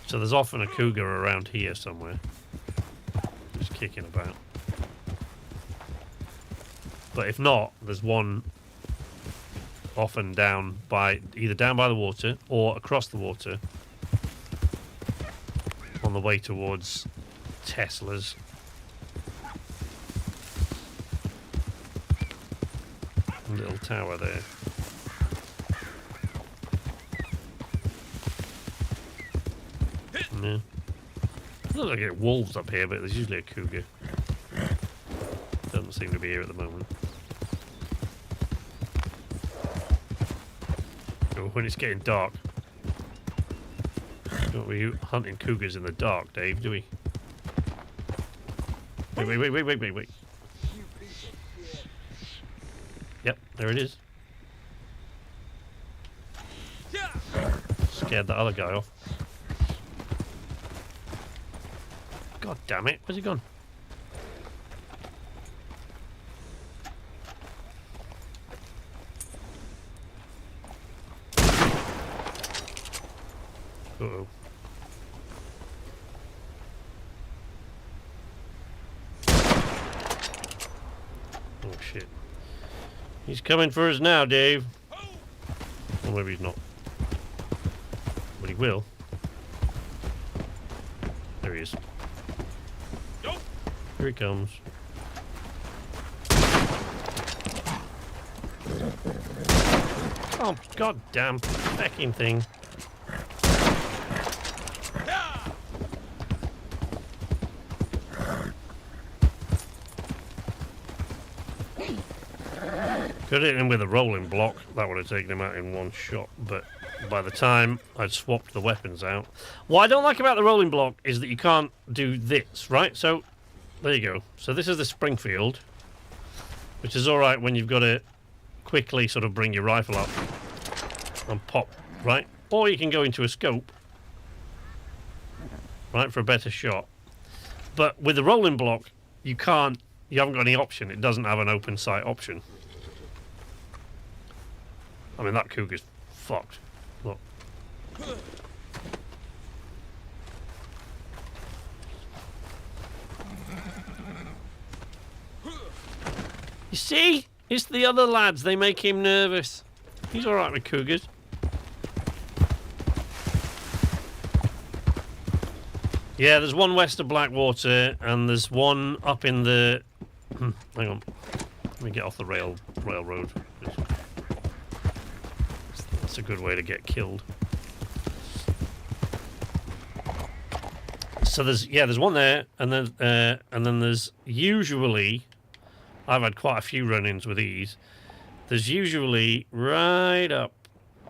So there's often a cougar around here somewhere. Just kicking about. But if not, there's one often down by either down by the water or across the water on the way towards Tesla's. Little tower there. Yeah. Looks like it wolves up here, but there's usually a cougar. Doesn't seem to be here at the moment. Oh, when it's getting dark. Don't we hunting cougars in the dark, Dave, do we? Wait. Yep, there it is. Scared that other guy off. God damn it, where's he gone? Uh-oh. Oh shit. He's coming for us now, Dave. Or maybe he's not. But he will. There he is. Here he comes. Oh, goddamn fucking thing. Could hit him with a rolling block. That would have taken him out in one shot. But by the time I'd swapped the weapons out... What I don't like about the rolling block is that you can't do this, right? So, there you go. So this is the Springfield, which is alright when you've got to quickly sort of bring your rifle up and pop, right? Or you can go into a scope, right, for a better shot. But with the rolling block, you can't... You haven't got any option. It doesn't have an open sight option. I mean, that cougar's fucked. Look. You see? It's the other lads. They make him nervous. He's alright with cougars. Yeah, there's one west of Blackwater, and there's one up in the... Hang on. Let me get off the railroad. That's a good way to get killed. So there's one there, and then there's usually, I've had quite a few run-ins with these. There's usually right up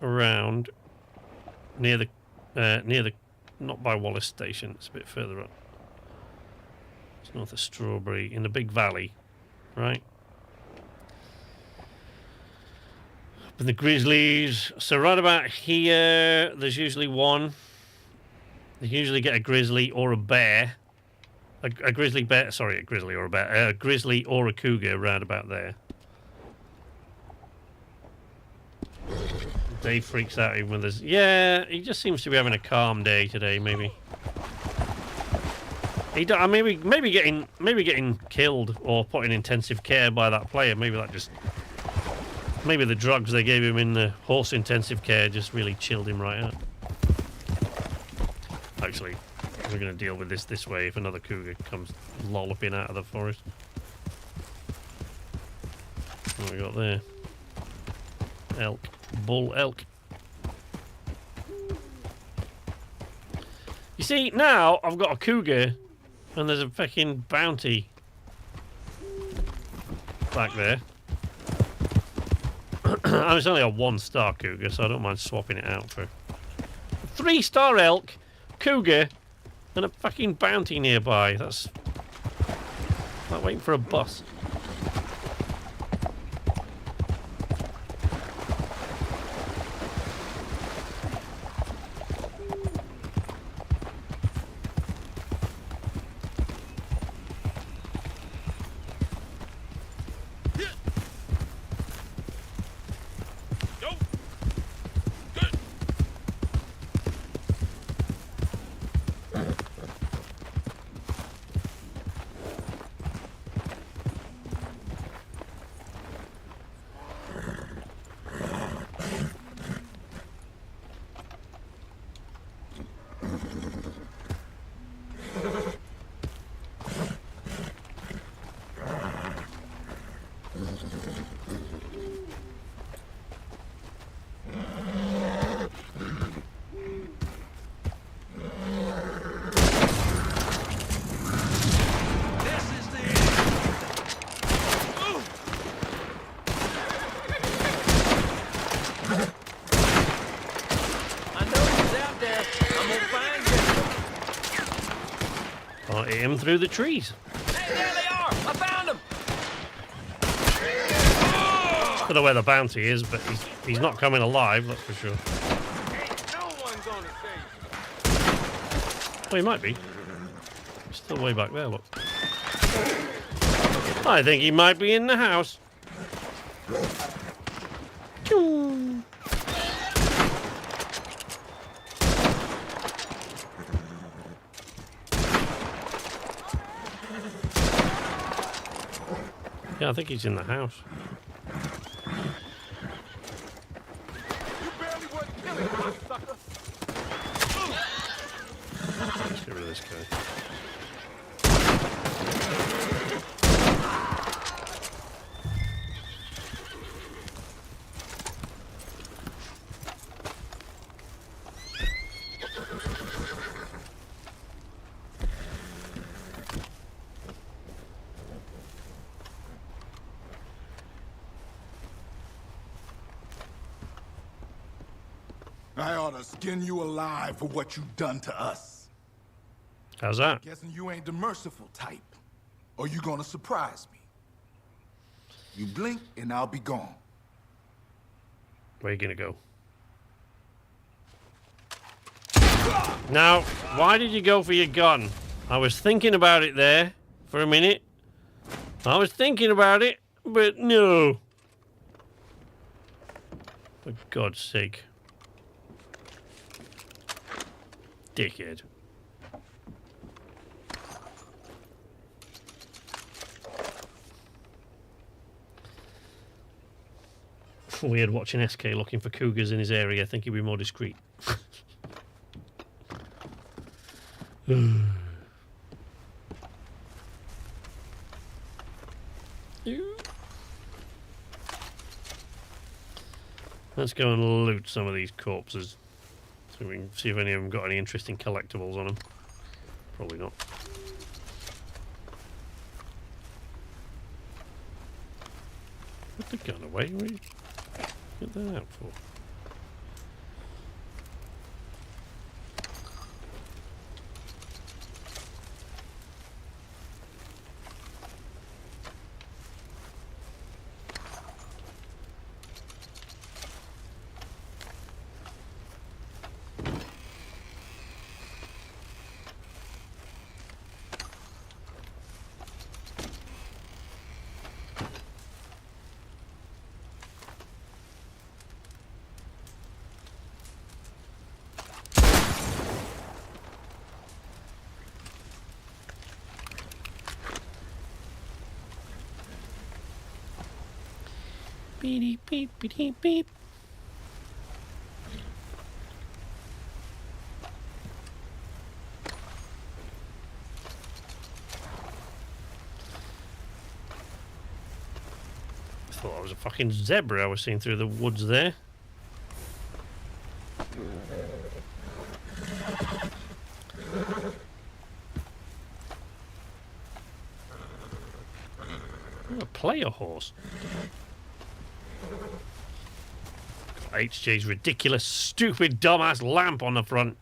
around near the not by Wallace Station. It's a bit further up. It's north of Strawberry in the big valley, right? And the grizzlies. So right about here, there's usually one. They usually get a grizzly or a bear. A grizzly bear. Sorry, a grizzly or a bear. A grizzly or a cougar around about there. Dave freaks out even when there's... Yeah, he just seems to be having a calm day today, maybe. Maybe getting killed or put in intensive care by that player. Maybe that just... Maybe the drugs they gave him in the horse intensive care just really chilled him right out. Actually, we're going to deal with this way if another cougar comes lolloping out of the forest. What we got there? Elk. Bull elk. You see, now I've got a cougar and there's a fucking bounty back there. And it's only a 1-star cougar, so I don't mind swapping it out for a 3-star elk, cougar, and a fucking bounty nearby. That's like waiting for a bus. Or hit him through the trees. Hey, there they are! I found them! I don't know where the bounty is, but he's not coming alive, that's for sure. Ain't no one gonna save Well, he might be. He's still way back there, look. I think he might be in the house. Choo. Yeah, I think he's in the house. You barely worth killing, sucker. Let's get rid of this guy. I ought to skin you alive for what you've done to us. How's that? Guessing you ain't the merciful type. Or you gonna surprise me. You blink and I'll be gone. Where are you gonna go? Now, why did you go for your gun? I was thinking about it there for a minute. I was thinking about it, but no. For God's sake. Dickhead. Weird watching SK looking for cougars in his area. I think he'd be more discreet. Let's go and loot some of these corpses. So we can see if any of them got any interesting collectibles on them. Probably not. Put the gun away. What did you get that out for? Beep, beep, beep, beep. I thought I was a fucking zebra I was seeing through the woods there. Oh, a player horse. HJ's ridiculous, stupid, dumbass lamp on the front.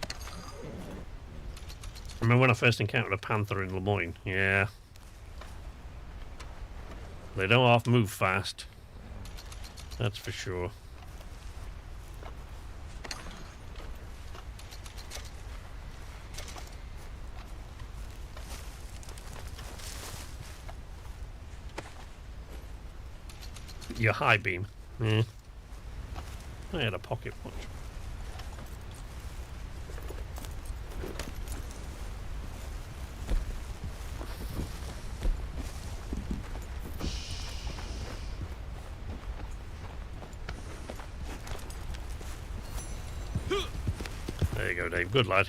I remember when I first encountered a panther in Lemoyne. Yeah. They don't half move fast. That's for sure. Your high beam. Yeah. I had a pocket watch. There you go, Dave. Good lad.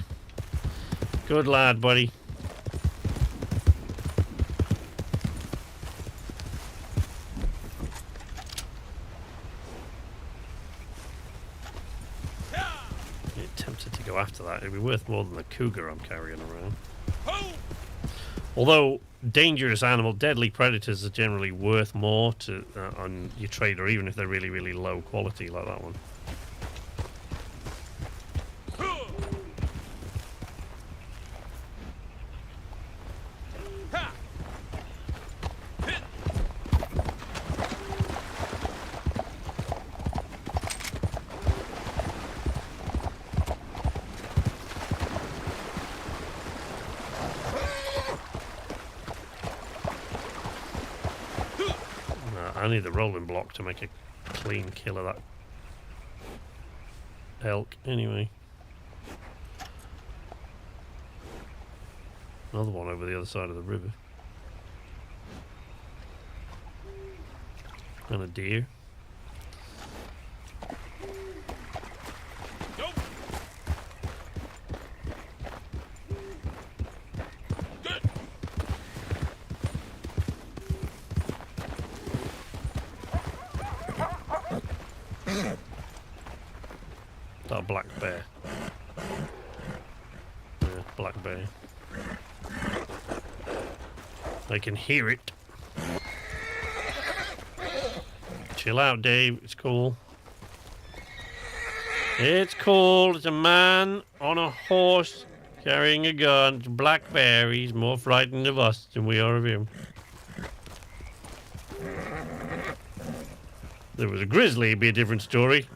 Good lad, buddy. After that, it'd be worth more than the cougar I'm carrying around. Although dangerous animal, deadly predators are generally worth more to on your trader, even if they're really, really low quality like that one. I need the rolling block to make a clean kill of that elk. Anyway. Another one over the other side of the river. And a deer. That black bear. Yeah, black bear. I can hear it. Chill out, Dave. It's cool. It's cool. It's a man on a horse carrying a gun. It's a black bear. He's more frightened of us than we are of him. If there was a grizzly, it'd be a different story.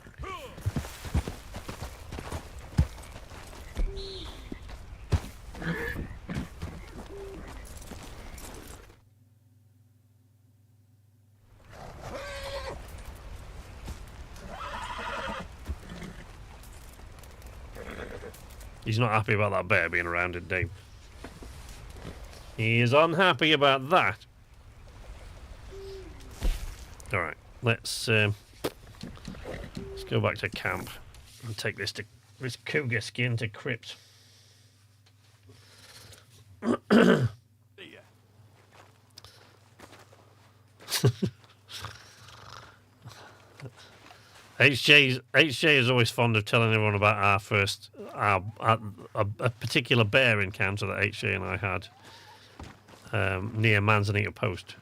He's not happy about that bear being around it, Dave. He is unhappy about that. Alright, let's go back to camp and take this cougar skin to Crypt. HJ is always fond of telling everyone about a particular bear encounter that HJ and I had near Manzanita Post.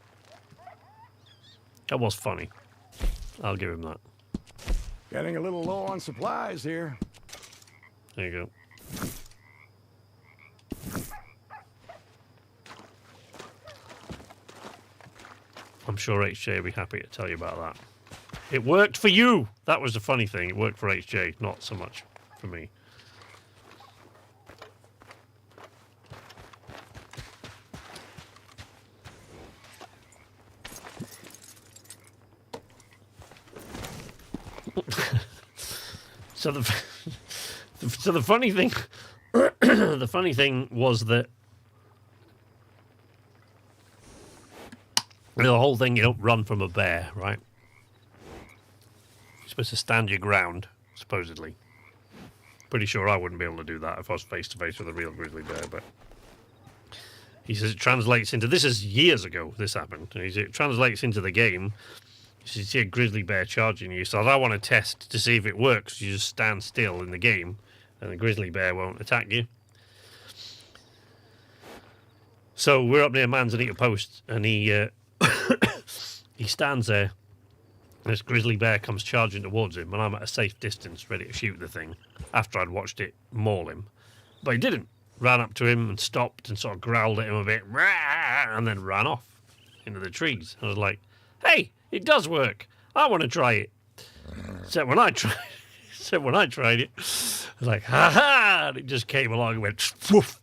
That was funny. I'll give him that. Getting a little low on supplies here. There you go. I'm sure HJ will be happy to tell you about that. It worked for you! That was the funny thing. It worked for HJ, not so much for me. So the funny thing the funny thing was that the whole thing, you don't run from a bear, right? You're supposed to stand your ground, supposedly. Pretty sure I wouldn't be able to do that if I was face to face with a real grizzly bear, but he says it translates into, this is years ago this happened, it translates into the game. You see a grizzly bear charging you, so I want to test to see if it works. You just stand still in the game and the grizzly bear won't attack you. So we're up near Manzanita Post and he he stands there. This grizzly bear comes charging towards him, and I'm at a safe distance, ready to shoot the thing, after I'd watched it maul him. But he didn't. Ran up to him and stopped and sort of growled at him a bit, and then ran off into the trees. I was like, hey, it does work. I want to try it. So when I tried it, I was like, ha ha! And it just came along and went, woof.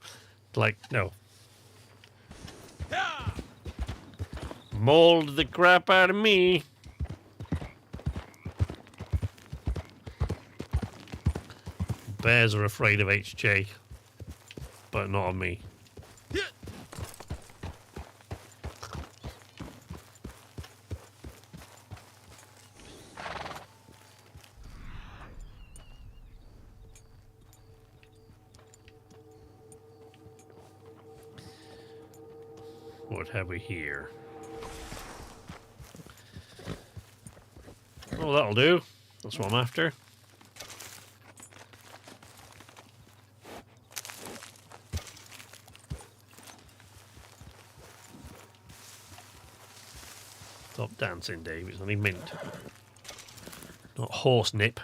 Like, no. Mauled the crap out of me. Bears are afraid of HJ, but not of me. What have we here? Oh, that'll do. That's what I'm after. Stop dancing, Dave. It's only mint. Not horse nip.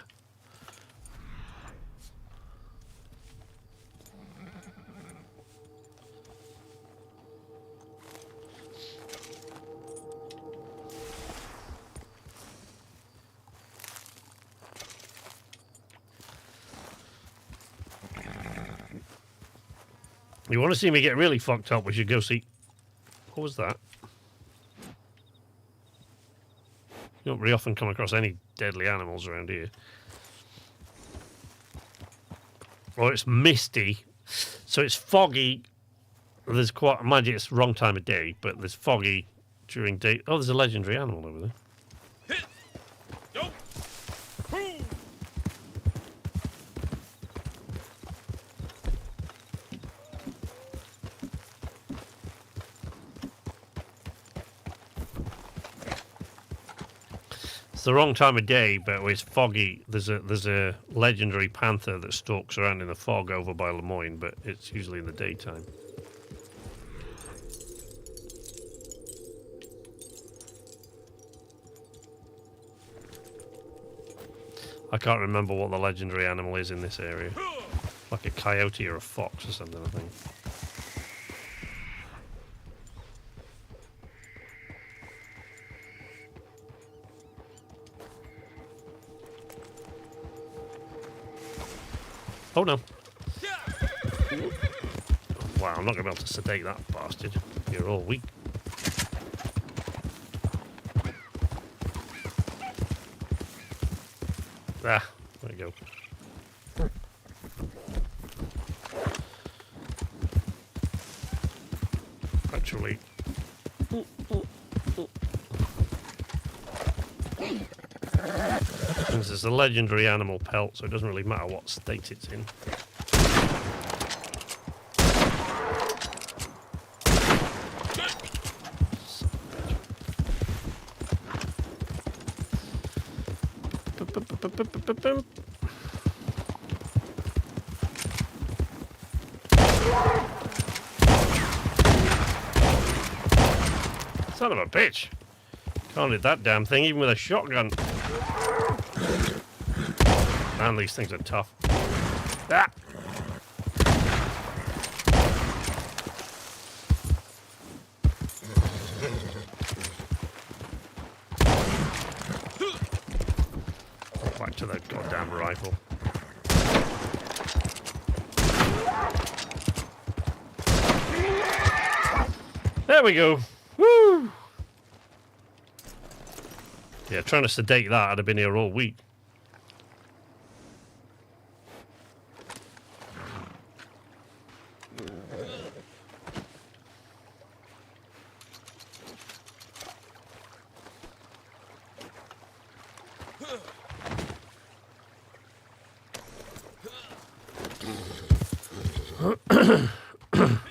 You want to see me get really fucked up, we should go see... What was that? You don't very often come across any deadly animals around here. Or it's misty, so it's foggy. There's quite, imagine it's the wrong time of day, but there's foggy during day. Oh, there's a legendary animal over there. It's the wrong time of day, but it's foggy. There's a legendary panther that stalks around in the fog over by Lemoyne, but it's usually in the daytime. I can't remember what the legendary animal is in this area. Like a coyote or a fox or something, I think. Oh no. Wow, I'm not going to be able to sedate that bastard. You're all weak. Ah, there you go. Actually. This is a legendary animal pelt, so it doesn't really matter what state it's in. Son of a bitch. Can't hit that damn thing even with a shotgun. Man, these things are tough. Ah! Back to that goddamn rifle. There we go. Woo! Yeah, trying to sedate that, I'd have been here all week.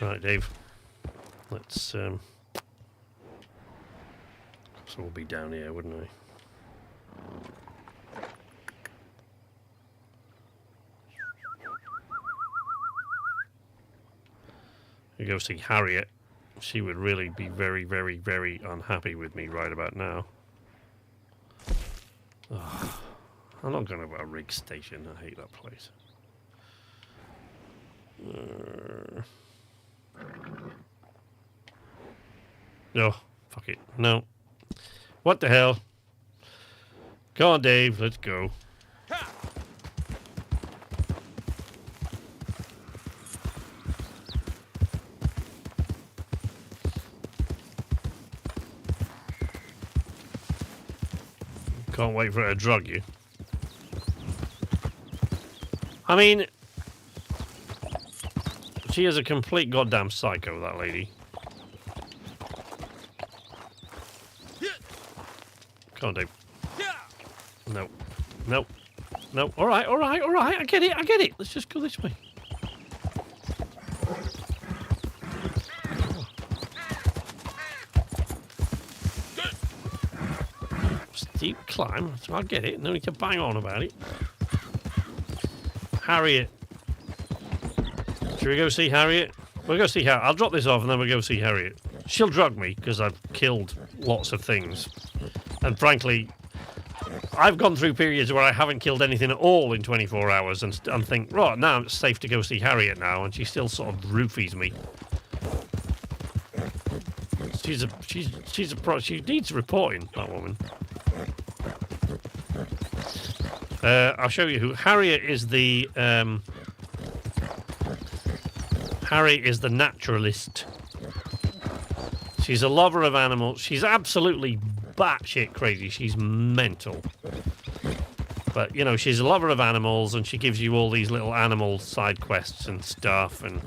Right, Dave. Let's so we'll be down here, wouldn't we? You go see Harriet. She would really be very, very, very unhappy with me right about now. Oh, I'm not going to a rig station. I hate that place. No, fuck it. No. What the hell? Go on, Dave. Let's go. Can't wait for her to drug you. I mean, she is a complete goddamn psycho, that lady. Come on, Dave. No. No. No. Alright, alright, alright. I get it, I get it. Let's just go this way. Steep climb, so I'll get it. No need to bang on about it. Harriet. Should we go see Harriet? We'll go see Harriet. I'll drop this off and then we'll go see Harriet. She'll drug me because I've killed lots of things. And frankly, I've gone through periods where I haven't killed anything at all in 24 hours and think, right, now it's safe to go see Harriet now, and she still sort of roofies me. She's a pro. She needs reporting, that woman. I'll show you who. Harriet is the Harriet is the naturalist. She's a lover of animals. She's absolutely batshit crazy. She's mental. But, you know, she's a lover of animals, and she gives you all these little animal side quests and stuff, and...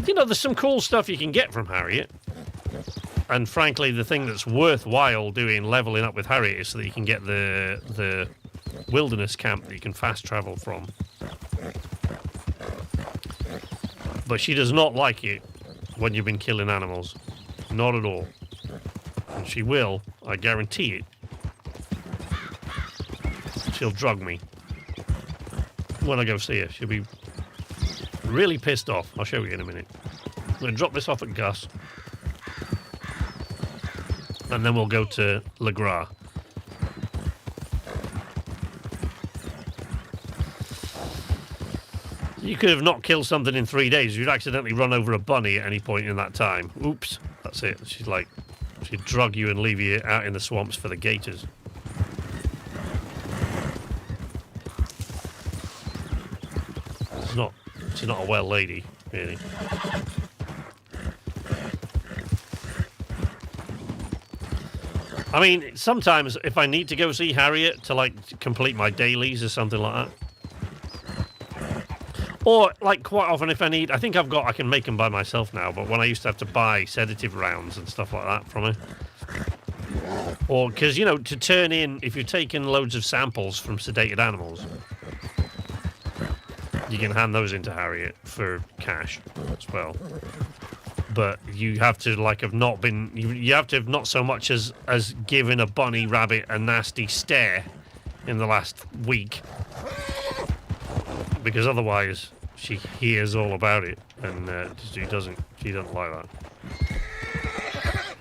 You know, there's some cool stuff you can get from Harriet. And frankly, the thing that's worthwhile doing, leveling up with Harriet, is so that you can get the wilderness camp that you can fast travel from. But she does not like it when you've been killing animals. Not at all. And she will, I guarantee it. She'll drug me. When I go see her, she'll be really pissed off. I'll show you in a minute. I'm going to drop this off at Gus. And then we'll go to Le Gras. You could have not killed something in 3 days. You'd accidentally run over a bunny at any point in that time. Oops. That's it. She'd drug you and leave you out in the swamps for the gators. She's not a well lady, really. I mean, sometimes if I need to go see Harriet to, like, complete my dailies or something like that. Or, like, quite often if I need... I think I can make them by myself now, but when I used to have to buy sedative rounds and stuff like that from her. Or, because, you know, to turn in... If you're taking loads of samples from sedated animals, you can hand those into Harriet for cash as well. But you have to, like, have not been... You have to have not so much as given a bunny rabbit a nasty stare in the last week. Because otherwise she hears all about it, and she doesn't like that.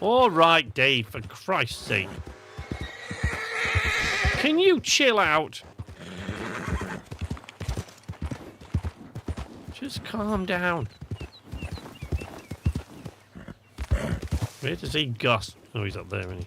All right, Dave, for Christ's sake. Can you chill out? Just calm down. We're here to see Gus. Oh, he's up there, isn't he?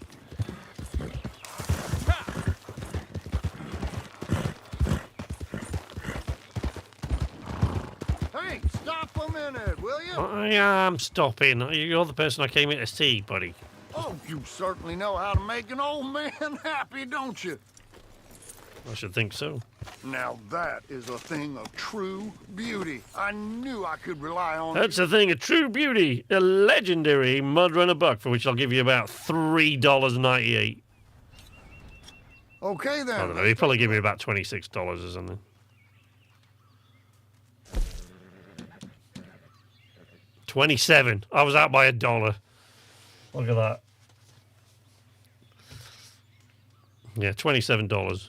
Hey, stop a minute, will you? I am stopping. You're the person I came here to see, buddy. Oh, you certainly know how to make an old man happy, don't you? I should think so. Now that is a thing of true beauty. I knew I could rely on That's a thing of true beauty. A legendary Mudrunner buck, for which I'll give you about $3.98. Okay, then. I don't know. He'd probably give me about $26 or something. $27. I was out by $1. Look at that. Yeah, $27.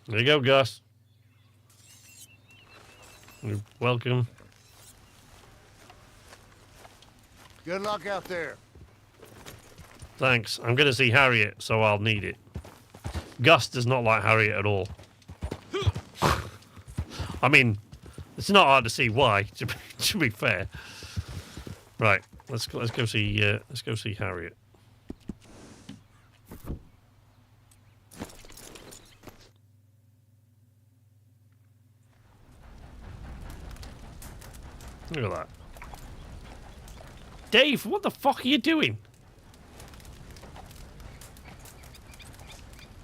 There you go, Gus. You're welcome. Good luck out there. Thanks. I'm going to see Harriet, so I'll need it. Gus does not like Harriet at all. I mean, it's not hard to see why. To be fair. Right. Let's go see Harriet. Look at that. Dave, what the fuck are you doing?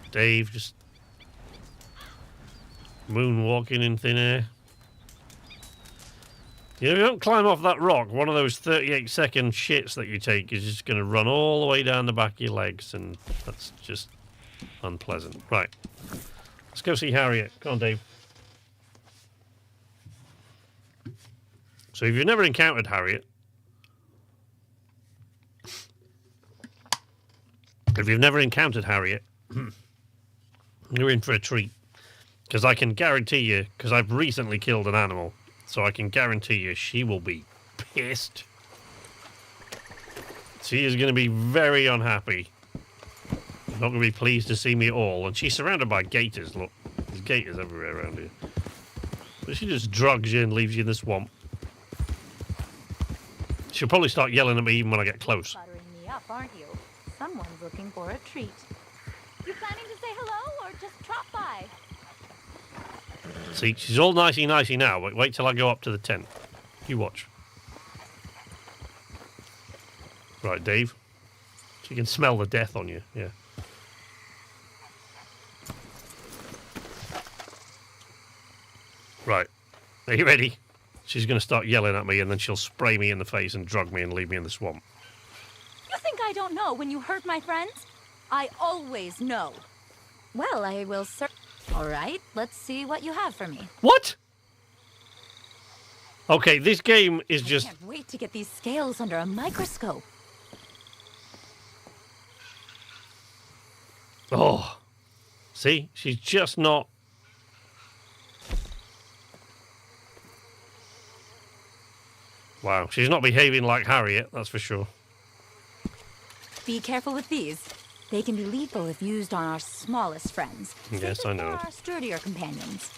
Dave just moonwalking in thin air. You know, if you don't climb off that rock, one of those 38-second shits that you take is just going to run all the way down the back of your legs, and that's just unpleasant. Right. Let's go see Harriet. Come on, Dave. So if you've never encountered Harriet, you're in for a treat. Because I can guarantee you, because I've recently killed an animal, so I can guarantee you she will be pissed. She is going to be very unhappy. Not going to be pleased to see me at all. And she's surrounded by gators, look. There's gators everywhere around here. But she just drugs you and leaves you in the swamp. She'll probably start yelling at me even when I get close. Buttering me up, aren't you? Someone's looking for a treat. You planning to say hello or just drop by? See, she's all nicey-nicey now, but wait till I go up to the tent. You watch. Right, Dave. So you can smell the death on you. Yeah. Right. Are you ready? She's going to start yelling at me, and then she'll spray me in the face and drug me and leave me in the swamp. You think I don't know when you hurt my friends? I always know. Well, I will All right, let's see what you have for me. What? Okay, this game is just... I can't wait to get these scales under a microscope. Oh. See? She's just not... Wow, she's not behaving like Harriet, that's for sure. Be careful with these. They can be lethal if used on our smallest friends. Yes, I know. For our sturdier companions.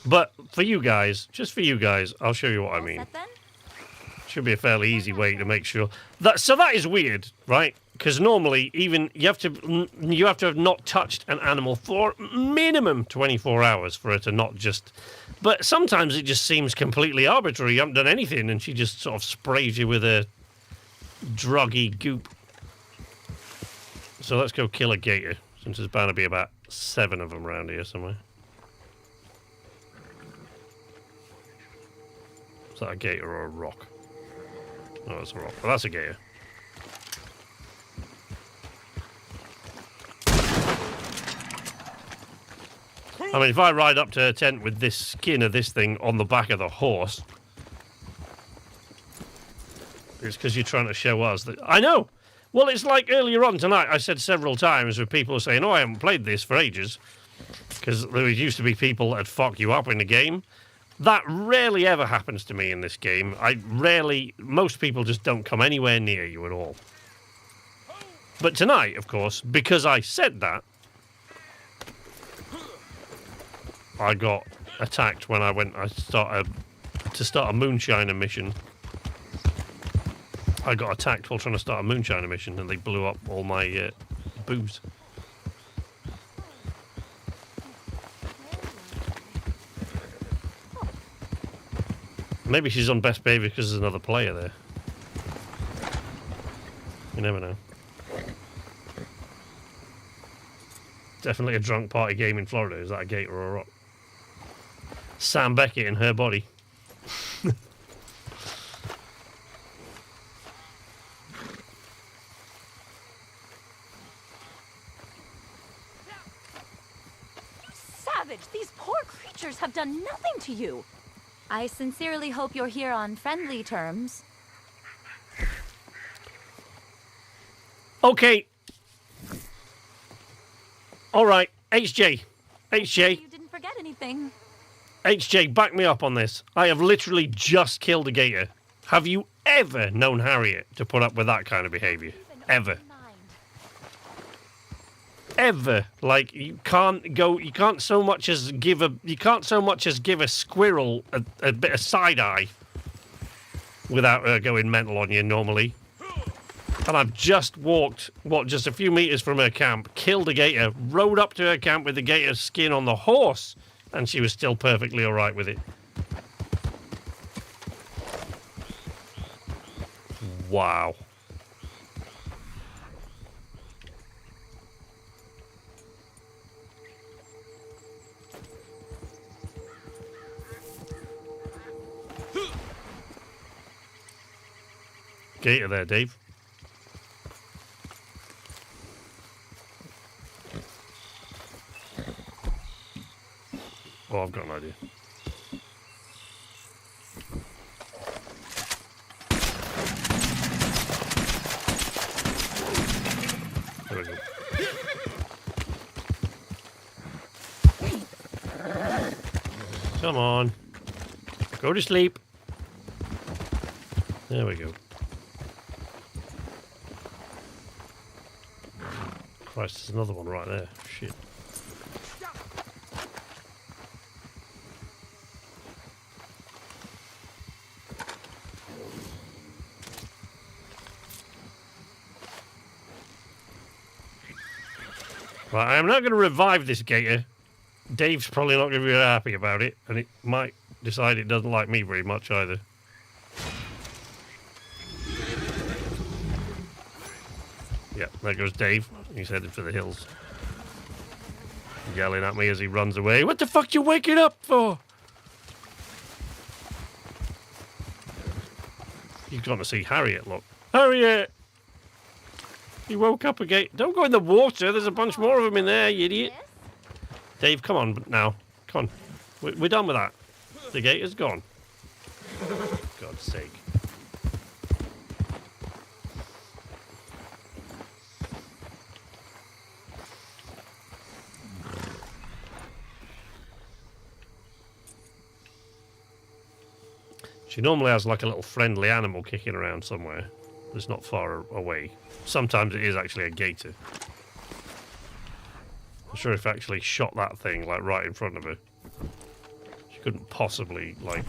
But for you guys, just for you guys, I'll show you what I mean. Set then? Should be a fairly easy way to make sure that. So that is weird, right? Because normally, even you have to have not touched an animal for minimum 24 hours for it to not just. But sometimes it just seems completely arbitrary. You haven't done anything, and she just sort of sprays you with a druggy goop. So let's go kill a gator, since there's bound to be about 7 of them around here somewhere. Is that a gator or a rock? No, it's a rock. Well, that's a gator. I mean, if I ride up to her tent with this skin of this thing on the back of the horse, it's because you're trying to show us that... I know! Well, it's like earlier on tonight, I said several times with people saying, oh, I haven't played this for ages, because there used to be people that'd fuck you up in the game. That rarely ever happens to me in this game. Most people just don't come anywhere near you at all. But tonight, of course, because I said that, I got attacked when I went to start a moonshiner mission. I got attacked while trying to start a moonshiner mission, and they blew up all my booze. Maybe she's on best behavior because there's another player there. You never know. Definitely a drunk party game in Florida. Is that a gator or a rock? Sam Beckett in her body. Savage! These poor creatures have done nothing to you. I sincerely hope you're here on friendly terms. Okay. All right, HJ. You didn't forget anything. HJ, back me up on this. I have literally just killed a gator. Have you ever known Harriet to put up with that kind of behavior? Ever? Ever? Like, you can't so much as give a squirrel a bit of side eye without her going mental on you normally. And I've just walked, just a few meters from her camp, killed a gator, rode up to her camp with the gator's skin on the horse, and she was still perfectly alright with it. Wow. Gator there, Dave. Oh, I've got an idea. There we go. Come on. Go to sleep. There we go. Christ, there's another one right there. Shit. Right, I'm not going to revive this gator. Dave's probably not going to be very happy about it, and it might decide it doesn't like me very much either. Yeah, there goes Dave. He's headed for the hills. Yelling at me as he runs away. What the fuck you waking up for? He's gone to see Harriet, look. Harriet! He woke up again. Don't go in the water. There's a bunch more of them in there, you idiot. Dave, come on now. Come on. We're done with that. The gate is gone. God's sake. She normally has like a little friendly animal kicking around somewhere that's not far away. Sometimes it is actually a gator. I'm sure if I actually shot that thing like right in front of her, she couldn't possibly like...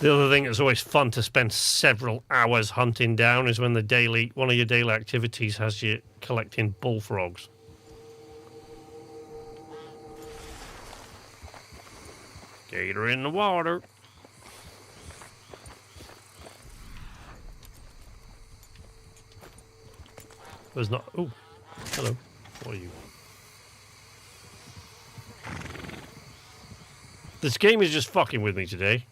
The other thing that's always fun to spend several hours hunting down is when one of your daily activities has you collecting bullfrogs. Gator in the water. There's not... Oh, hello. What are you? This game is just fucking with me today.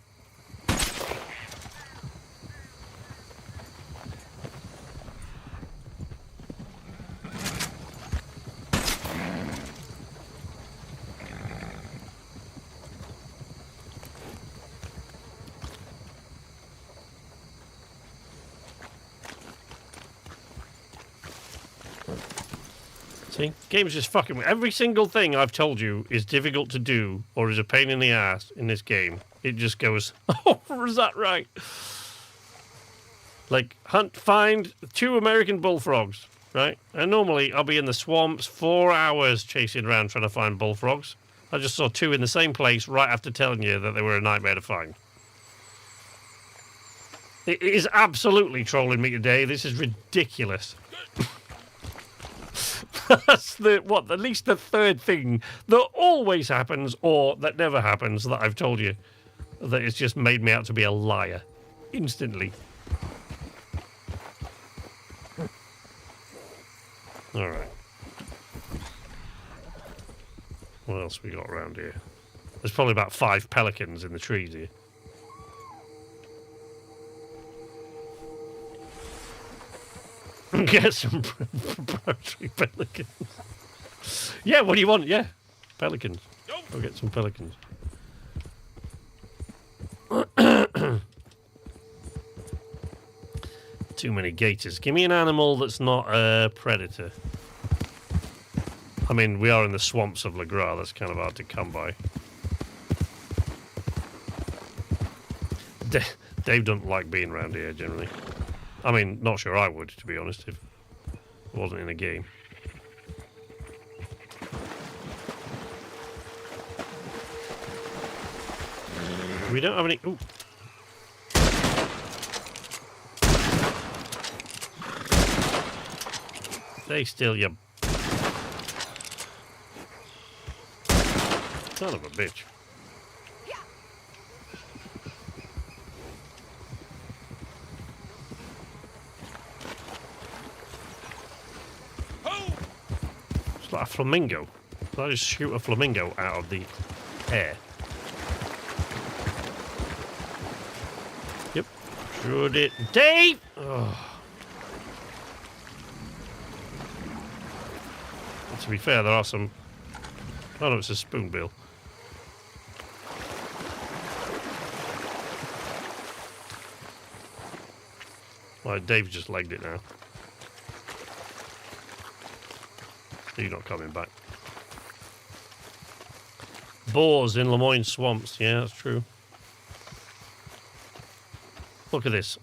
See? Game's just fucking with every single thing I've told you is difficult to do or is a pain in the ass in this game. It just goes, oh, is that right? Like, find 2 American bullfrogs, right? And normally I'll be in the swamps 4 hours chasing around trying to find bullfrogs. I just saw 2 in the same place right after telling you that they were a nightmare to find. It is absolutely trolling me today. This is ridiculous. That's at least the third thing that always happens or that never happens that I've told you that it's just made me out to be a liar instantly. All right. What else we got around here? There's probably about 5 pelicans in the trees here. Get some proprietary pelicans. Yeah, what do you want? Yeah, pelicans. Go get some pelicans. Too many gators. Give me an animal that's not a predator. I mean, we are in the swamps of Le Gras. That's kind of hard to come by. Dave doesn't like being around here generally. I mean, not sure I would, to be honest, if it wasn't in a game. We don't have any... Ooh. Stay still, you... Son of a bitch. It's like a flamingo. Did I just shoot a flamingo out of the air? Yep. Shoot it. Dave! Oh. To be fair, there are some... Oh no, it's a spoonbill. Right, Dave just legged it now. You're not coming back. Boars in Lemoyne swamps. Yeah, that's true. Look at this.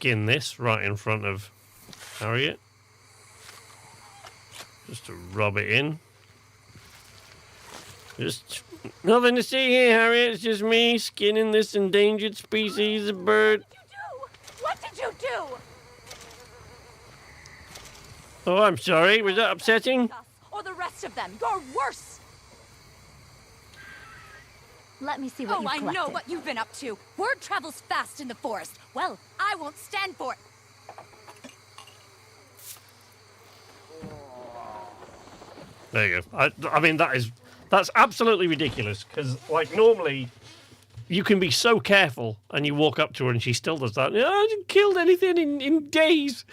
skin this right in front of Harriet. Just to rub it in. Just nothing to see here, Harriet. It's just me skinning this endangered species of bird. What did you do? Oh, I'm sorry. Was that upsetting? Or the rest of them. You're worse. Let me see what you've collected. I know what you've been up to. Word travels fast in the forest. Well, I won't stand for it. There you go. I mean, that's absolutely ridiculous. Because, like, normally you can be so careful and you walk up to her and she still does that. I haven't killed anything in days.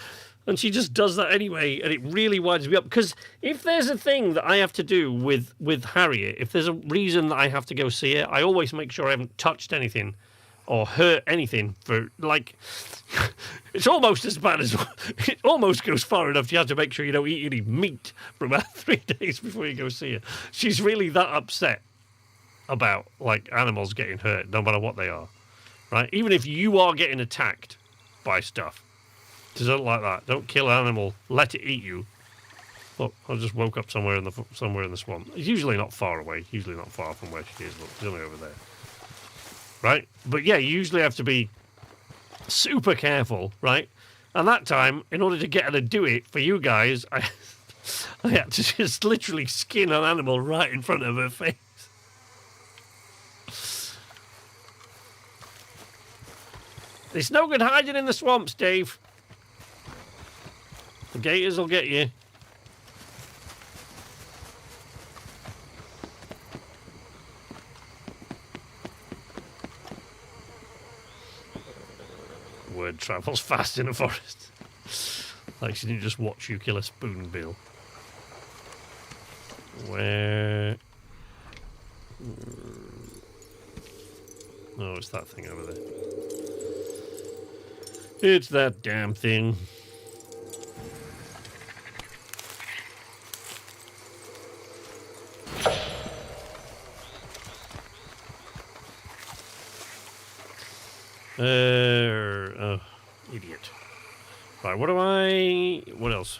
And she just does that anyway, and it really winds me up. Because if there's a thing that I have to do with Harriet, if there's a reason that I have to go see her, I always make sure I haven't touched anything or hurt anything for, like, it's almost as bad as, it almost goes far enough you have to make sure you don't eat any meat for about 3 days before you go see her. She's really that upset about, like, animals getting hurt, no matter what they are, right? Even if you are getting attacked by stuff. She doesn't like that. Don't kill an animal. Let it eat you. Look, I just woke up somewhere in the swamp. It's usually not far away. Usually not far from where she is. Look, she's only over there. Right? But yeah, you usually have to be super careful, right? And that time, in order to get her to do it for you guys, I had to just literally skin an animal right in front of her face. It's no good hiding in the swamps, Dave. The gators will get you. Word travels fast in a forest. Like she didn't just watch you kill a spoonbill. Where? Oh, it's that thing over there. It's that damn thing. Oh, idiot. Right, what else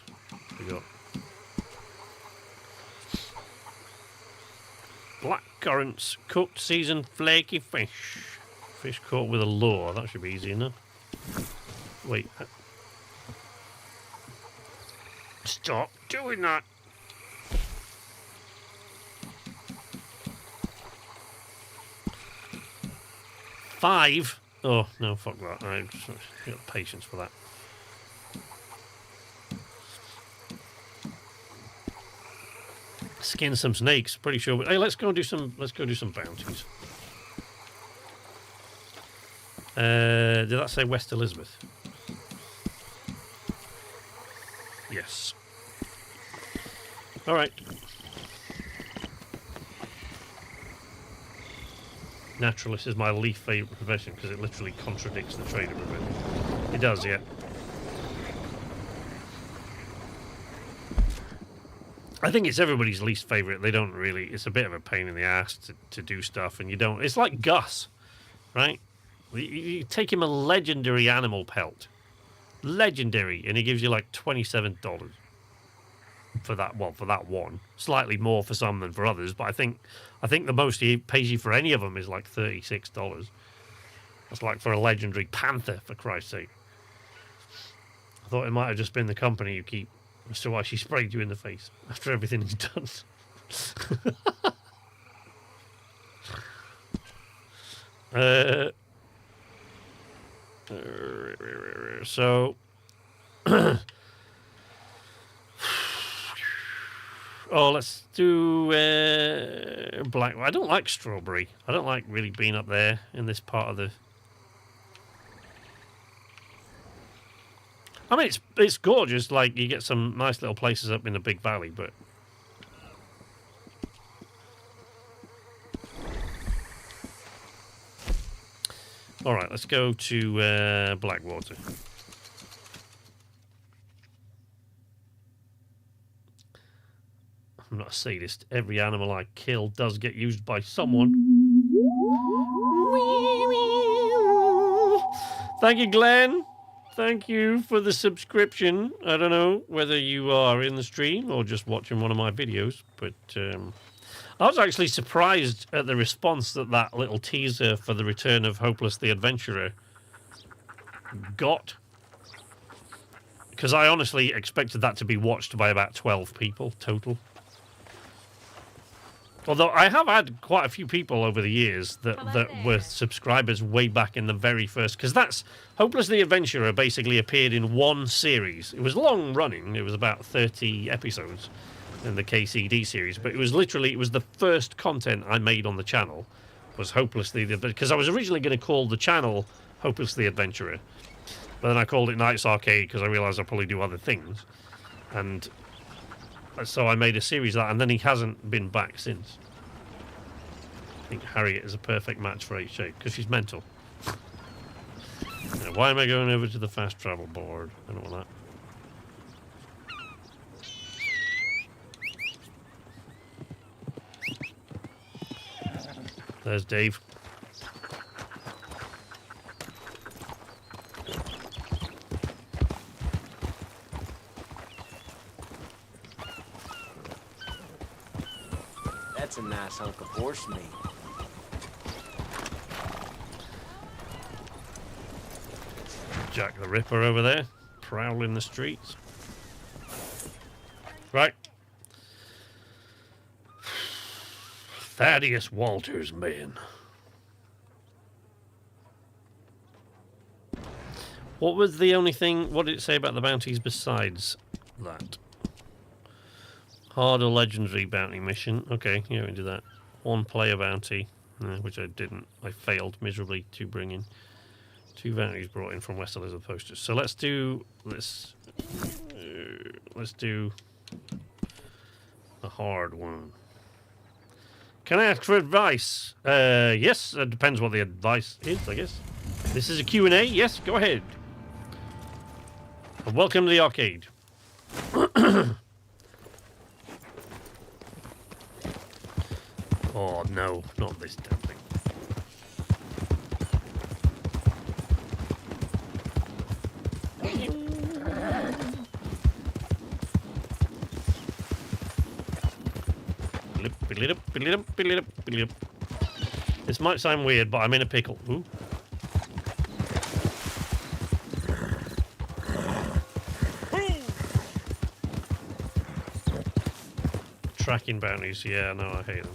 we got? Black currants, cooked, seasoned, flaky fish. Fish caught with a lure. That should be easy enough. Wait. Stop doing that. $5. Oh, no, fuck that. I've got patience for that. Skin some snakes, pretty sure. But hey, let's go do some bounties. Did that say West Elizabeth? Yes. All right. Naturalist is my least favourite profession because it literally contradicts the trader profession. It does, yeah. I think it's everybody's least favourite. They don't really... It's a bit of a pain in the ass to do stuff, and you don't... It's like Gus, right? You take him a legendary animal pelt. Legendary, and he gives you like $27 for that. Well, for that one, slightly more for some than for others. But I think the most he pays you for any of them is like $36. That's like for a legendary panther, for Christ's sake. I thought it might have just been the company you keep as to why she sprayed you in the face after everything he's done. So, let's do black. I don't like strawberry. I don't like really being up there in this part of the... I mean, it's gorgeous. Like, you get some nice little places up in the big valley, but... All right, let's go to Blackwater. I'm not a sadist. Every animal I kill does get used by someone. Thank you, Glenn. Thank you for the subscription. I don't know whether you are in the stream or just watching one of my videos, but I was actually surprised at the response that that little teaser for the return of Hopeless the Adventurer got. Because I honestly expected that to be watched by about 12 people total. Although I have had quite a few people over the years that were subscribers way back in the very first... Because that's... Hopeless the Adventurer basically appeared in one series. It was long running. It was about 30 episodes in the KCD series. But it was literally... It was the first content I made on the channel. Was Hopeless the Adventurer. Because I was originally going to call the channel Hopeless the Adventurer. But then I called it Nights Arcade because I realised I'd probably do other things. And... So I made a series of that, and then he hasn't been back since. I think Harriet is a perfect match for H-Shape, because she's mental. Now, why am I going over to the fast travel board? I don't want that. There's Dave. That's a nice hunk of horse meat. Jack the Ripper over there, prowling the streets. Right. Thaddeus Walters' men. What was the only thing... What did it say about the bounties besides that? Hard or legendary bounty mission. Okay, yeah, we did that. One player bounty, which I didn't. I failed miserably to bring in. 2 bounties brought in from West Elizabeth posters. So let's do this. Let's do the hard one. Can I ask for advice? Yes, it depends what the advice is, I guess. This is a Q&A. Yes, go ahead. And welcome to the arcade. Oh no, not this damn thing. This might sound weird, but I'm in a pickle. Ooh. Tracking bounties, yeah, no, I hate them.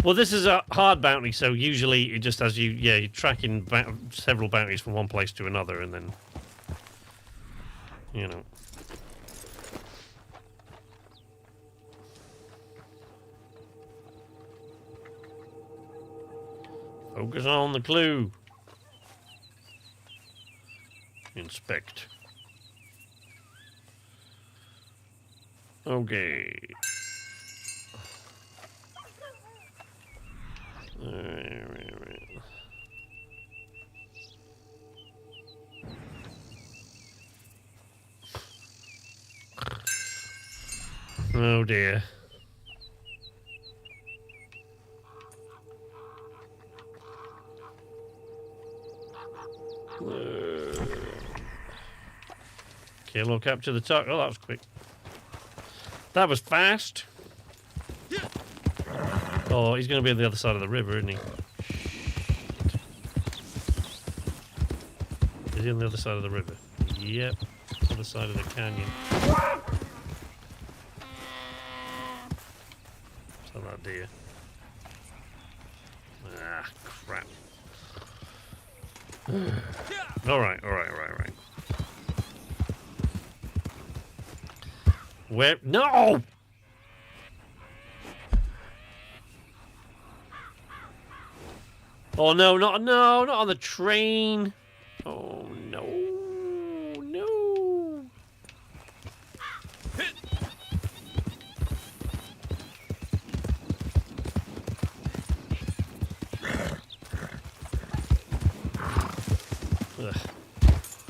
Well, this is a hard bounty, so usually it just has you, yeah, you're tracking several bounties from one place to another, and then, you know. Focus on the clue. Inspect. Okay. Right. Oh dear. Kill or capture the target. Oh, that was quick. That was fast. Oh, he's going to be on the other side of the river, isn't he? Is he on the other side of the river? Yep. Other side of the canyon. So that deer. Ah, crap. Alright. Where? No! Oh no, not on the train. Oh no. Ugh.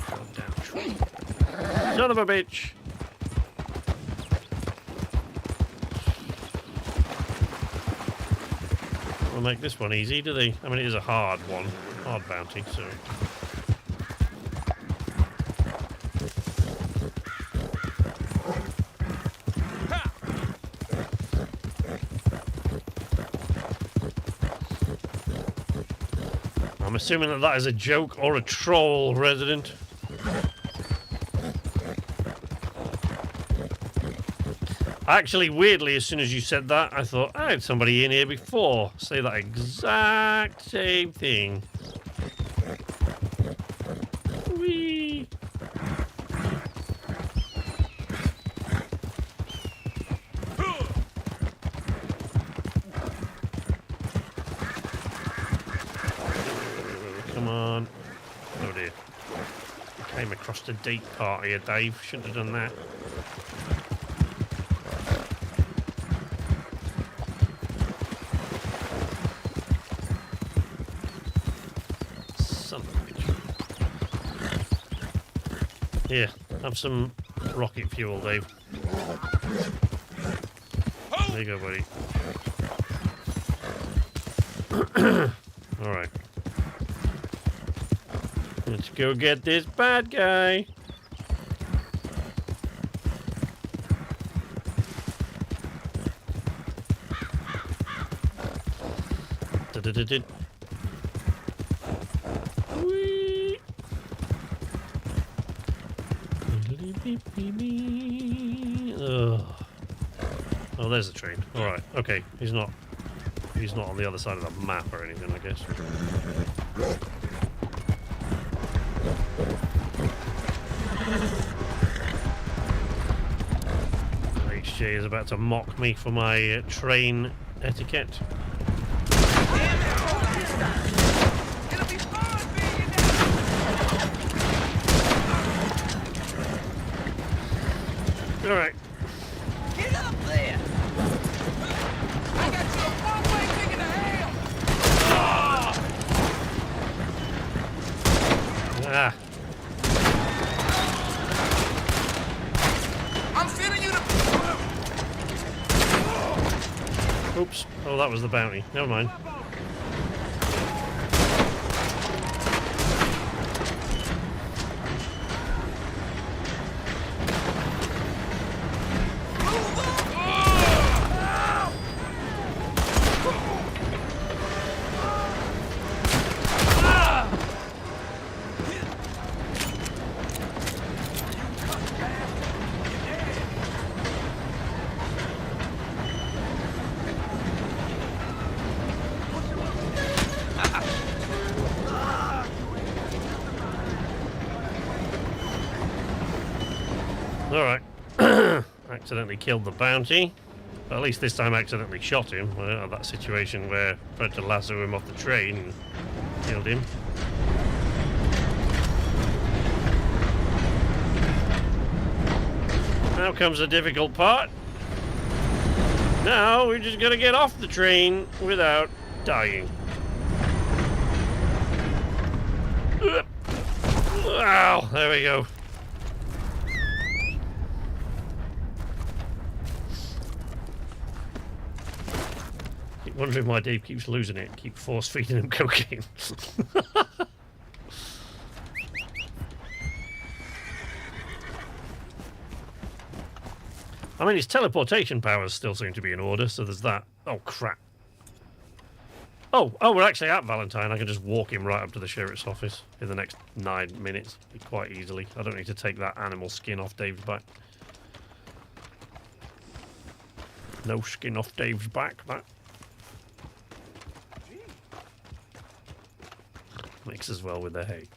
Goddamn train. Son of a bitch. We'll make this one easy, do they? I mean, it is a hard one. Hard bounty, so... I'm assuming that that is a joke or a troll, resident. Actually, weirdly, as soon as you said that, I thought, I had somebody in here before say that exact same thing. Whee! Come on. Oh dear. Came across the date part here, Dave. Shouldn't have done that. Here, have some rocket fuel, Dave. There you go, buddy. Alright. Let's go get this bad guy. Da-da-da-da. Whee! Ugh. Oh, there's the train. Alright, okay. He's not on the other side of the map or anything, I guess. HJ is about to mock me for my train etiquette. Alright. Get up there! I got you a one-way ticket to hell! Ah. I'm sending you to... Oops. Oh, that was the bounty. Never mind. Alright. Accidentally killed the bounty. But at least this time I accidentally shot him. I don't have that situation where I tried to lasso him off the train and killed him. Now comes the difficult part. Now we're just gonna get off the train without dying. Wow, there we go. Keep wondering why Dave keeps losing it. Keep force feeding him cocaine. I mean, his teleportation powers still seem to be in order, so there's that. Oh, crap. Oh, we're actually at Valentine. I can just walk him right up to the sheriff's office in the next 9 minutes quite easily. I don't need to take that animal skin off Dave's back. No skin off Dave's back, that. Mixes well with the hay.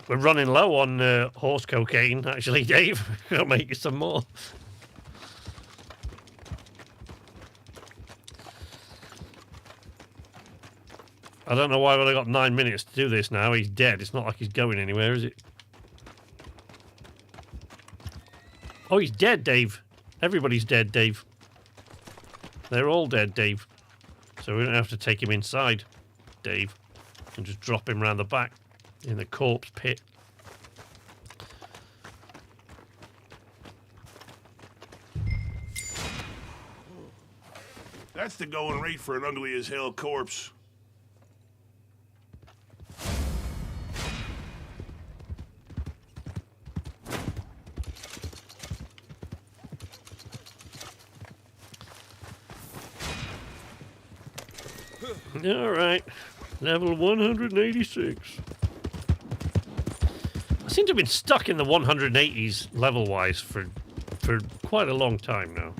We're running low on horse cocaine, actually, Dave. I'll make you some more. I don't know why I've only got 9 minutes to do this now. He's dead. It's not like he's going anywhere, is it? Oh, he's dead, Dave. Everybody's dead, Dave. They're all dead, Dave. So we don't have to take him inside, Dave. We can just drop him round the back in the corpse pit. That's the going rate for an ugly as hell corpse. Alright. Level 186. I seem to have been stuck in the 180s level-wise for quite a long time now.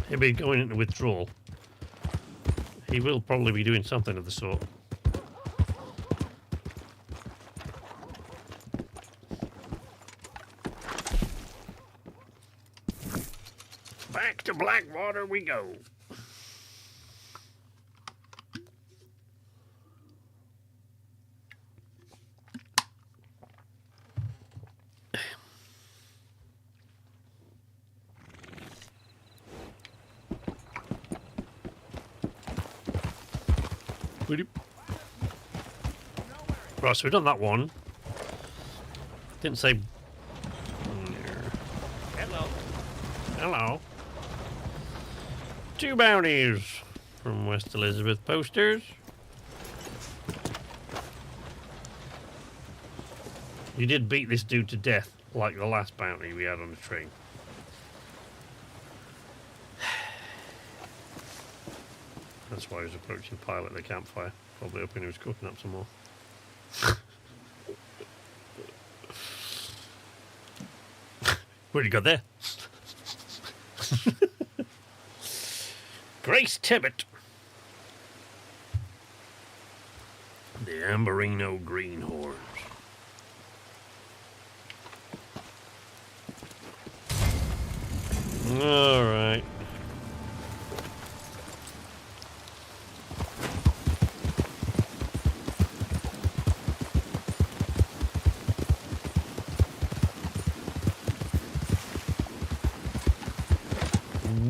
He'll be going into withdrawal. He will probably be doing something of the sort. Back to Blackwater we go. Right, so we've done that one. Didn't say... Hello. Hello. 2 bounties from West Elizabeth posters. You did beat this dude to death, like the last bounty we had on the train. That's why he was approaching Pilot at the campfire. Probably hoping he was cooking up some more. What do you got there? Grace Tibbet. The Amberino Greenhorns. All right.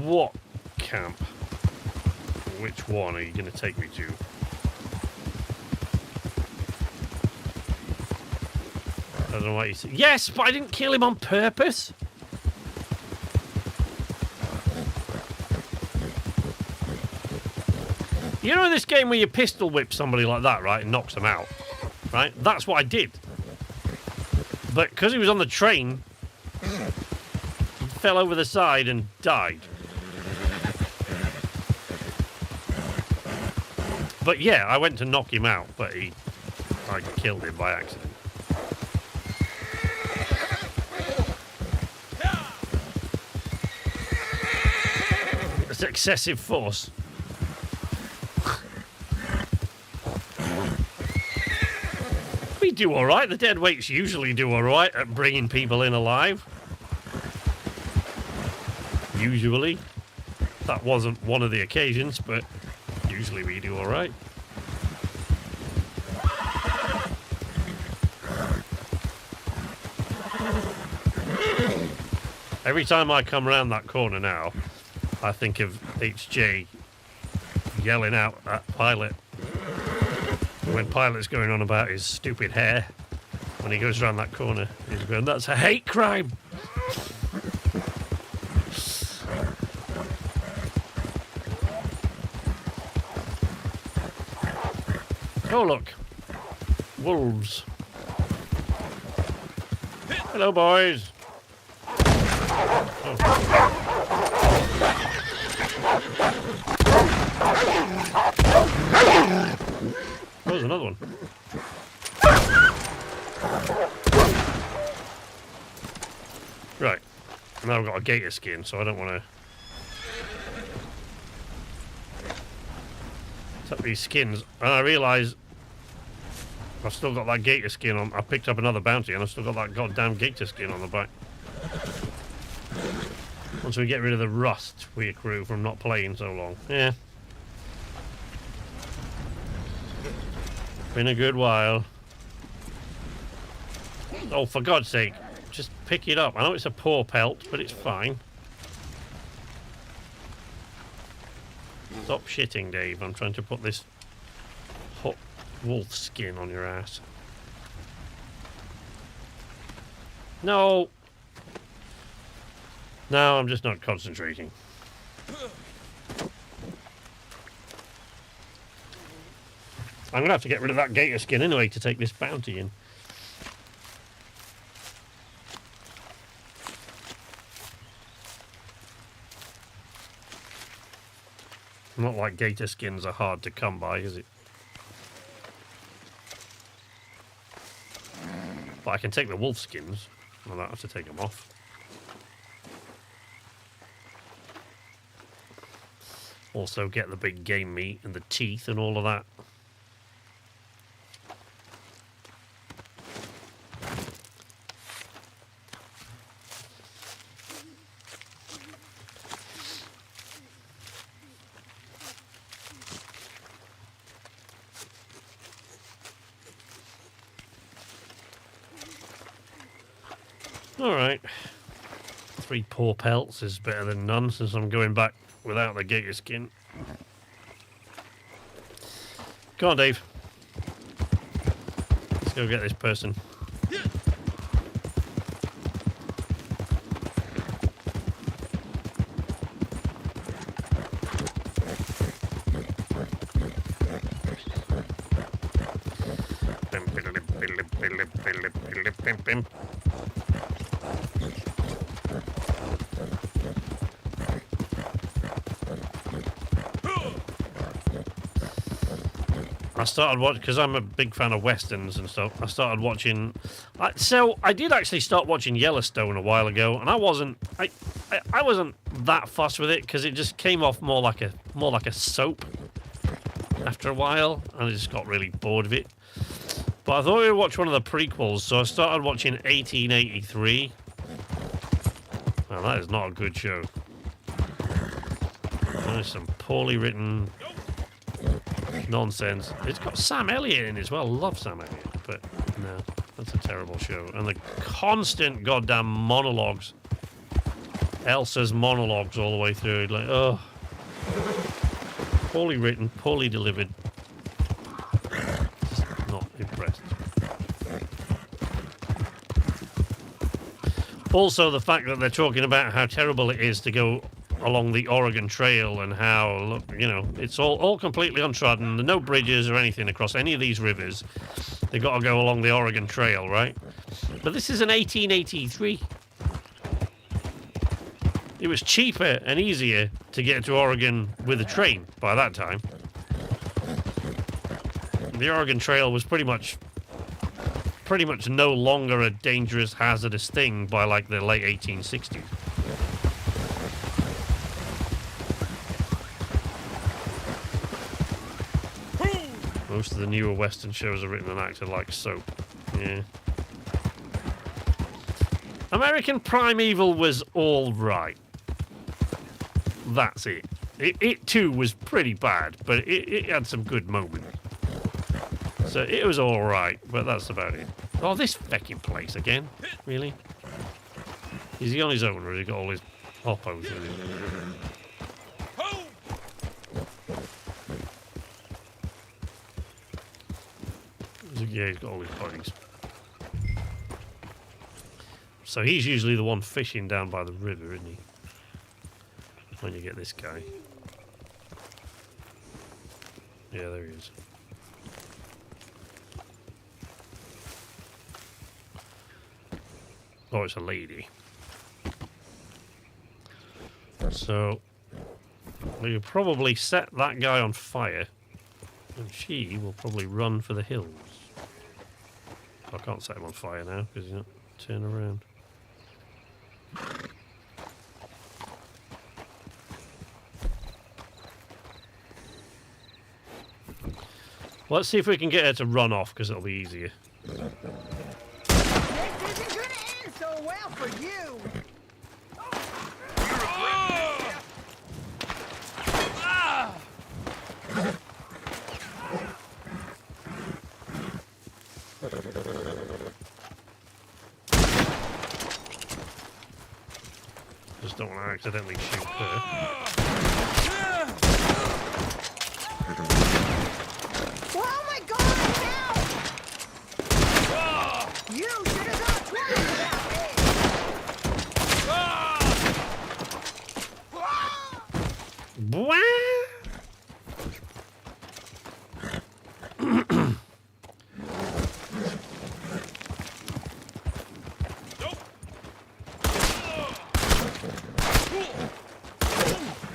What camp? Which one are you going to take me to? I don't know what you said. Yes, but I didn't kill him on purpose. You know in this game where you pistol whip somebody like that, right, and knocks them out, right? That's what I did. But because he was on the train, he fell over the side and died. But yeah, I went to knock him out, but I killed him by accident. It's excessive force. We do all right. The deadweights usually do all right at bringing people in alive. Usually. That wasn't one of the occasions, but usually we do all right. Every time I come around that corner now, I think of HJ yelling out at Pilot when Pilot's going on about his stupid hair. When he goes around that corner, he's going, "That's a hate crime." Oh, look. Wolves. Hello, boys. Oh. There's another one. Right. Now I've got a gator skin, so I don't want to take these skins. And I realise I've still got that gator skin on. I picked up another bounty and I've still got that goddamn gator skin on the back. Once we get rid of the rust we accrue from not playing so long. Yeah. Been a good while. Oh, for God's sake. Just pick it up. I know it's a poor pelt, but it's fine. Stop shitting, Dave. I'm trying to put this hot wolf skin on your ass. No. No, I'm just not concentrating. I'm going to have to get rid of that gator skin anyway to take this bounty in. Not like gator skins are hard to come by, is it? But I can take the wolf skins. I don't have to take them off. Also get the big game meat and the teeth and all of that. Alright. 3 poor pelts is better than none since I'm going back without the gator skin. Come on, Dave. Let's go get this person. I started watching because I'm a big fan of westerns and stuff. I started watching. So I did actually start watching Yellowstone a while ago, and I wasn't that fussed with it because it just came off more like a soap after a while, and I just got really bored of it. But I thought we would watch one of the prequels, so I started watching 1883. Well, that is not a good show. There's some poorly written nonsense. It's got Sam Elliott in it as well. Love Sam Elliott, but no, that's a terrible show. And the constant goddamn monologues. Elsa's monologues all the way through. Like, oh, poorly written, poorly delivered. Just not impressed. Also, the fact that they're talking about how terrible it is to go along the Oregon Trail and how, look, you know, it's all completely untrodden. There are no bridges or anything across any of these rivers. They've got to go along the Oregon Trail, right? But this is an 1883. It was cheaper and easier to get to Oregon with a train by that time. The Oregon Trail was pretty much no longer a dangerous, hazardous thing by like the late 1860s. Most of the newer Western shows are written and acted like soap. Yeah. American Primeval was all right. That's it. It too was pretty bad, but it had some good moments. So it was all right, but that's about it. Oh, this fecking place again? Really? Is he on his own, or has he got all his hoppos with him? Yeah, he's got all his buddies. So he's usually the one fishing down by the river, isn't he? When you get this guy. Yeah, there he is. Oh, it's a lady. So we'll probably set that guy on fire, and she will probably run for the hills. I can't set him on fire now because he's not turning around. Let's see if we can get her to run off because it'll be easier. This isn't gonna end so well for you. Just don't want to accidentally shoot her. Oh my God! Help! You should have thought twice about me.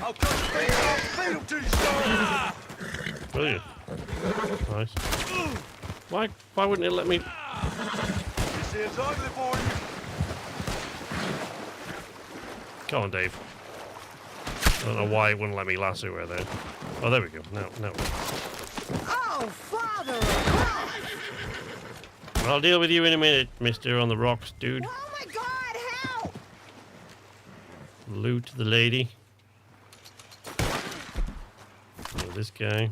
I'll cut the finger off, feed him to you, son! Why wouldn't it let me? This is ugly for you. Come on, Dave. I don't know why it wouldn't let me lasso her there. Oh, there we go. No. Oh, Father of God! I'll deal with you in a minute, mister on the rocks, dude. Oh my God, help! Loot the lady. Oh, this guy.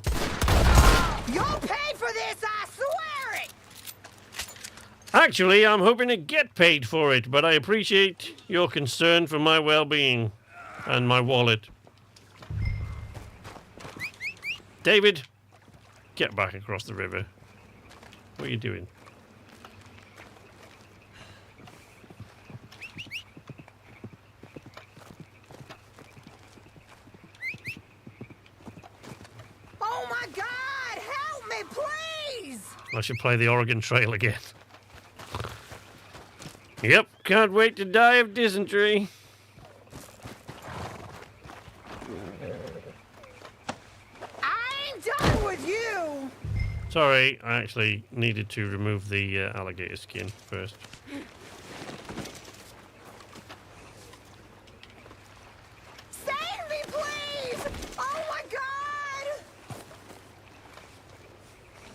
You'll pay for this, I swear it! Actually, I'm hoping to get paid for it, but I appreciate your concern for my well-being and my wallet. David, get back across the river. What are you doing? Oh my God, help me, please! I should play the Oregon Trail again. Yep, can't wait to die of dysentery. I ain't done with you! Sorry, I actually needed to remove the alligator skin first. Save me, please! Oh my God!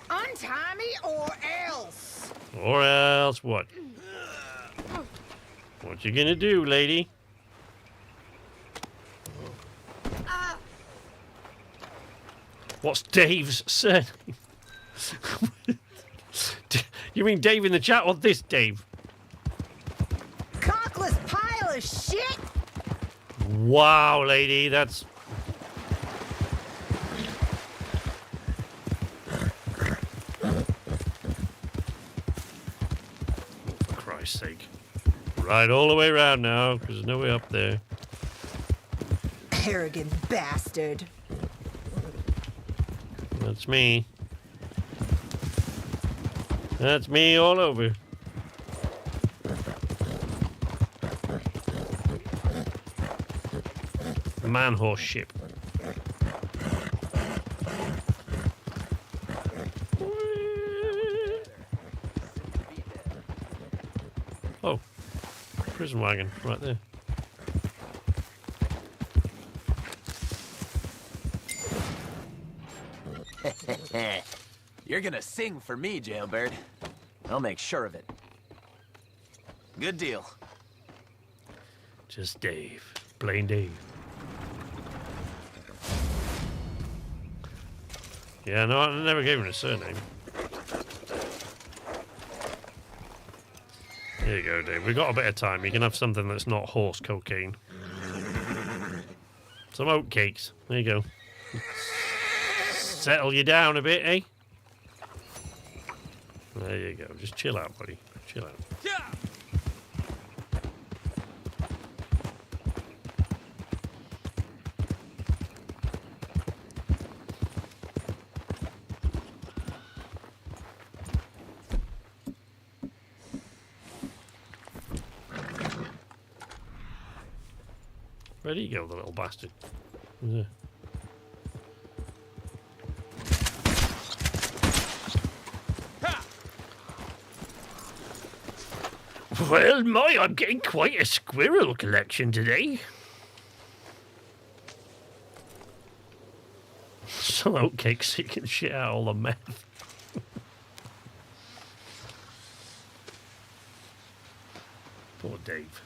Untie me or else! Or else what? What you gonna do, lady? What's Dave's surname? You mean Dave in the chat or this Dave? Cockless pile of shit! Wow, lady, that's... For Christ's sake. Right all the way around now, because there's no way up there. Arrogant bastard. That's me. That's me all over. Man horse ship. Oh, prison wagon right there. You're gonna sing for me, Jailbird. I'll make sure of it. Good deal. Just Dave. Plain Dave. Yeah, no, I never gave him a surname. Here you go, Dave. We've got a bit of time. You can have something that's not horse cocaine. Some oat cakes. There you go. Settle you down a bit, eh? There you go. Just chill out, buddy. Chill out. Where do you go, the little bastard? Yeah. Well, I'm getting quite a squirrel collection today. Some oatcakes so you can shit out all the meth. Poor Dave.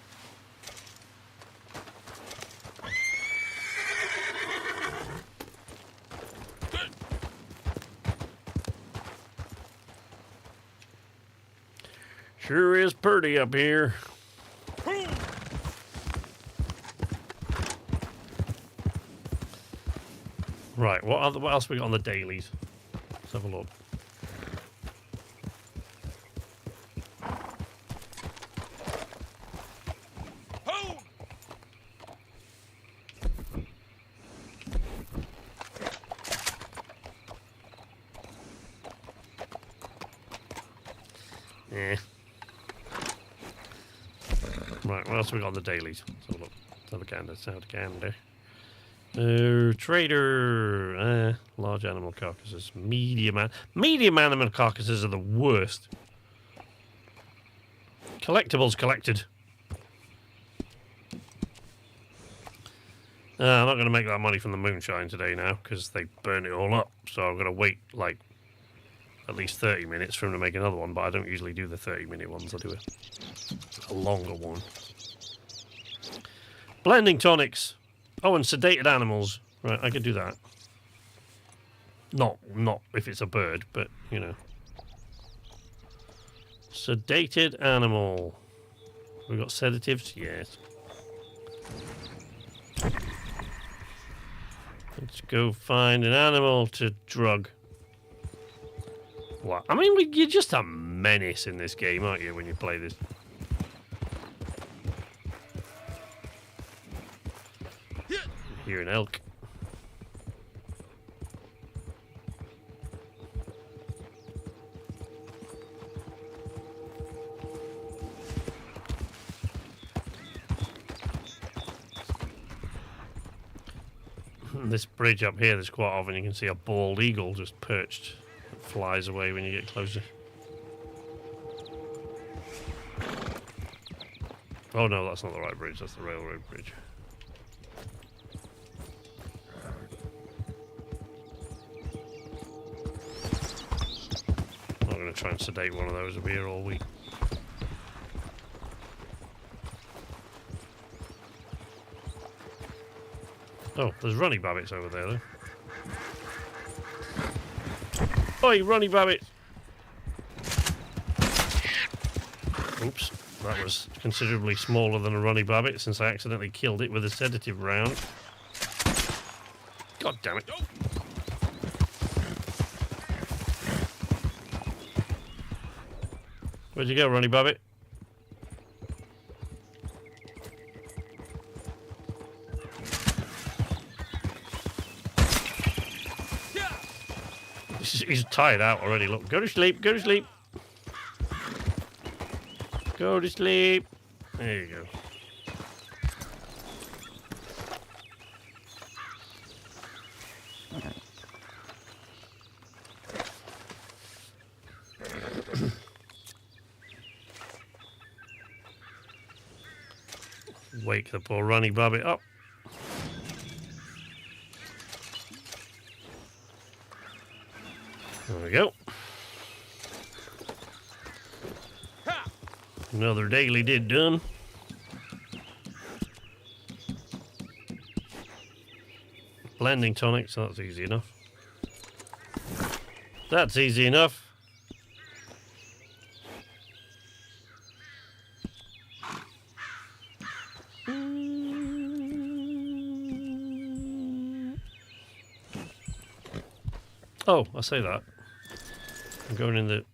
Sure is pretty up here. Right, what else we got on the dailies? Let's have a look. Yeah. Right, what else have we got on the dailies? Let's have a look. Let's have a gander. Trader. Large animal carcasses. Medium animal carcasses are the worst. Collectibles collected. I'm not going to make that money from the moonshine today now because they burn it all up. So I'm going to wait like at least 30 minutes for him to make another one. But I don't usually do the 30-minute ones. I do a longer one. Blending tonics. Oh, and sedated animals. Right, I could do that. Not if it's a bird, but, you know. Sedated animal. We got sedatives? Yes. Let's go find an animal to drug. What? I mean, you're just a menace in this game, aren't you, when you play this? Hear an elk. This bridge up here, there's quite often you can see a bald eagle just perched. It flies away when you get closer. Oh no, that's not the right bridge, that's the railroad bridge. I'm going to try and sedate one of those. It'll be here all week. Oh, there's runny babbits over there, though. Oi, runny babbit! Oops, that was considerably smaller than a runny babbit since I accidentally killed it with a sedative round. God damn it. Where'd you go, runny babbit? He's tired out already. Look, go to sleep. Go to sleep. Go to sleep. There you go. Wake the poor runny babbit up. There we go. Another daily did done. Blending tonic, so that's easy enough. That's easy enough. Oh, I say that. I'm going in the...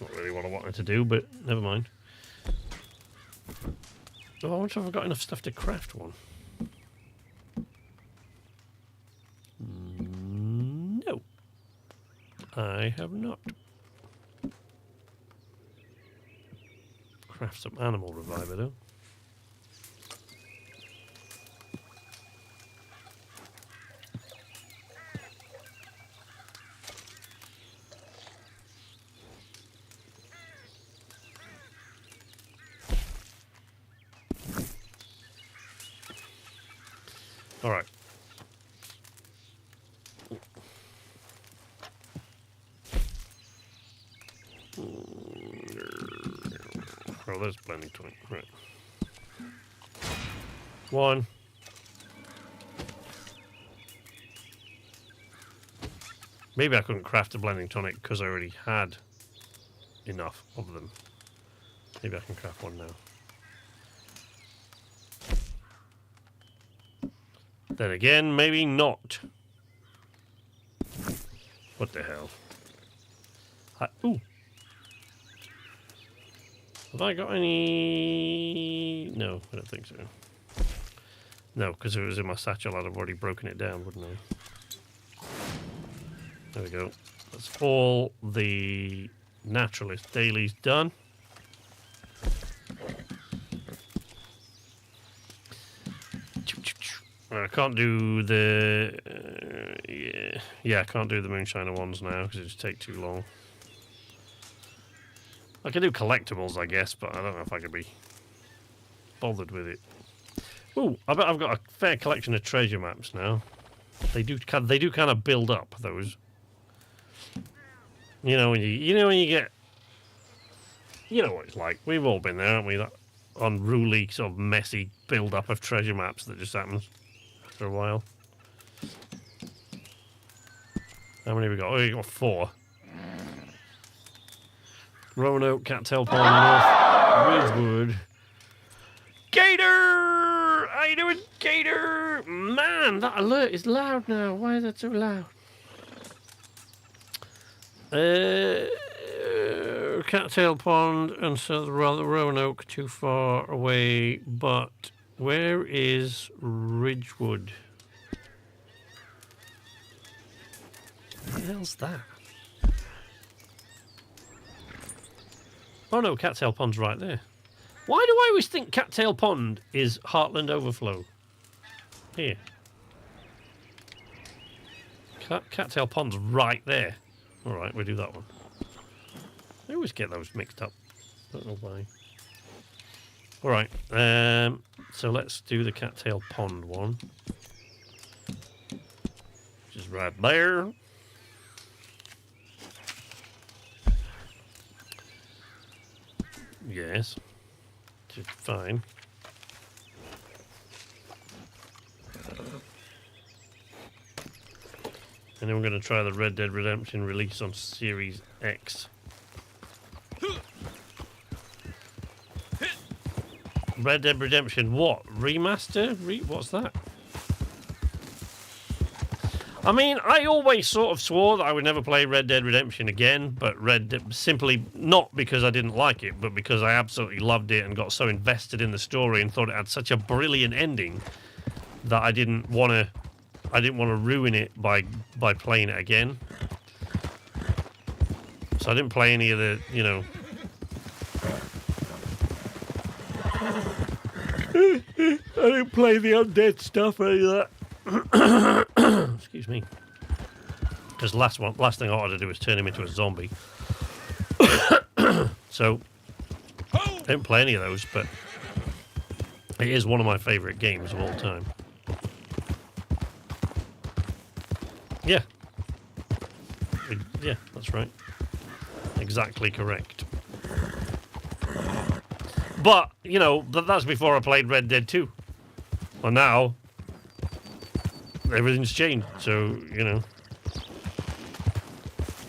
Not really what I wanted to do, but never mind. Oh, I wonder if I've got enough stuff to craft one. No. I have not. Craft some animal reviver, though. All right. Oh, there's blending 20. Right. One. Maybe I couldn't craft a blending tonic because I already had enough of them. Maybe I can craft one now. Then again, maybe not. What the hell? Ooh. Have I got any... No, I don't think so. No, because if it was in my satchel, I'd have already broken it down, wouldn't I? There we go. That's all the naturalist dailies done. can't do the... yeah, I can't do the Moonshiner ones now because it just take too long. I can do collectibles, I guess, but I don't know if I could be bothered with it. Ooh, I bet I've got a fair collection of treasure maps now. They do kind of build up, those. You know when you get... You know what it's like. We've all been there, haven't we? That unruly, sort of messy build-up of treasure maps that just happens after a while. How many have we got? Oh, we got 4. Roanoke, Cattail Pond, North Ridgewood. Gator! How you doing, Gator? Man, that alert is loud now. Why is that so loud? Cattail Pond and so the Roanoke too far away, but where is Ridgewood? What the hell's that? Oh no, Cattail Pond's right there. Why do I always think Cattail Pond is Heartland Overflow? Here. Cattail Pond's right there. Alright, we'll do that one. I always get those mixed up. Don't know why. Alright, so let's do the Cattail Pond one. Which is right there. Yes. Just fine. And then we're going to try the Red Dead Redemption release on Series X. Red Dead Redemption what? Remaster? What's that? I mean, I always sort of swore that I would never play Red Dead Redemption again, but simply not because I didn't like it, but because I absolutely loved it and got so invested in the story and thought it had such a brilliant ending that I didn't want to ruin it by playing it again. So I didn't play any of the, you know. I didn't play the undead stuff, any of that. Excuse me. Because last thing I wanted to do was turn him into a zombie. So I didn't play any of those, but it is one of my favourite games of all time. Yeah. Yeah, that's right. Exactly correct. But, you know, that's before I played Red Dead 2. Well, now everything's changed, so, you know.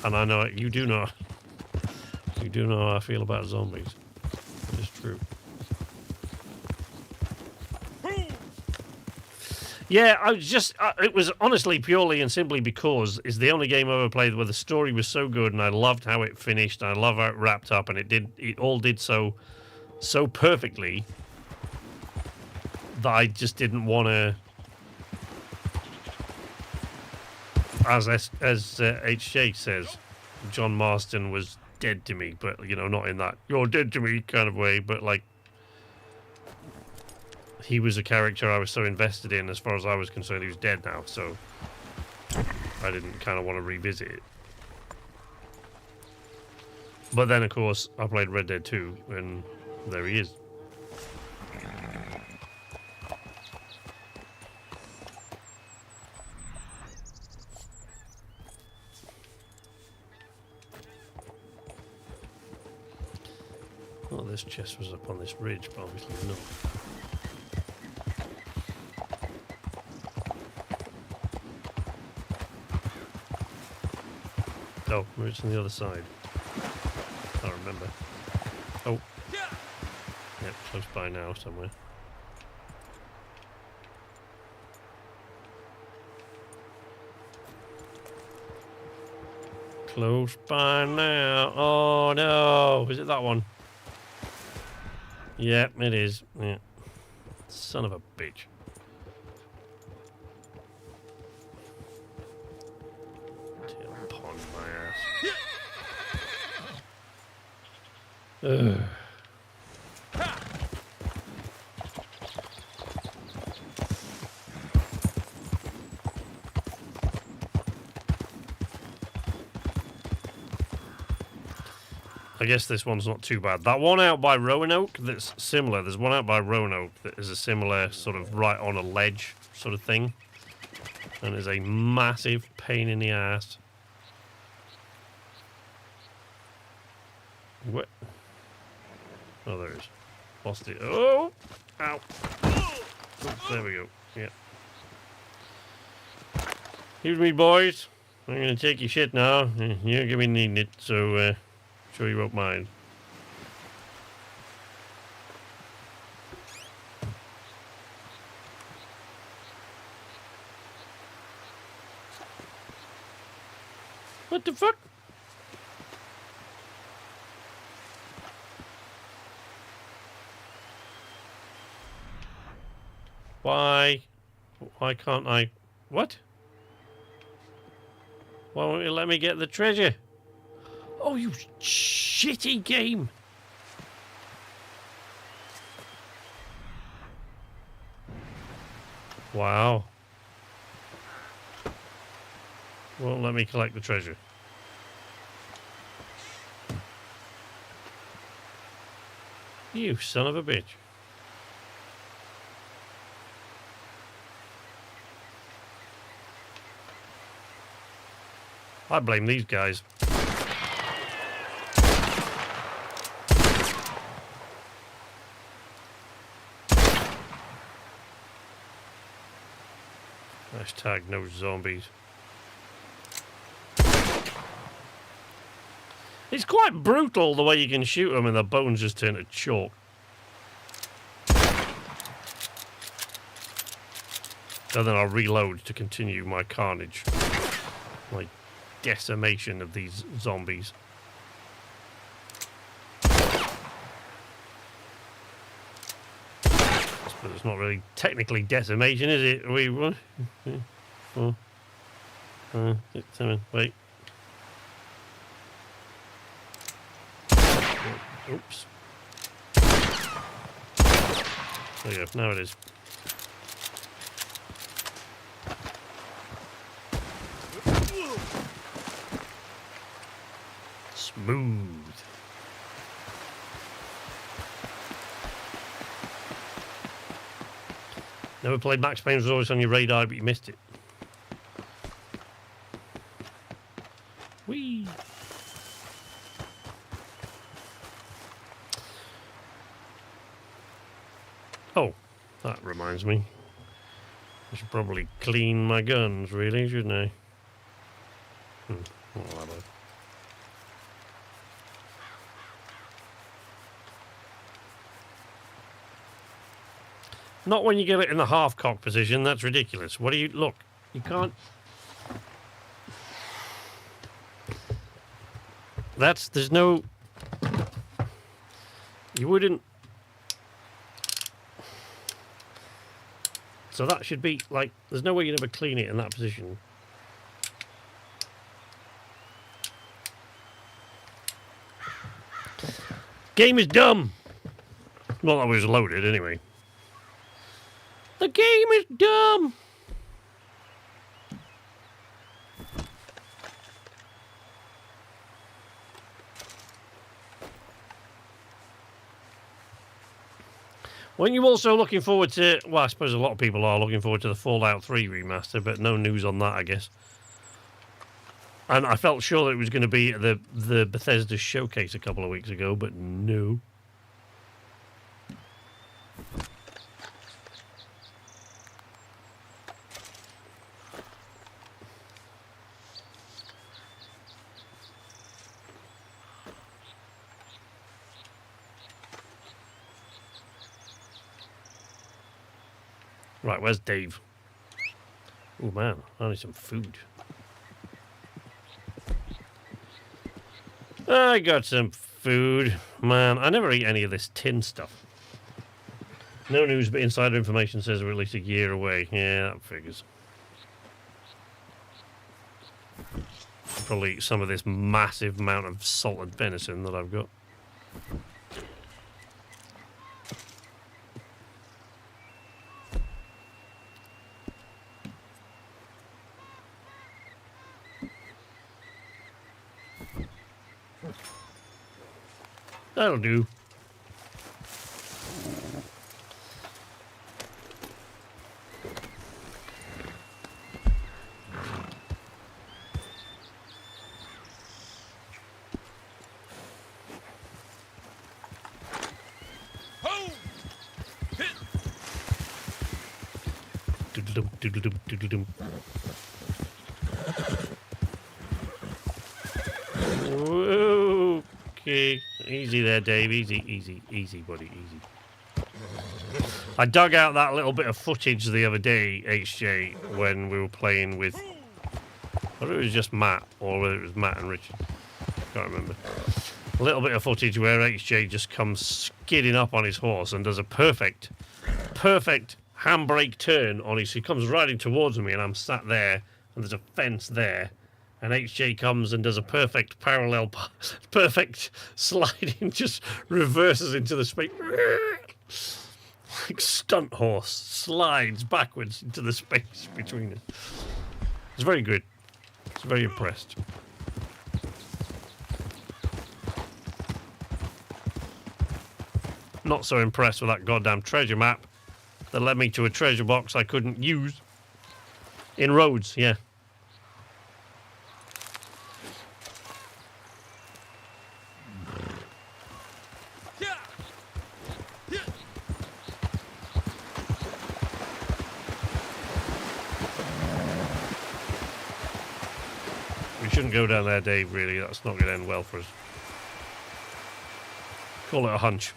And I know you do know how I feel about zombies. It's true. Yeah, it was honestly purely and simply because it's the only game I ever played where the story was so good and I loved how it finished and I love how it wrapped up and it all did so perfectly that I just didn't want to, as HJ says, John Marston was dead to me, but, you know, not in that you're dead to me kind of way, but like he was a character I was so invested in. As far as I was concerned, he was dead now, so I didn't kind of want to revisit it. But then, of course, I played Red Dead 2, and there he is. Oh, this chest was up on this ridge, but obviously not. Oh, it's on the other side. Can't remember. Oh. Yep, close by now somewhere. Close by now. Oh no! Is it that one? Yep, it is. Yeah. Son of a bitch. Upon my ass. Ugh. I guess this one's not too bad. That one out by Roanoke that's similar. There's one out by Roanoke that is a similar sort of right on a ledge sort of thing. And is a massive pain in the ass. What? Oh, there it is. Lost it. Oh! Ow! Oops, there we go. Yeah. Here's me, boys. I'm gonna take your shit now. You're gonna be needing it, so sure you won't mind. What the fuck? Why? Why can't I? What? Why won't you let me get the treasure? Oh, you shitty game! Wow. Won't let me collect the treasure. You son of a bitch. I blame these guys. Hashtag no zombies. It's quite brutal the way you can shoot them and the bones just turn to chalk. And then I'll reload to continue my carnage. My decimation of these zombies. But it's not really technically decimation, is it? We 4, 6, 7, wait. Oops. There you go, now it is. Smooth. Never played Max Payne, was always on your radar, but you missed it. Whee! Oh, that reminds me. I should probably clean my guns, really, shouldn't I? What will I do? Not when you get it in the half-cock position. That's ridiculous. What do you... Look, you can't... That's... There's no... You wouldn't... So that should be, like... There's no way you'd ever clean it in that position. Game is dumb! Well, that was loaded, anyway. The game is dumb! Weren't you also looking forward to... Well, I suppose a lot of people are looking forward to the Fallout 3 remaster, but no news on that, I guess. And I felt sure that it was going to be at the Bethesda showcase a couple of weeks ago, but no. Right, where's Dave? Oh man, I need some food. I got some food. Man, I never eat any of this tin stuff. No news, but insider information says we're at least a year away. Yeah, that figures. Probably eat some of this massive amount of salted venison that I've got. That'll do. Doodle-dum, doodle-dum, doodle-dum. Whoa. Okay, easy there, Dave. Easy, easy, easy, buddy, easy. I dug out that little bit of footage the other day, HJ, when we were playing with... I thought it was just Matt, or whether it was Matt and Richard. Can't remember. A little bit of footage where HJ just comes skidding up on his horse and does a perfect handbrake turn on his... He comes riding towards me and I'm sat there and there's a fence there. And HJ comes and does a perfect parallel, perfect sliding, just reverses into the space. Like stunt horse, slides backwards into the space between us. It's very good. I was very impressed. Not so impressed with that goddamn treasure map that led me to a treasure box I couldn't use. In Rhodes, yeah. We shouldn't go down there, Dave, really. That's not going to end well for us. Call it a hunch.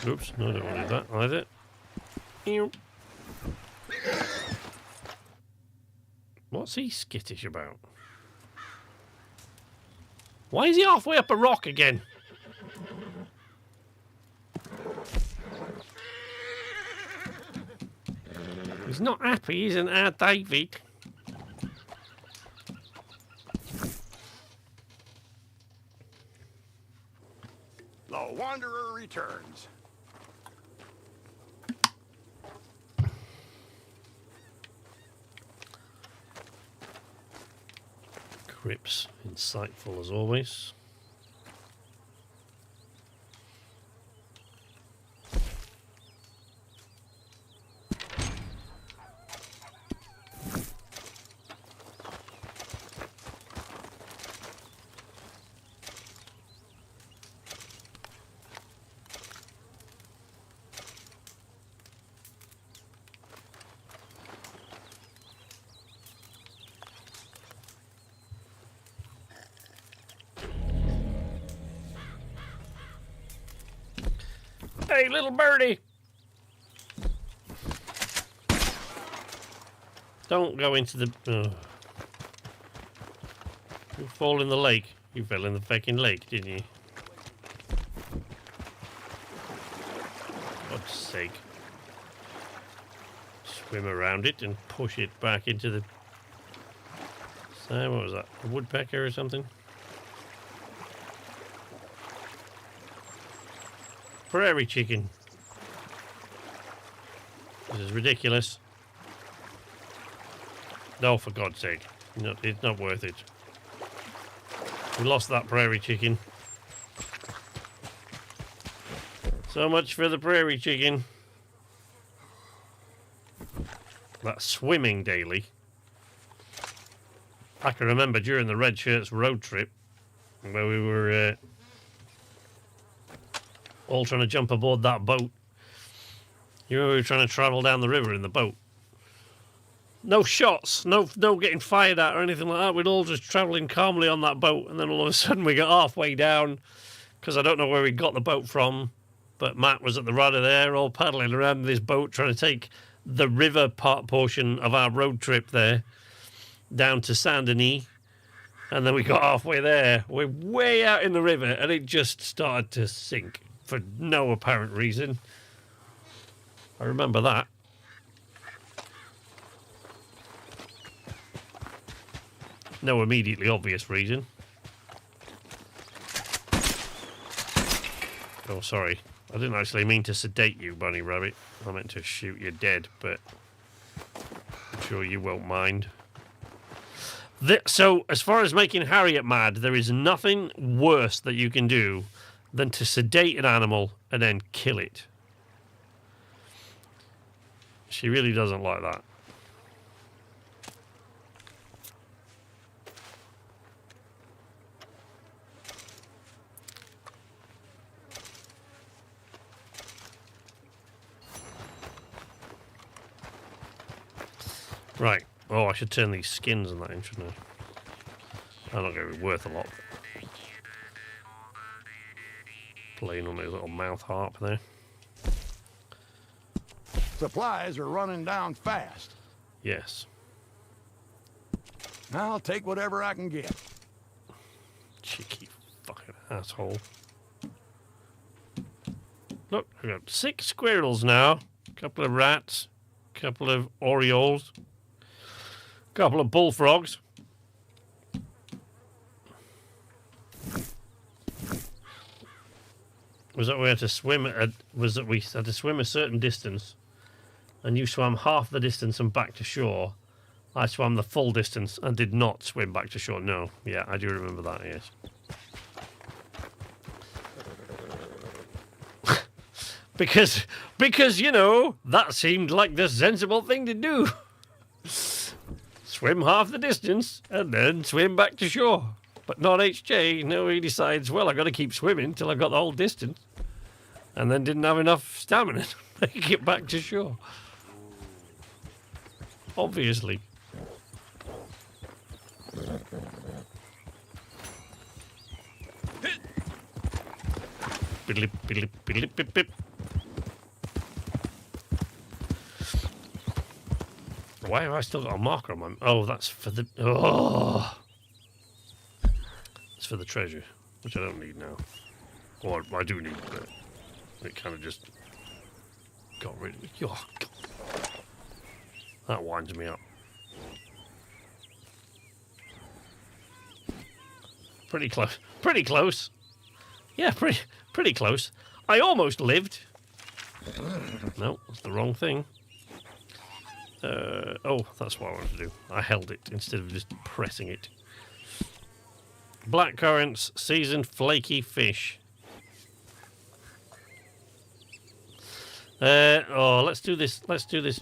Oops, no, I don't want to do that either. Ew. What's he skittish about? Why is he halfway up a rock again? He's not happy, isn't our David? The Wanderer returns. Crypts, insightful as always. Hey, little birdie! Don't go into the... Oh. You fall in the lake. You fell in the fucking lake, didn't you? For God's sake. Swim around it and push it back into the... So, what was that? A woodpecker or something? Prairie chicken. This is ridiculous. No, for God's sake. No, it's not worth it. We lost that prairie chicken. So much for the prairie chicken. That's swimming daily. I can remember during the Red Shirts road trip where we were all trying to jump aboard that boat. You remember we were trying to travel down the river in the boat? No shots, no getting fired at or anything like that. We'd all just travelling calmly on that boat, and then all of a sudden we got halfway down, because I don't know where we got the boat from, but Matt was at the rudder there, all paddling around this boat, trying to take the river portion of our road trip there down to Saint-Denis. And then we got halfway there. We're way out in the river, and it just started to sink for no apparent reason. I remember that. No immediately obvious reason. Oh, sorry. I didn't actually mean to sedate you, Bunny Rabbit. I meant to shoot you dead, but I'm sure you won't mind. So, as far as making Harriet mad, there is nothing worse that you can do than to sedate an animal and then kill it. She really doesn't like that. Right. Oh, I should turn these skins on that in, shouldn't I? They're not going to be worth a lot. Playing on his little mouth harp there. Supplies are running down fast. Yes. I'll take whatever I can get. Cheeky fucking asshole. Look, I've got 6 squirrels now. A couple of rats. A couple of orioles. A couple of bullfrogs. Was that we had to swim was that we had to swim a certain distance, and you swam half the distance and back to shore. I swam the full distance and did not swim back to shore. No, yeah, I do remember that. Yes. because you know that seemed like the sensible thing to do. Swim half the distance and then swim back to shore. But not HJ. No, he decides, well, I've got to keep swimming till I've got the whole distance. And then didn't have enough stamina to make it back to shore. Obviously. Biddly, biddly, biddly, bip, bip. Why have I still got a marker on my... Oh, that's for the... Oh! It's for the treasure, which I don't need now. Or I do need, but it kind of just got rid of it. Oh, God. That winds me up. Pretty close. Pretty close. Yeah, pretty close. I almost lived. No, that's the wrong thing. Oh, that's what I wanted to do. I held it instead of just pressing it. Black currants, seasoned flaky fish. Let's do this. Let's do this.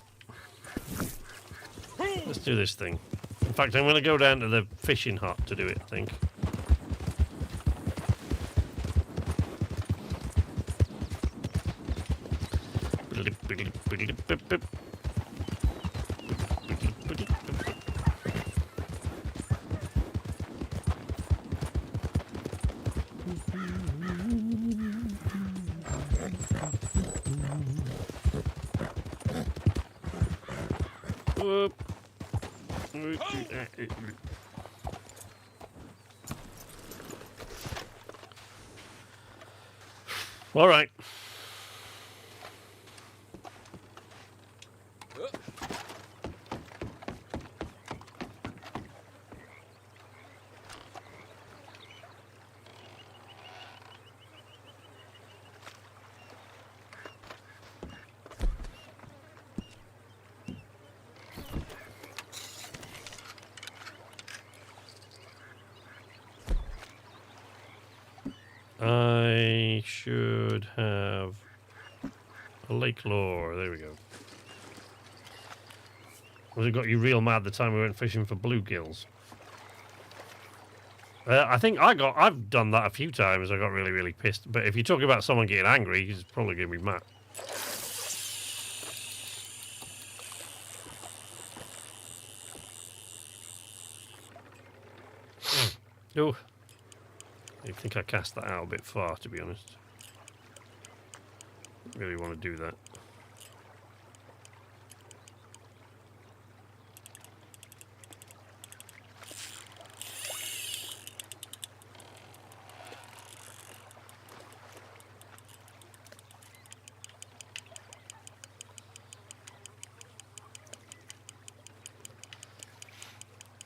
Let's do this thing. In fact, I'm going to go down to the fishing hut to do it, I think. All right. I should have a lake lure. There we go. Was it got you real mad the time we went fishing for bluegills? I think I've done that a few times. I got really, really pissed. But if you talk about someone getting angry, he's probably going to be mad. Oh. I think I cast that out a bit far, to be honest. Don't really want to do that.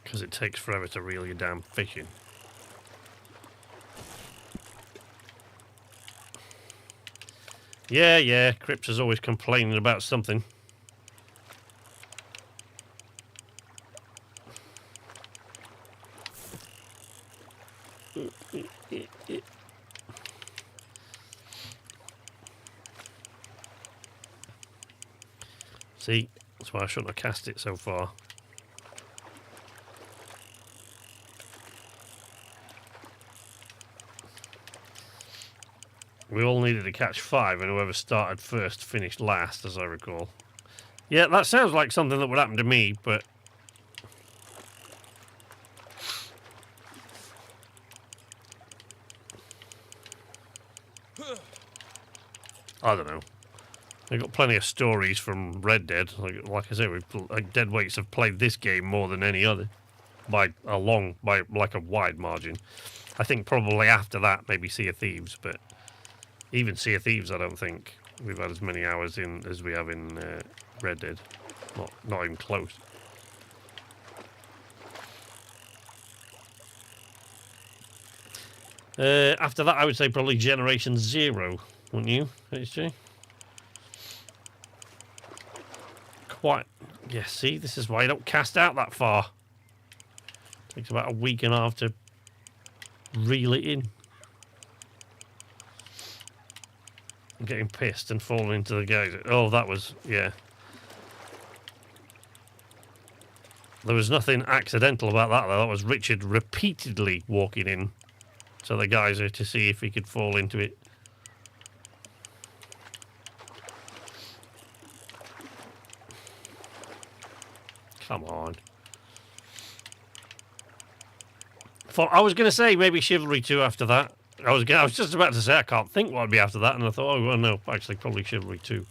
Because it takes forever to reel your damn fish in. Yeah, Crips is always complaining about something. See, that's why I shouldn't have cast it so far. We all needed to catch 5, and whoever started first finished last, as I recall. Yeah, that sounds like something that would happen to me, but... I don't know. They've got plenty of stories from Red Dead. Like I say, Deadweights have played this game more than any other. By like a wide margin. I think probably after that, maybe Sea of Thieves, but... Even Sea of Thieves, I don't think we've had as many hours in as we have in Red Dead. Not even close. After that, I would say probably Generation 0, wouldn't you, HJ? Quite. Yeah, see, this is why you don't cast out that far. Takes about a week and a half to reel it in. I'm getting pissed and falling into the guys. Oh, that was, yeah. There was nothing accidental about that, though. That was Richard repeatedly walking in to the geyser to see if he could fall into it. Come on. I was going to say maybe Chivalry 2 after that. I was just about to say I can't think what would be after that, and I thought, oh well, no, actually probably Chivalry 2.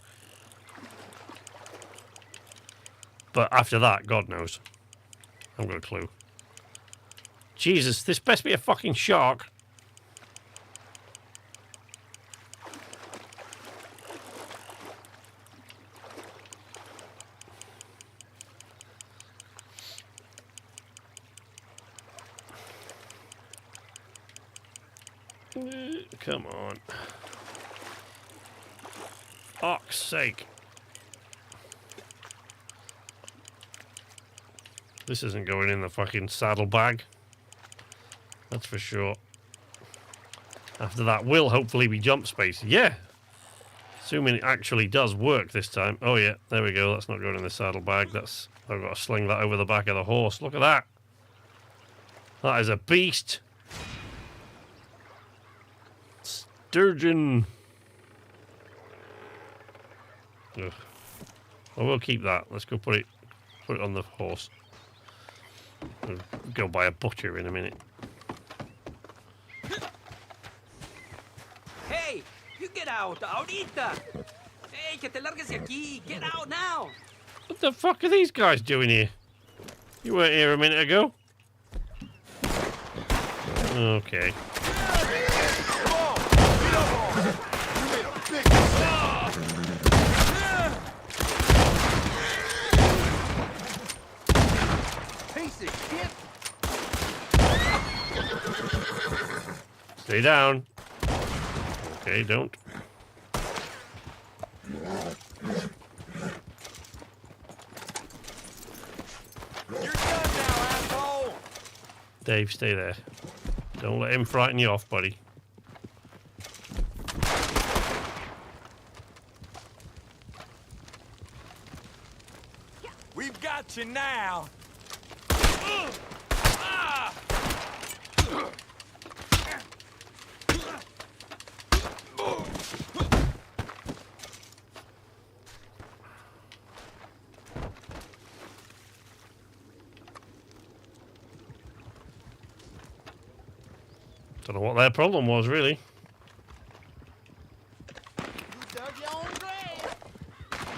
But after that, God knows. I haven't got a clue. Jesus, this best be a fucking shark. Come on. Fuck's sake. This isn't going in the fucking saddlebag. That's for sure. After that will hopefully be jump space. Yeah. Assuming it actually does work this time. Oh yeah, there we go. That's not going in the saddlebag. I've got to sling that over the back of the horse. Look at that. That is a beast. Sturgeon. Ugh. I will keep that. Let's go put it on the horse. We'll go buy a butcher in a minute. Hey, you get out, ahorita. Hey, que te largues de aquí. Get out now. What the fuck are these guys doing here? You weren't here a minute ago. Okay. Stay down. Okay, don't. You're done now, asshole. Dave, stay there. Don't let him frighten you off, buddy. We've got you now. Don't know what their problem was, really.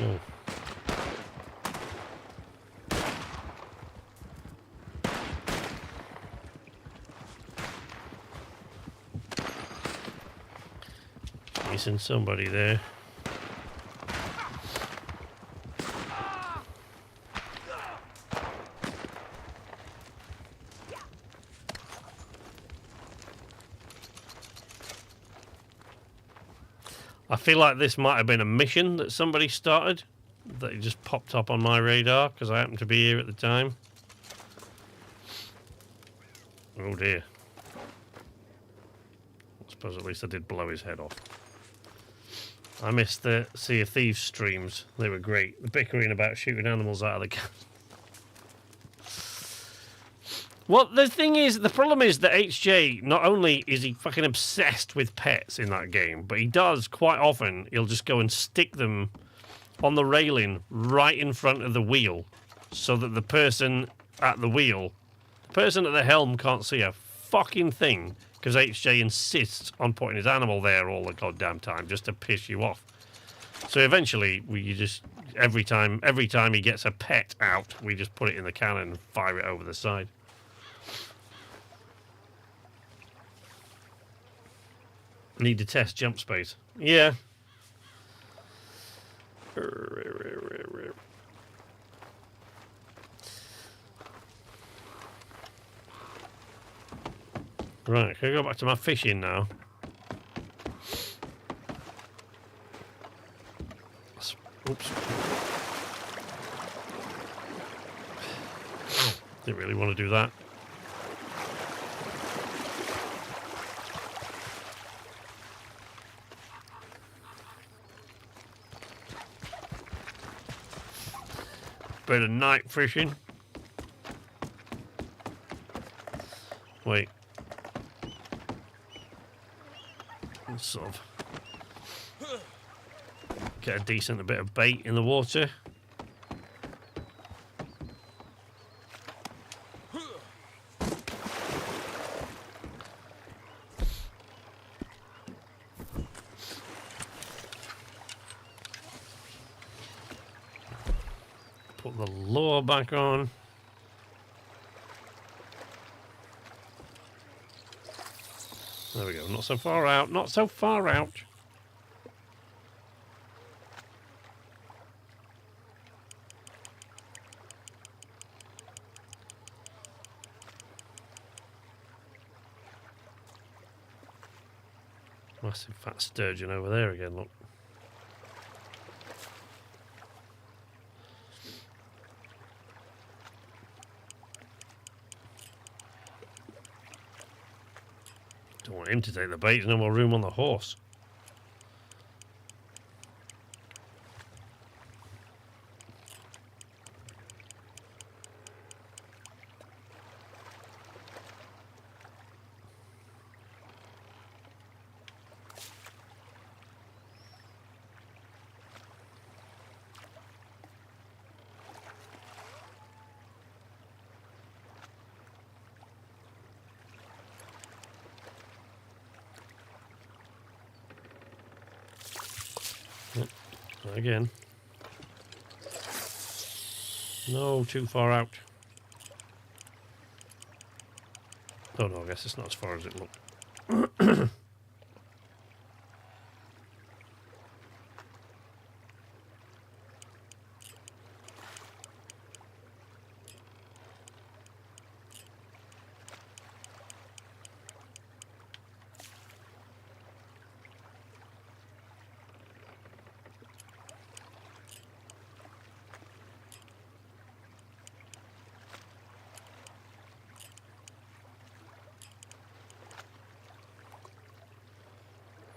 Oh. Missing somebody there. I feel like this might have been a mission that somebody started, that it just popped up on my radar because I happened to be here at the time. Oh dear. I suppose at least I did blow his head off. I missed the Sea of Thieves streams. They were great. The bickering about shooting animals out of the can. Well, the thing is, the problem is that HJ, not only is he fucking obsessed with pets in that game, but he does quite often, he'll just go and stick them on the railing right in front of the wheel so that the person at the wheel, the person at the helm can't see a fucking thing because HJ insists on putting his animal there all the goddamn time just to piss you off. So eventually, every time he gets a pet out, we just put it in the cannon and fire it over the side. Need to test jump space. Yeah. Right, can I go back to my fishing now? Oops. Didn't really want to do that. Bit of night fishing. Wait. Let's sort of get a decent bit of bait in the water. Put the lure back on. There we go. Not so far out. Not so far out. Massive fat sturgeon over there again, look. Don't want him to take the bait, there's no more room on the horse. Again. No, too far out. Oh no, I guess it's not as far as it looked.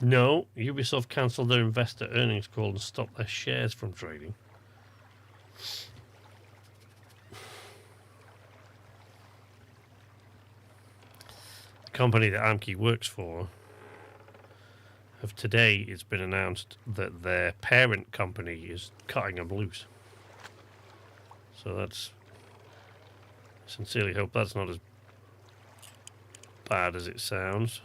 No, Ubisoft cancelled their investor earnings call and stopped their shares from trading. The company that Amki works for, today it's been announced that their parent company is cutting them loose. So that's... I sincerely hope that's not as bad as it sounds.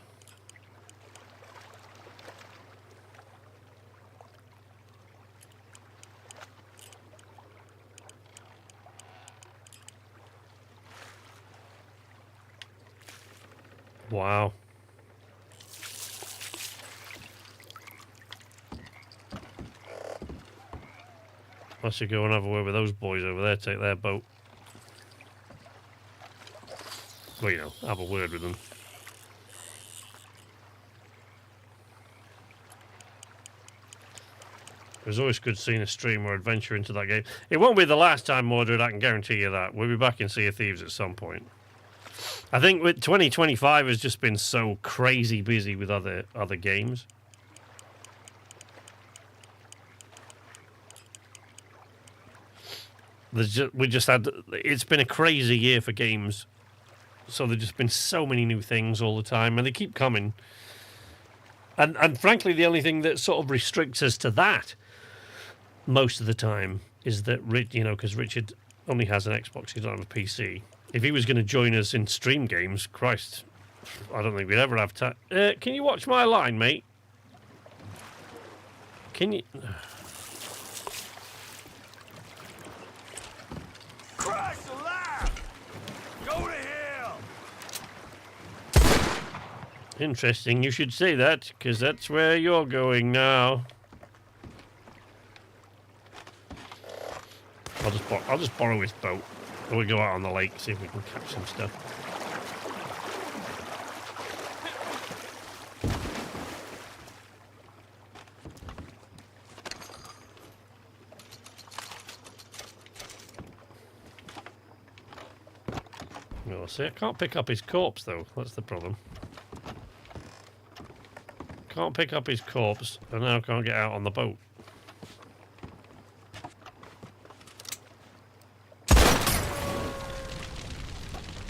Wow. I should go and have a word with those boys over there, take their boat. Well, you know, have a word with them. It was always good seeing a stream or adventure into that game. It won't be the last time, Mordred, I can guarantee you that. We'll be back in Sea of Thieves at some point. I think with 2025 has just been so crazy busy with other games. It's been a crazy year for games. So there's just been so many new things all the time, and they keep coming. And frankly, the only thing that sort of restricts us to that most of the time is that, because Richard only has an Xbox, he doesn't have a PC. If he was going to join us in stream games, Christ, I don't think we'd ever have time. Can you watch my line, mate? Can you... Christ alive! Go to hell! Interesting, you should say that, because that's where you're going now. I'll just borrow his boat. And we'll go out on the lake, see if we can catch some stuff. Oh, see, I can't pick up his corpse, though. That's the problem. Can't pick up his corpse, and now can't get out on the boat.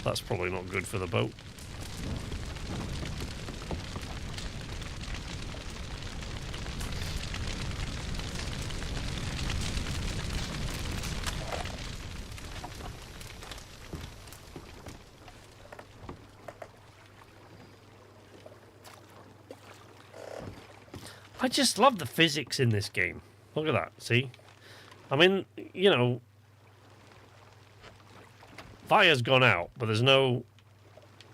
That's probably not good for the boat. I just love the physics in this game. Look at that, see? I mean, fire's gone out, but there's no...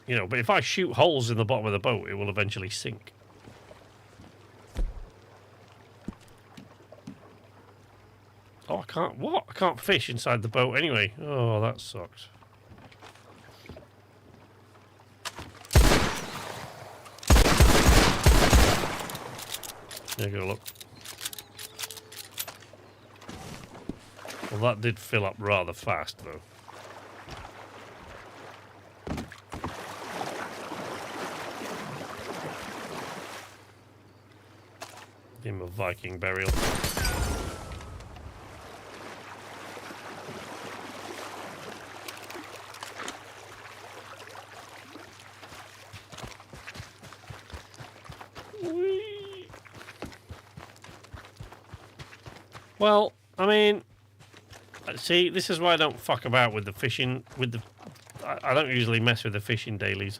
but if I shoot holes in the bottom of the boat, it will eventually sink. Oh, I can't... What? I can't fish inside the boat anyway. Oh, that sucks. There you go, look. Well, that did fill up rather fast, though. Give him a Viking burial. Well, I mean, see, this is why I don't fuck about with the fishing. I don't usually mess with the fishing dailies.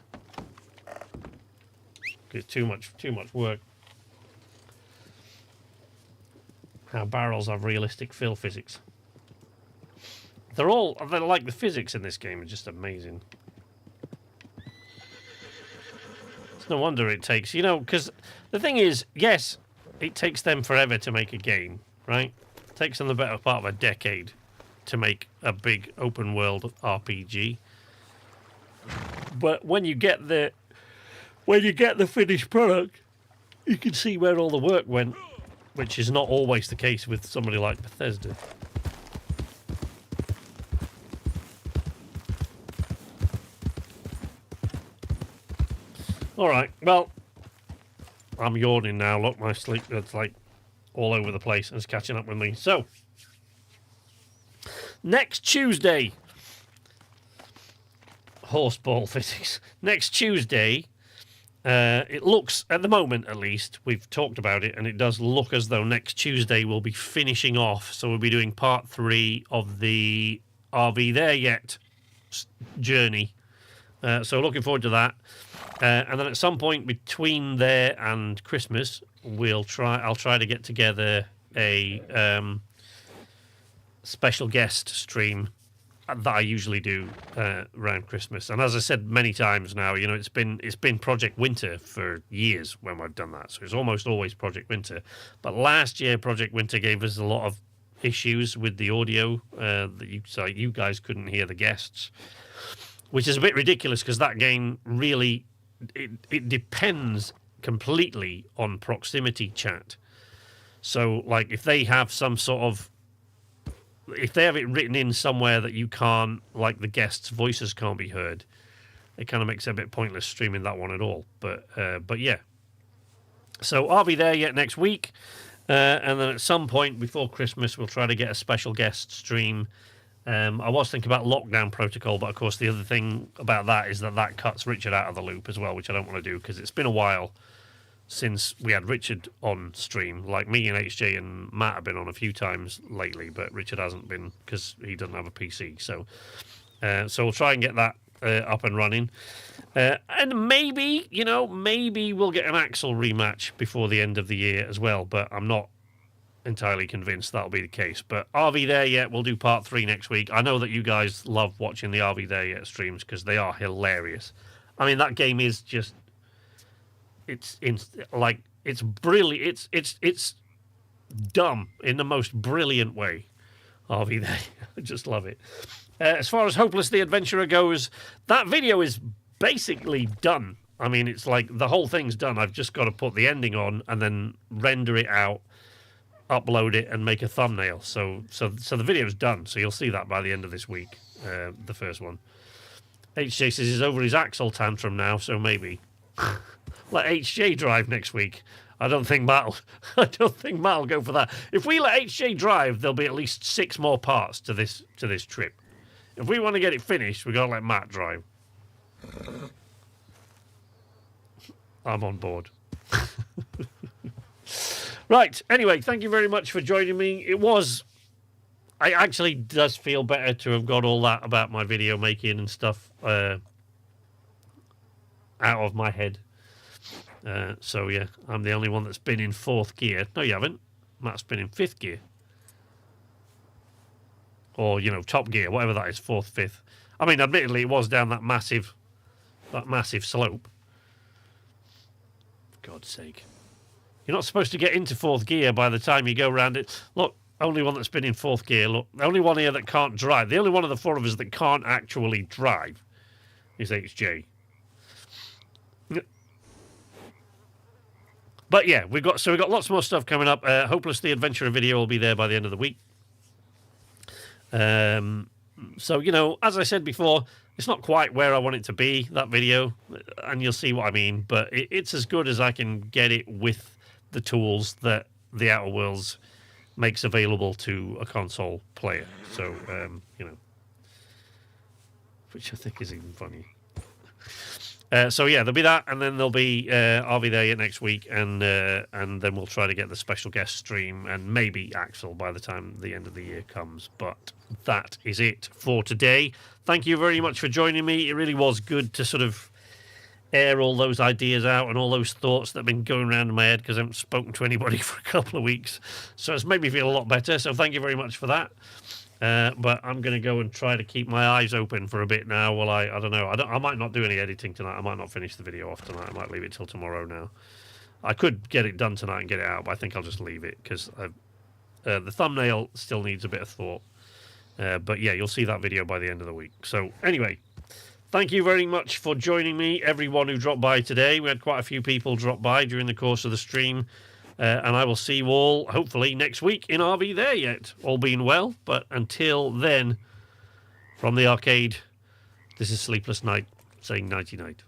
It's too much work. How barrels have realistic fill physics. They're like the physics in this game are just amazing. It's no wonder it takes, because the thing is, yes, it takes them forever to make a game, right? It takes them the better part of a decade to make a big open world RPG. But when you get the finished product, you can see where all the work went, which is not always the case with somebody like Bethesda. All right, well, I'm yawning now. Look, my sleep, it's like all over the place and it's catching up with me. So, next Tuesday, horseball physics. Next Tuesday, it looks, at the moment at least, we've talked about it, and it does look as though next Tuesday we'll be finishing off. So we'll be doing part 3 of the Are We There Yet journey. So looking forward to that. And then at some point between there and Christmas, I'll try to get together a special guest stream that I usually do around Christmas. And as I said many times now, it's been Project Winter for years when I've done that. So it's almost always Project Winter. But last year, Project Winter gave us a lot of issues with the audio so you guys couldn't hear the guests, which is a bit ridiculous because that game really it depends completely on proximity chat. So, like, if they have some sort of, if they have it written in somewhere that you can't, like, the guests' voices can't be heard, it kind of makes it a bit pointless streaming that one at all. But yeah. So I'll be there yet next week, and then at some point before Christmas, we'll try to get a special guest stream. I was thinking about Lockdown Protocol, but of course the other thing about that is that cuts Richard out of the loop as well, which I don't want to do because it's been a while since we had Richard on stream. Like, me and HJ and Matt have been on a few times lately, but Richard hasn't been because he doesn't have a PC. So we'll try and get that up and running. And maybe, maybe we'll get an Axel rematch before the end of the year as well, but I'm not entirely convinced that'll be the case. But RV There Yet, we'll do part 3 next week. I know that you guys love watching the RV There Yet streams because they are hilarious. I mean, that game is just, it's brilliant. It's dumb in the most brilliant way. RV There, I just love it. As far as Hopeless the Adventurer goes, that video is basically done. I mean, it's like the whole thing's done. I've just got to put the ending on and then render it out, upload it, and make a thumbnail. So the video's done. So you'll see that by the end of this week, the first one. HJ says he's over his Axel tantrum now, so maybe let HJ drive next week. I don't think Matt'll go for that. If we let HJ drive, there'll be at least 6 more parts to this trip. If we want to get it finished, we've got to let Matt drive. I'm on board. Right, anyway, thank you very much for joining me. It actually does feel better to have got all that about my video making and stuff out of my head. So, yeah, I'm the only one that's been in 4th gear. No, you haven't. Matt's been in 5th gear. Or, top gear, whatever that is, 4th, 5th. I mean, admittedly, it was down that massive slope. For God's sake. You're not supposed to get into 4th gear by the time you go around it. Look, only one that's been in 4th gear. Look, the only one here that can't drive. The only one of the 4 of us that can't actually drive is HJ. But yeah, we've got lots more stuff coming up. Hopeless the Adventurer video will be there by the end of the week. So, as I said before, it's not quite where I want it to be, that video, and you'll see what I mean, but it's as good as I can get it with the tools that the Outer Worlds makes available to a console player. So, which I think is even funny. So yeah, there'll be that, and then there'll be RV There Yet next week, and then we'll try to get the special guest stream, and maybe Axel by the time the end of the year comes. But that is it for today. Thank you very much for joining me. It really was good to sort of air all those ideas out and all those thoughts that have been going around in my head because I haven't spoken to anybody for a couple of weeks. So it's made me feel a lot better. So thank you very much for that. But I'm going to go and try to keep my eyes open for a bit now. Well, I don't know. I might not do any editing tonight. I might not finish the video off tonight. I might leave it till tomorrow now. I could get it done tonight and get it out, but I think I'll just leave it because the thumbnail still needs a bit of thought. But yeah, you'll see that video by the end of the week. So anyway, thank you very much for joining me, everyone who dropped by today. We had quite a few people drop by during the course of the stream. And I will see you all, hopefully, next week in RV There Yet, all being well. But until then, from the arcade, this is Sleepless Night saying nighty-night.